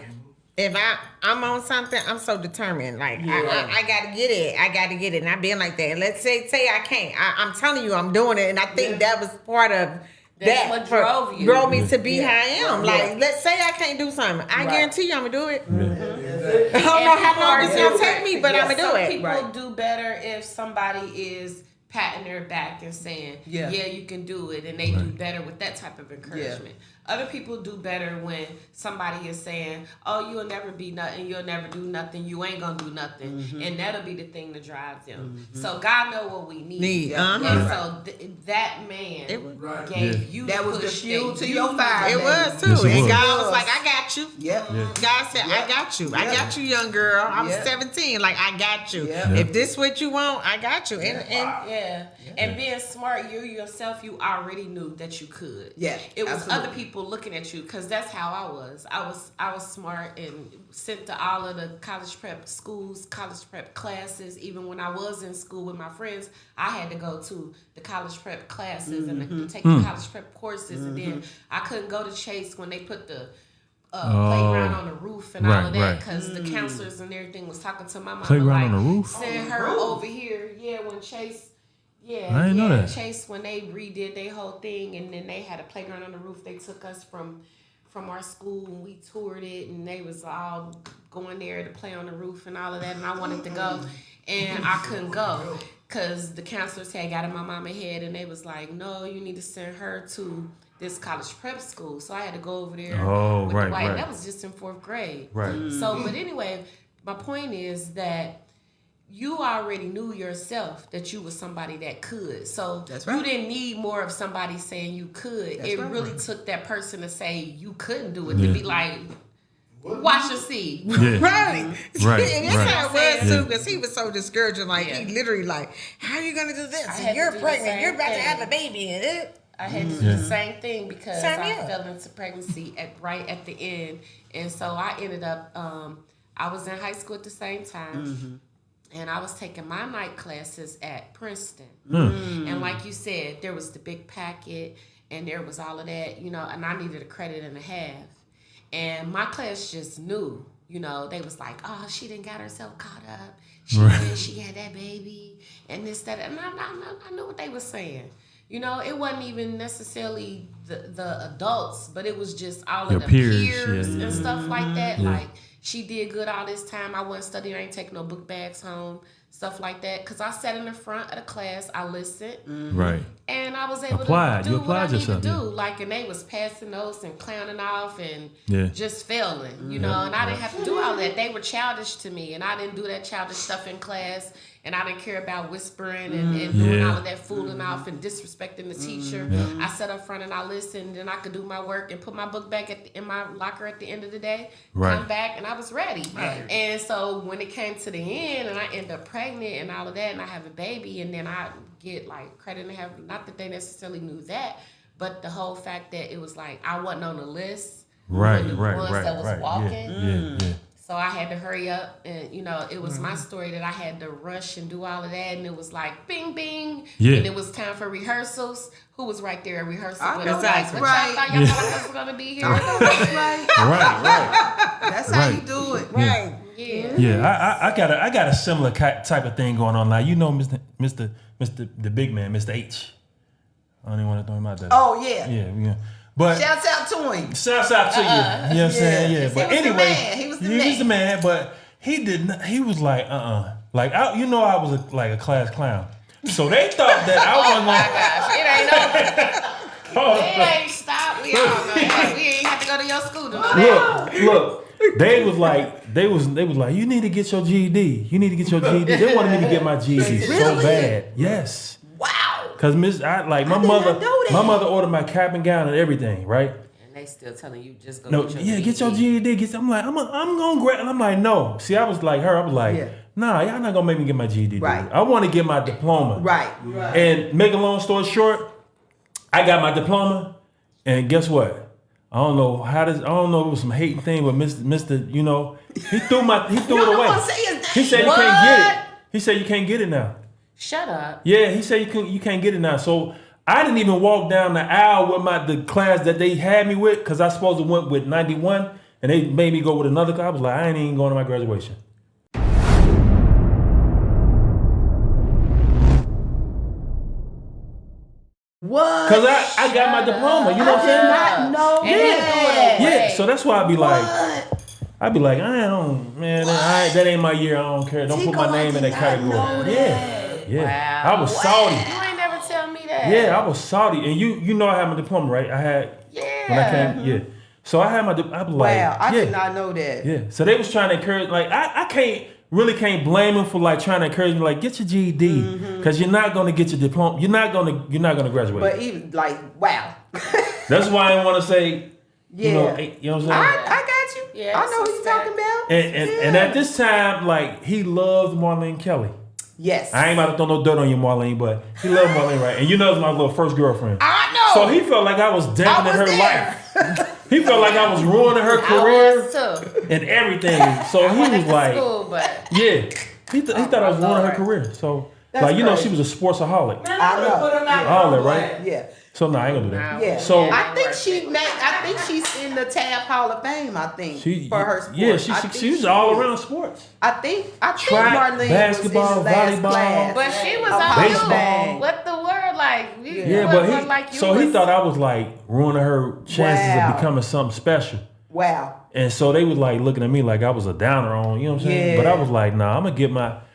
if I'm on something, I'm so determined. Like, I gotta get it. I gotta get it, and I've been like that. Let's say I can't. I'm telling you, I'm doing it, and I think that was part of that. What drove me to be how I am. Like, let's say I can't do something. I guarantee you, I'm gonna do it. I don't know how long it's gonna take me, but I'm gonna do it. People do better if somebody is patting their back and saying, yeah, you can do it, and they do better with that type of encouragement. Other people do better when somebody is saying, oh, you'll never be nothing, you'll never do nothing, you ain't gonna do nothing, and that'll be the thing that drives them. So God know what we need. And so that man gave you that was the fuel to your fire. It was too. Yes, it And was. God was like, I got you. Yep. God said, I got you. I got you, young girl. I'm 17. Like, I got you. If this what you want, I got you. And being smart, you yourself, you already knew that you could. Yeah, it was absolutely. other people looking at you, because that's how I was. I was smart and sent to all of the college prep schools, college prep classes. Even when I was in school with my friends, I had to go to the college prep classes and take the college prep courses, and then I couldn't go to Chase when they put the playground on the roof and all of that, because the counselors and everything was talking to my mama. Playground like, on the roof? Send her over here. Yeah, when Chase. I didn't know that. Chase, when they redid their whole thing, and then they had a playground on the roof. They took us from our school and we toured it, and they was all going there to play on the roof and all of that. And I wanted to go, and I couldn't go because the counselors had got in my mama head, and they was like, "No, you need to send her to this college prep school." So I had to go over there. Oh, with right, the white. right. That was just in 4th grade. Right. So, but anyway, my point is that you already knew yourself that you was somebody that could. So you didn't need more of somebody saying you could. It really took that person to say you couldn't do it to be like, watch and see. Yeah. Right. Right. And that's how it was too, because he was so discouraging. Like, he literally like, how are you going to do this? And you're pregnant. You're about to have a baby. And I had to do the same thing because I fell into pregnancy right at the end. And so I ended up, I was in high school at the same time. And I was taking my night classes at Princeton. And like you said, there was the big packet and there was all of that, you know, and I needed a credit and a half. And my class just knew, you know, they was like, oh, she didn't got herself caught up. She had that baby and this, that. And I knew what they was saying. You know, it wasn't even necessarily the adults, but it was just all of the peers and stuff like that. Like, she did good all this time. I wasn't studying. I ain't taking no book bags home, stuff like that. Because I sat in the front of the class. I listened. Right. And I was able to do what I need to do. Like, and they was passing notes and clowning off and just failing, you know. And I didn't have to do all that. They were childish to me. And I didn't do that childish stuff in class. And I didn't care about whispering and doing all of that fooling off and disrespecting the teacher. I sat up front and I listened, and I could do my work and put my book back in my locker at the end of the day, come back, and I was ready. And so when it came to the end and I ended up pregnant and all of that, and I have a baby, and then I get like credit and have, not that they necessarily knew that, but the whole fact that it was like I wasn't on the list for the ones that was walking. So I had to hurry up, and, you know, it was my story that I had to rush and do all of that, and it was like, bing, bing, and it was time for rehearsals. Who was right there at rehearsal? Y'all thought y'all was going to be here? Right. That's how you do it. Right. Yeah. I got a similar type of thing going on now. You know, Mr. the big man, Mr. H. I don't even want to throw him out there. Oh yeah. Yeah. But shouts out to him. Shouts out to you. You know what I'm saying? Yeah. But anyway, he was the man. But he did not. He was like, like I was a class clown. So they thought that I wasn't. Oh my gosh, it ain't over. It ain't stopped. We We ain't have to go to your school to know that. Look. They was like, you need to get your GED. You need to get your GED. They wanted me to get my GED so bad. Yes. Wow. Cause my mother ordered my cap and gown and everything, right? And they still telling you just go get your GED. I'm like, I'm gonna grab, and I'm like, no. See, I was like her. I was like, nah, y'all not gonna make me get my GED. Right. Dude. I want to get my diploma. Right. And make a long story short, I got my diploma, and guess what? I don't know if it was some hating thing, but Mr. You know, he threw it away. He said you can't get it. He said you can't get it now. Shut up. Yeah, he said you can't get it now. So I didn't even walk down the aisle with the class that they had me with, because I supposed to went with 91, and they made me go with another class. I was like, I ain't even going to my graduation. What? Because I got my diploma, you know what I'm saying? I did not know that. Yeah, so that's why I'd be like, that ain't my year, I don't care. Don't put my name in that category. Yeah. Wow. I was salty. You ain't never tell me that. Yeah, I was salty. And you know I had my diploma, right? I had, when I came, So I had my diploma. I was like, wow, I did not know that. Yeah, so they was trying to encourage, like, I can't blame them for like trying to encourage me, like, get your GED, because you're not gonna get your diploma. You're not gonna graduate. But even like, wow. That's why I want to say, you know what I'm saying. I got you. Yeah, I know what you're talking about. And at this time, like, he loved Marlene Kelly. Yes. I ain't about to throw no dirt on you, Marlene, but he loved Marlene, right? And you know, it was my little first girlfriend. I know. So he felt like I was dampening her life. He felt like I was ruining her career and everything. So he was like, he thought I was ruining her career. So, that's like, you know, she was a sportsaholic. I know. All that, right? Yeah. So no, I ain't gonna do that. Yeah. So I think she's in the TAB Hall of Fame. I think for her sport. Yeah, she's all around sports. I think track, Marlene basketball, was in the last volleyball, class. But she was on baseball. you. What the word like? He thought I was like ruining her chances of becoming something special. Wow. And so they was like looking at me like I was a downer on, you know what I'm saying? But I was like, nah, I'm gonna get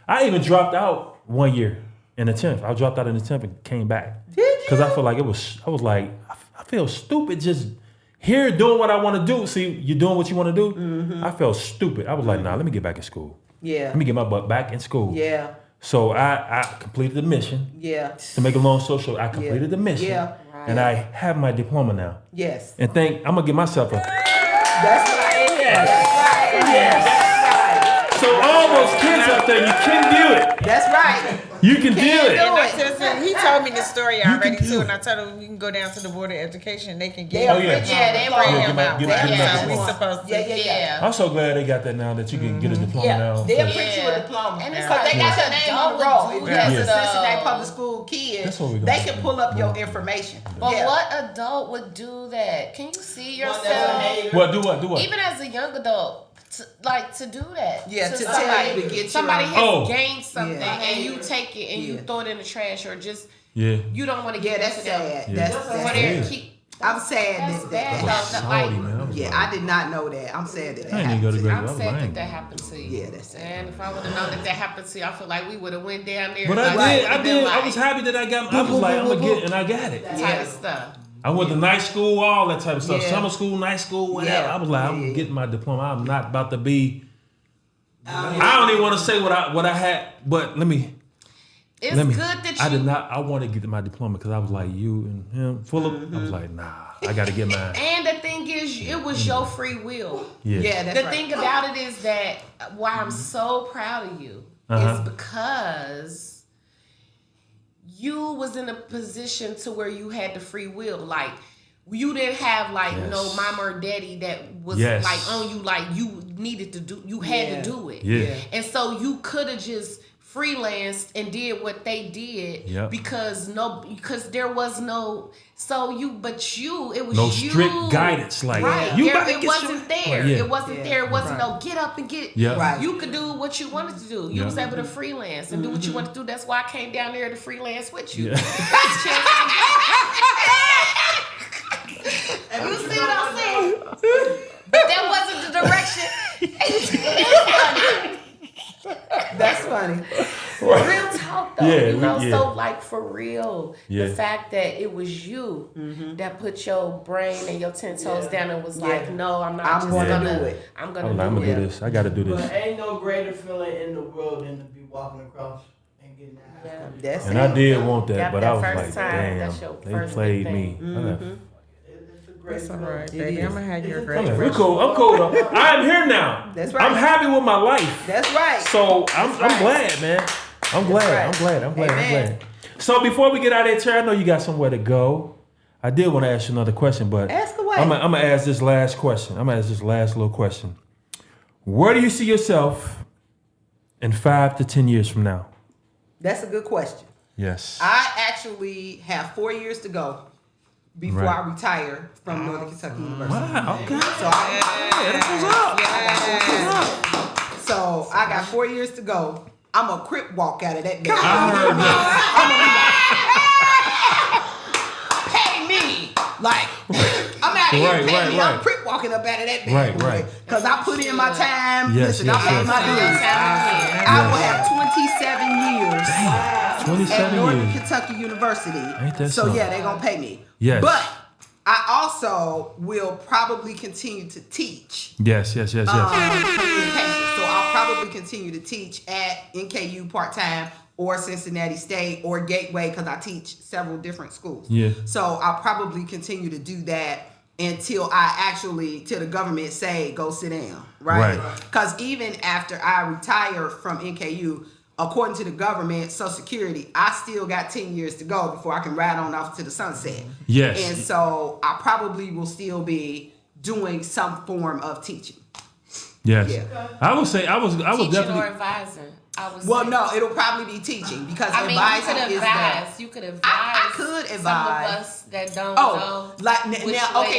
I even dropped out 1 year in the 10th. I dropped out in the 10th and came back. Did you? Because I feel like I feel stupid just here doing what I want to do. See, you're doing what you want to do. Mm-hmm. I felt stupid. I was like, nah, let me get back in school. Yeah. Let me get my butt back in school. Yeah. So I completed the mission. Yeah. To make a long story short, I completed the mission. Yeah. Right. And I have my diploma now. Yes. And I'm gonna give myself a. That's right. Yes. That's right. Yes. So all those kids out there, you can do it. That's right. You can do it. He told me the story already too, and I told him we can go down to the Board of Education. They can get they bring him out. We supposed to. Yeah. I'm so glad they got that now that you can get a diploma now. They'll print you a diploma, and it's like they got your name on the roll. If you're a Cincinnati public school kid, they can pull up your information. But what adult would do that? Can you see yourself? What do what? Even as a young adult. To do that. Yeah, to somebody, tell you to get somebody has gained something and you take it and you throw it in the trash or just you don't want to get that's sad. That's I'm sad that I did not know that. I'm sad that happened. I'm sad that happened to you. Yeah, that's sad. And if I would have known that happened to you, I feel like we would have went down there. But I did. I was happy that I got. I was like, I'm gonna get it, and I got it. Type of stuff. I went to night school, all that type of stuff. Summer school, night school, whatever. I was like, I'm getting my diploma. I'm not about to be. I don't even want to say what I had, but let me. It's good that you. I did not. I wanted to get my diploma because I was like you and him, full of. I was like, nah, I got to get mine. And the thing is, it was your free will. Yeah, that's the thing about it is that why I'm so proud of you is because. You was in a position to where you had the free will. Like, you didn't have, no mama or daddy that was, on you. Like, you needed to do, you had to do it. Yeah. And so you could have just freelanced and did what they did because there was no, it was no strict guidance. Like, it wasn't there. It wasn't there. It wasn't no get up and get. Yeah. Right. You could do what you wanted to do. You was able to freelance and do what you wanted to do. That's why I came down there to freelance with you. Yeah. You see what I'm saying? But that wasn't the direction. That's funny. Real talk though. Yeah, so like for real, the fact that it was you that put your brain and your 10 toes down and was like, no, I'm not just gonna do it. I'm gonna do this. I gotta do this. But ain't no greater feeling in the world than to be walking across and getting that. And I did want that, but I was like, time, damn, they played me. That's all right, baby. I'm gonna have your graduation. We're cool. I'm cool though. I'm here now. That's right. I'm happy with my life. That's right. So I'm glad, man. I'm glad. So before we get out of here, Terry, I know you got somewhere to go. I did want to ask you another question, but ask away. I'm gonna ask this last question. I'm gonna ask this last little question. Where do you see yourself in 5 to 10 years from now? That's a good question. Yes. I actually have 4 years to go before I retire from Northern Kentucky University. Wow, okay. So I got 4 years to go. I'm a crip walk out of that bitch. Pay me. Like, I'm out of here. Pay me. I'm crip walking up out of that bitch. Right. Because I put in my time. Yes, Listen, I paid my dues. I will have 27 years at Northern Kentucky University. Ain't that so yeah, they're going to pay me. Yes. But I also will probably continue to teach. Yes. Communication. So I'll probably continue to teach at NKU part-time or Cincinnati State or Gateway because I teach several different schools. Yeah. So I'll probably continue to do that until the government say, go sit down, right? Because even after I retire from NKU, according to the government, Social Security, I still got 10 years to go before I can ride on off to the sunset. Yes. And so I probably will still be doing some form of teaching. Yes. Yeah. I would say I was teaching definitely or advising. No, it'll probably be teaching because advising is you could advise. I could advise some of us that don't know. Like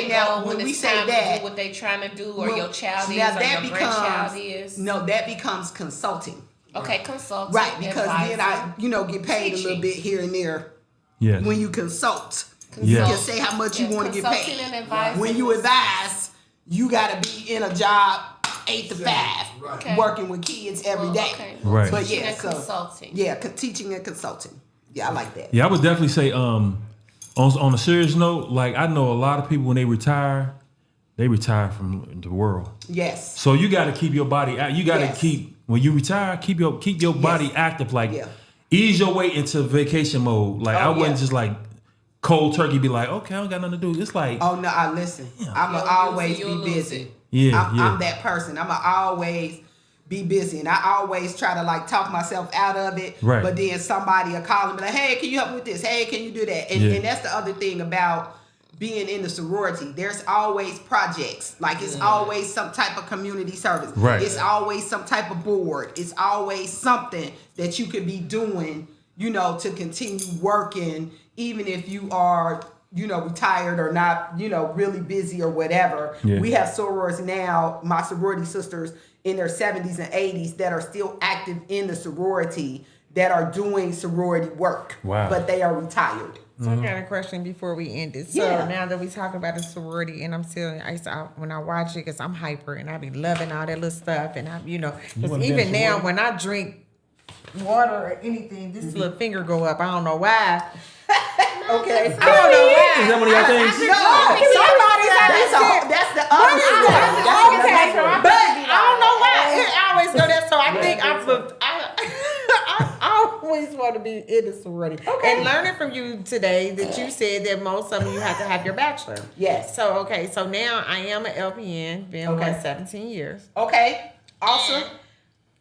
now, when we say that, what they trying to do, or your child is, now or that your grandchild is. No, that becomes consulting. Okay, consulting. Right, because advising, then I, get paid teaching. A little bit here and there. Yes. When you consult, Yes. you can say how much you want to get paid. And advising. When you advise, you got to be in a job 8 to 5, working with kids every day. Okay. Right. But teaching and consulting. Yeah, teaching and consulting. Yeah, I like that. Yeah, I would definitely say on a serious note, like I know a lot of people when they retire from the world. Yes. So you got to keep your body out. You got to keep when you retire, keep your body active. Like ease your way into vacation mode. Like I wouldn't just like cold turkey be like, okay, I don't got nothing to do. It's like, oh no, I listen. I'ma always be busy. I'm that person. I'ma always be busy, and I always try to like talk myself out of it. Right. But then somebody will call and be like, "Hey, can you help me with this? Hey, can you do that?" And that's the other thing about being in the sorority. There's always projects. Like it's always some type of community service. Right. It's always some type of board. It's always something that you could be doing, to continue working, even if you are, retired or not, really busy or whatever. Yeah. We have sorors now, my sorority sisters in their 70s and 80s that are still active in the sorority that are doing sorority work. Wow. But they are retired. So I got a question before we end it. So now that we talk about the sorority, and I'm still, when I watch it, because I'm hyper and I be loving all that little stuff, and because even now when I drink water or anything, this little finger go up. I don't know why. Okay, I don't know why. Is that one of your things? That's the other side. Okay, but I don't know why. It always go there. So I think I always want to be in the sorority. Okay. And learning from you today that you said that most of you have to have your bachelor. Yes. So so now I am an LPN, been 17 years. Okay. Awesome.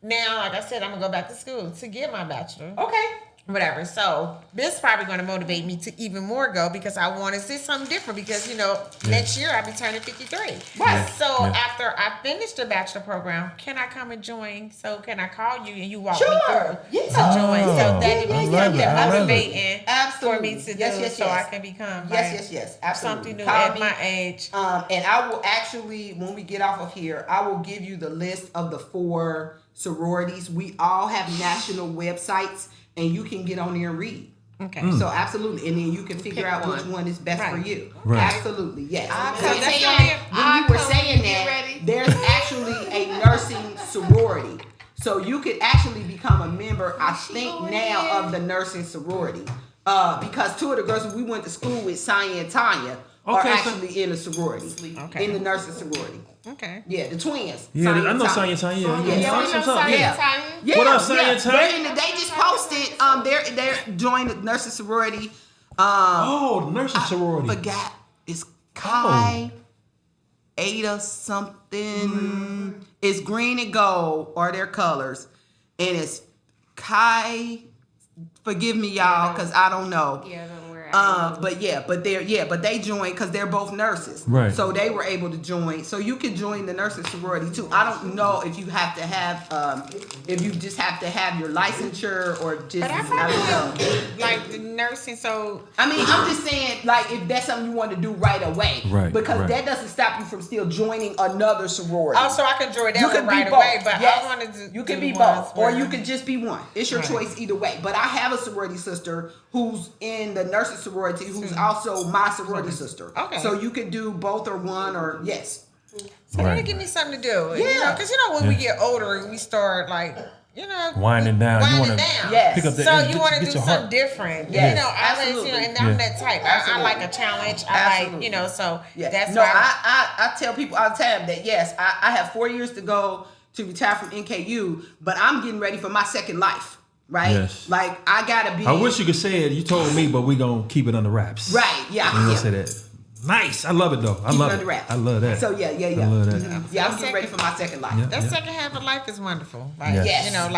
And now, like I said, I'm gonna go back to school to get my bachelor. Okay. Whatever. So this is probably going to motivate me to even more go because I want to see something different because, next year I'll be turning 53. Right. Yeah. So after I finish the bachelor program, can I come and join? So can I call you and you walk me through to join? So that it be something motivating for me to do so I can become absolutely. something new at my age. And I will actually, when we get off of here, I will give you the list of the 4 sororities. We all have national websites. And you can get on there and read. Okay. So absolutely. And then you can figure out which one is best for you. Right. Absolutely. Yes. When you were saying that, there's actually a nursing sorority. So you could actually become a member, I think now, of the nursing sorority. Because two of the girls we went to school with, Saya and Tanya, are actually in the sorority. Okay. In the nursing sorority. Okay. Yeah, the twins. Yeah, I know Saya and Tanya. Yeah, we know Saya and Tanya. Yeah. What up, Saya and Tanya? They just posted, they're joined the nursing sorority. The nursing sorority. Forgot. It's Kai Ada something. It's green and gold are their colors. And it's Kai, forgive me y'all, because I don't know. Yeah, don't worry. But they joined because they're both nurses. Right. So they were able to join. So you can join the nursing sorority too. I don't know if you have to have, if you just have to have your licensure or just, I don't know. Like the nursing, so. I mean, I'm just saying, like, if that's something you want to do right away. Right. Because that doesn't stop you from still joining another sorority. Oh, so I can join that you one right both. away, but yes. I wanted to. You can be both, or you can just be one. It's your choice either way. But I have a sorority sister who's in the nursing sorority who's also my sorority sister. Okay. So you could do both or one or yes. So that'll give me something to do. Yeah. Because when we get older, we start like, winding down. You want to yes. pick up the so you want to do something different. Yes. I always, and I'm that type. I like a challenge. I like, so that's no, why. I tell people all the time that yes, I have 4 years to go to retire from NKU, but I'm getting ready for my second life. Right? Yes. Like, I gotta be. I wish you could say it. You told me, but we gonna keep it under wraps. Right, yeah. I'm gonna say that. Nice. I love it, though. I love it. I love that. So, yeah. I love that. Yeah, I'm getting ready for my second life. Yeah, that second half of life is wonderful. Like, yes. now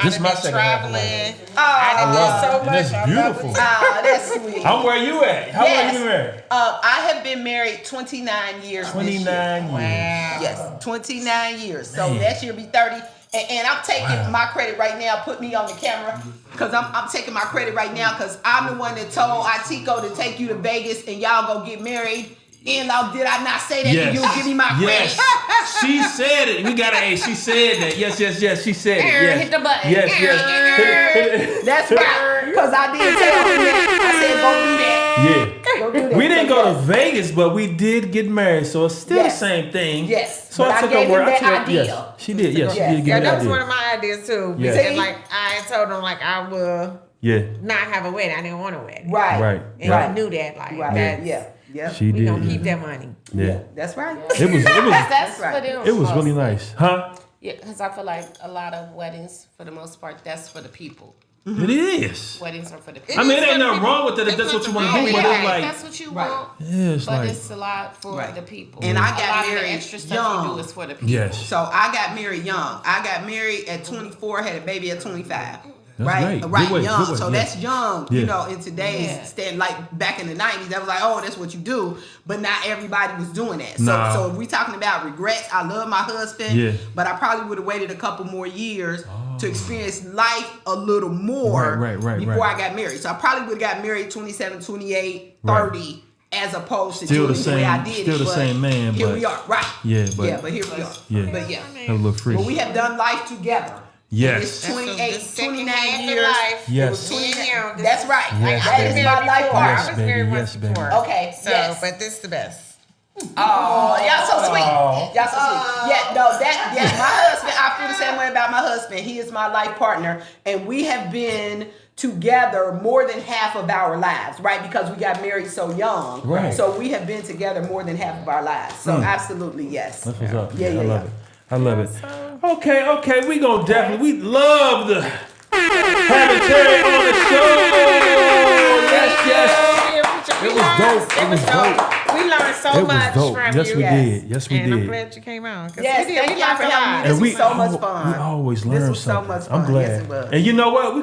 this is my second traveling. half of life. I done did so much. It's beautiful. That's sweet. How where you at? How long you been married? I have been married 29 years. 29 years. Wow. Yes, 29 years. So next year will be 30. And I'm taking my credit right now. Put me on the camera because I'm taking my credit right now because I'm the one that told Atiko to take you to Vegas and y'all go get married. And did I not say that? Yes. You give me my credit. She said it. We got a. She said that. Yes. She said it. Yes. Hit the button. Yes. That's right. Because I did tell him that. I said go do that. Yeah. Go do that. We didn't go to Vegas, but we did get married, so it's still the same thing. Yes. So I took her word. Idea. Yes, she did. Yes, she did give me that that was idea. one of my ideas too. Yeah. Because I told them I will not have a wedding. I didn't want a wedding. Right. And I knew that. Right. Yeah. She did. We gonna keep that money. Yeah. That's right. It was. That's for them. It was really nice, huh? Yeah, because I feel like a lot of weddings, for the most part, that's for the people. It is. Weddings are for the people. I mean, it ain't nothing wrong with it if that's what you want to do, but it's like that's what you want. Yeah, it's but like it's a lot for the people. And I got a lot married of the extra stuff young. you do is for the people. Yes. So I got married young. I got married at 24, had a baby at 25. That's Right, good young. way, So yeah. that's young, in today's stand. Like back in the 90s, that was like, oh, that's what you do. But not everybody was doing that. So if we talking about regrets, I love my husband, but I probably would have waited a couple more years to experience life a little more before I got married. So I probably would have got married 27, 28, 30. As opposed to still doing the way I did still it. the same man. Here but, we are, right? Yeah, but here we are. Yeah. But a little free. But we have done life together. Yes. It's 29 years. Yes. That's right. Yes, that is my life partner. I was married once before. Okay. So, but this is the best. Oh, y'all so sweet. Y'all so sweet. Yeah, no, my husband, I feel the same way about my husband. He is my life partner. And we have been together more than half of our lives, right? Because we got married so young. Right. So we have been together more than half of our lives. So absolutely, yes. That's what's up. Yeah, I love it. I love it. Okay, we gonna definitely, we love the having Terry on the show. Yes. It was dope. It was dope. We learned so much from Yes, you. we did. Yes, we and did. I'm glad you came on. Yes, thank y'all for having me. This was so much fun. We always learn This was so something. much fun. I'm glad. Yes, it was. And you know what?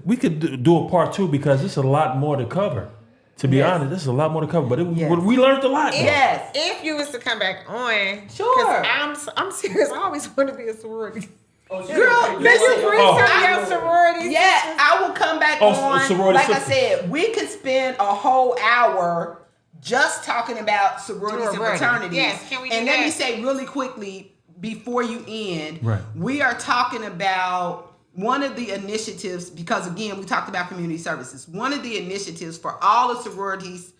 We could do a part 2 because there's a lot more to cover. To be honest, there's a lot more to cover, but we learned a lot. Yes. If you was to come back on, sure. I'm serious. I always want to be a sorority. Girl, can you bring some of your sororities? Yeah, I will come back on. Sorority like I sister. said, we could spend a whole hour just talking about sororities and fraternities. Yes, can we do and that? let me say really quickly before you end, Right. we are talking about one of the initiatives, because again, we talked about community services. One of the initiatives for all the sororities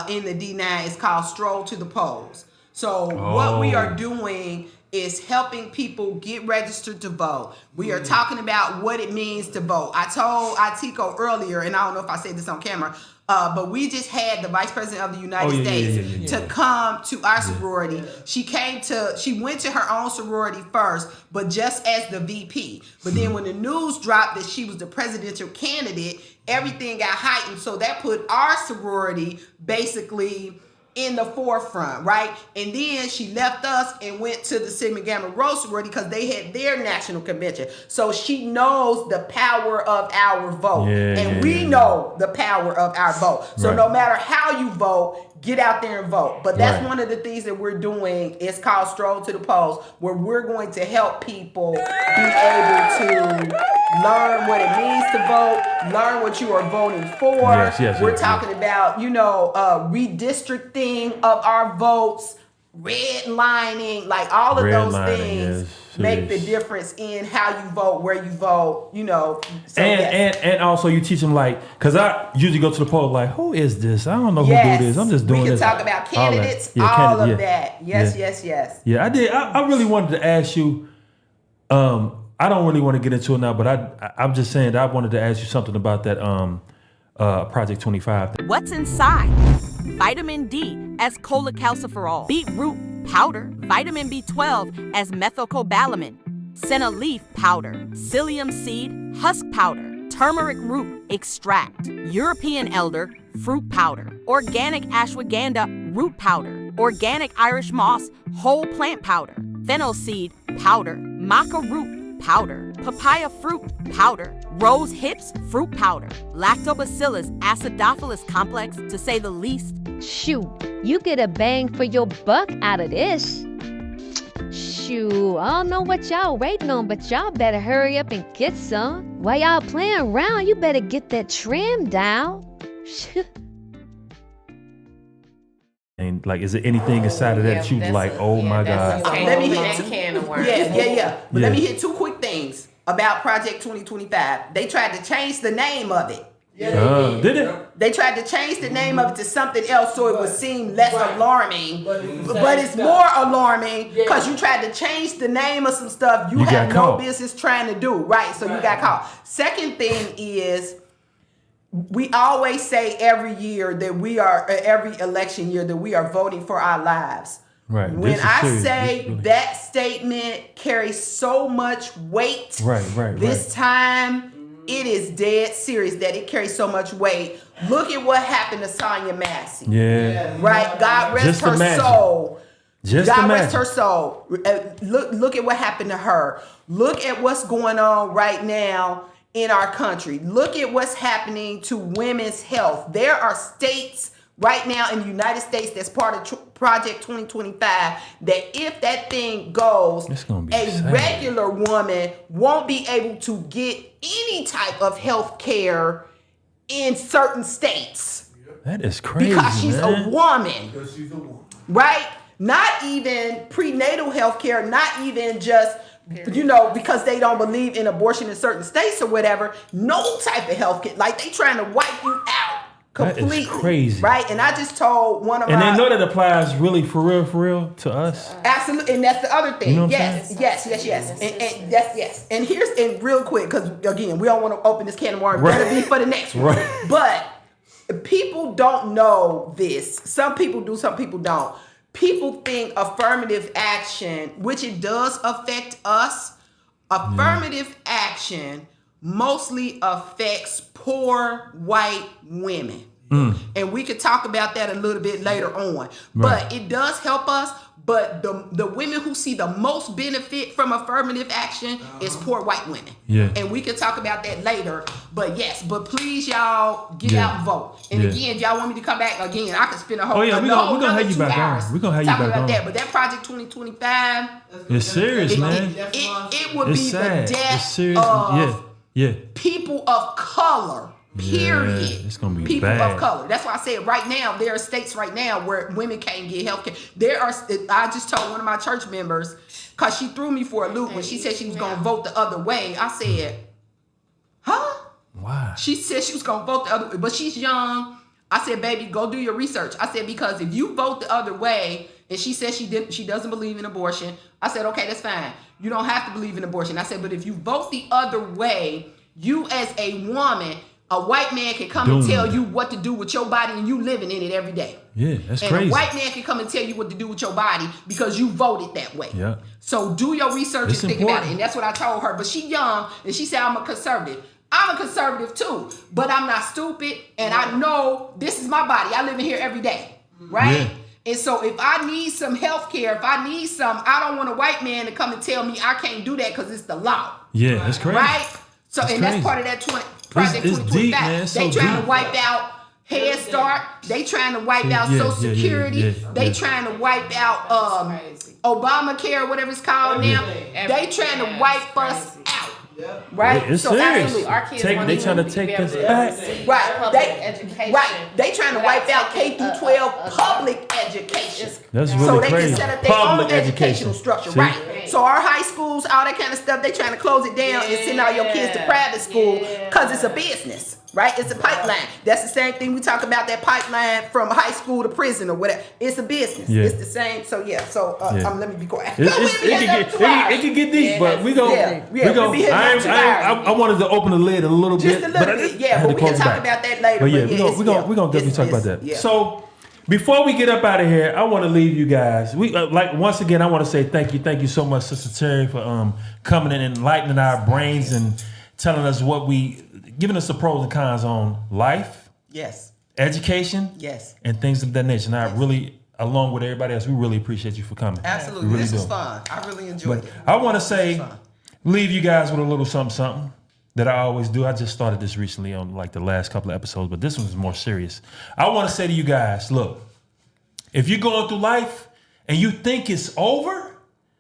in the D9 is called Stroll to the Polls. So what we are doing is helping people get registered to vote. We are talking about what it means to vote. I told Atiko earlier, and I don't know if I said this on camera, but we just had the Vice President of the United States to come to our sorority. She went to her own sorority first, but just as the VP. But then when the news dropped that she was the presidential candidate, everything got heightened. So that put our sorority basically in the forefront, right? And then she left us and went to the Sigma Gamma Rho sorority because they had their national convention. So she knows the power of our vote. And we know the power of our vote. So no matter how you vote, get out there and vote. But that's one of the things that we're doing. It's called Stroll to the Polls, where we're going to help people be able to learn what it means to vote, learn what you are voting for. We're talking about, redistricting of our votes, redlining, like all of those things make the difference in how you vote, where you vote, So and also you teach them, like, because I usually go to the poll like, who is this? I don't know who do this. I'm just doing this. We can talk about candidates, all of that. Yes. Yeah, I did. I really wanted to ask you, I don't really want to get into it now, but I'm just saying that I wanted to ask you something about that Project 25. What's inside? Vitamin D as cholecalciferol, beetroot powder, vitamin B12 as methylcobalamin, senna leaf powder, psyllium seed husk powder, turmeric root extract, European elder fruit powder, organic ashwagandha root powder, organic Irish moss whole plant powder, fennel seed powder, maca root powder, papaya fruit powder, rose hips fruit powder, lactobacillus acidophilus complex, to say the least. Shoot, you get a bang for your buck out of this. Shoot, I don't know what y'all waiting on, but y'all better hurry up and get some. While y'all playing around, you better get that trim down. And like, is there anything inside of that you like? Oh my God! Let me hit can of worms. But let me hit two quick things about Project 2025. They tried to change the name of it. Did it? They tried to change the name of it to something else so it would seem less alarming. But it's more alarming because you tried to change the name of some stuff you have no business trying to do. Right? So you got caught. Second thing is, we always say every year that we are, every election year, that we are voting for our lives. Right. When I say that statement carries so much weight, this time it is dead serious that it carries so much weight. Look at what happened to Sonya Massey. Right? God rest her soul. God rest her soul. Look at what happened to her. Look at what's going on right now in our country. Look at what's happening to women's health. There are states right now in the United States that's part of Project 2025 that if that thing goes, regular woman won't be able to get any type of health care in certain states. That is crazy, because she's a woman. Right? Not even prenatal health care, not even just because they don't believe in abortion in certain states or whatever. No type of health care. Like, they trying to wipe you out completely. That is crazy. Right? And I just told one of my... And they know that applies really for real to us. Absolutely. And that's the other thing. You know yes. And that's yes. And here's, and real quick, because again, we don't want to open this can of worms. Better be for the next one. But people don't know this. Some people do, some people don't. People think affirmative action, which it does affect us, affirmative action mostly affects poor white women. And we could talk about that a little bit later on. But it does help us. But the women who see the most benefit from affirmative action is poor white women. And we could talk about that later. But yes, but please, y'all, get out and vote. And again, if y'all want me to come back again, I could spend a whole we're gonna have you back on. We're gonna have you back on. That. But that Project 2025, it's serious, man. It would be the death of people of color. Period. It's gonna be people bad. of color. That's why I said right now there are states right now where women can't get health care. I just told one of my church members, because she threw me for a loop when she said she was gonna vote the other way. I said, huh? Why? She said she was gonna vote the other way, but she's young. I said, baby, go do your research. I said, because if you vote the other way, and she said she doesn't believe in abortion. I said, okay, that's fine. You don't have to believe in abortion. I said, but if you vote the other way, you as a woman, a white man can come and tell you what to do with your body, and you living in it every day. Yeah, that's and crazy. And a white man can come and tell you what to do with your body because you voted that way. Yeah. So do your research and think about it. And that's what I told her. But she young, and she said, I'm a conservative. I'm a conservative too, but I'm not stupid, and I know this is my body. I live in here every day, right? Yeah. And so if I need some health care, if I need some, I don't want a white man to come and tell me I can't do that because it's the law. Yeah, that's crazy. Right? So, and that's part of that Project 2025. They trying to wipe out Head Start. They trying to wipe out Social Security. They trying to wipe out Obamacare, whatever it's called now. They trying to wipe us out. Right? It's so serious. Our kids they trying to take this back. Right. They trying to wipe out K through 12 public education. That's really so they crazy. can set up their own educational structure. See? Right. So our high schools, all that kind of stuff, they trying to close it down and send all your kids to private school because it's a business. Right? It's a pipeline. That's the same thing we talk about, that pipeline from high school to prison or whatever. It's a business. Yeah. It's the same. So let me be quiet. It can get deep, but we go. I wanted to open the lid a little bit. Just a little bit. But we can talk about that later. But we're gonna definitely talk about that. Yeah. So before we get up out of here, I want to leave you guys. Once again, I want to say thank you so much, Sister Terry, for coming in and enlightening our brains and telling us giving us the pros and cons on life, education, and things of that nature. And I really, along with everybody else, we really appreciate you for coming. Absolutely, really this was fun. I really enjoyed it. I want to leave you guys with a little something that I always do. I just started this recently on like the last couple of episodes, but this one's more serious. I want to say to you guys, look, if you're going through life and you think it's over,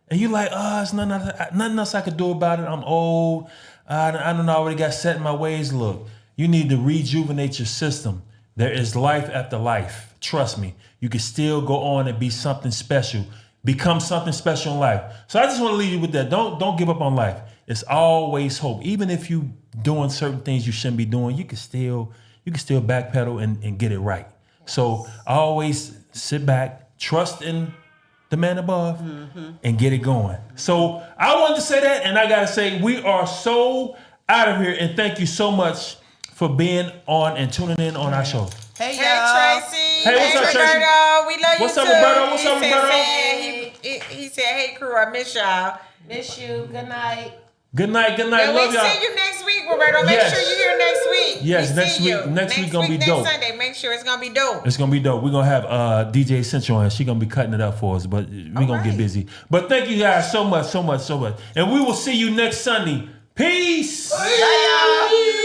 and you're like, it's nothing else I could do about it. I'm old. I don't know, I already got set in my ways. Look, you need to rejuvenate your system. There is life after life. Trust me. You can still go on and be something special. Become something special in life. So I just want to leave you with that. Don't give up on life. It's always hope. Even if you doing certain things you shouldn't be doing, you can still backpedal and get it right. So always sit back, trust in the man above, and get it going. So I wanted to say that, and I gotta say we are so out of here, and thank you so much for being on and tuning in on our show. Hey Tracy. Hey, what's up, Tracy? Roberto. We love you What's too. Up, Roberto? What's up, Roberto? He said, hey crew, I miss y'all. Miss you. Good night. Good night. And Love y'all. We see you next week, Roberto. Make sure you're here next week. Yes, next week gonna be dope. Next Sunday, make sure it's gonna be dope. It's gonna be dope. We're gonna have DJ Essential on. She's gonna be cutting it up for us, but we're gonna get busy. But thank you guys so much. And we will see you next Sunday. Peace. Bye, y'all.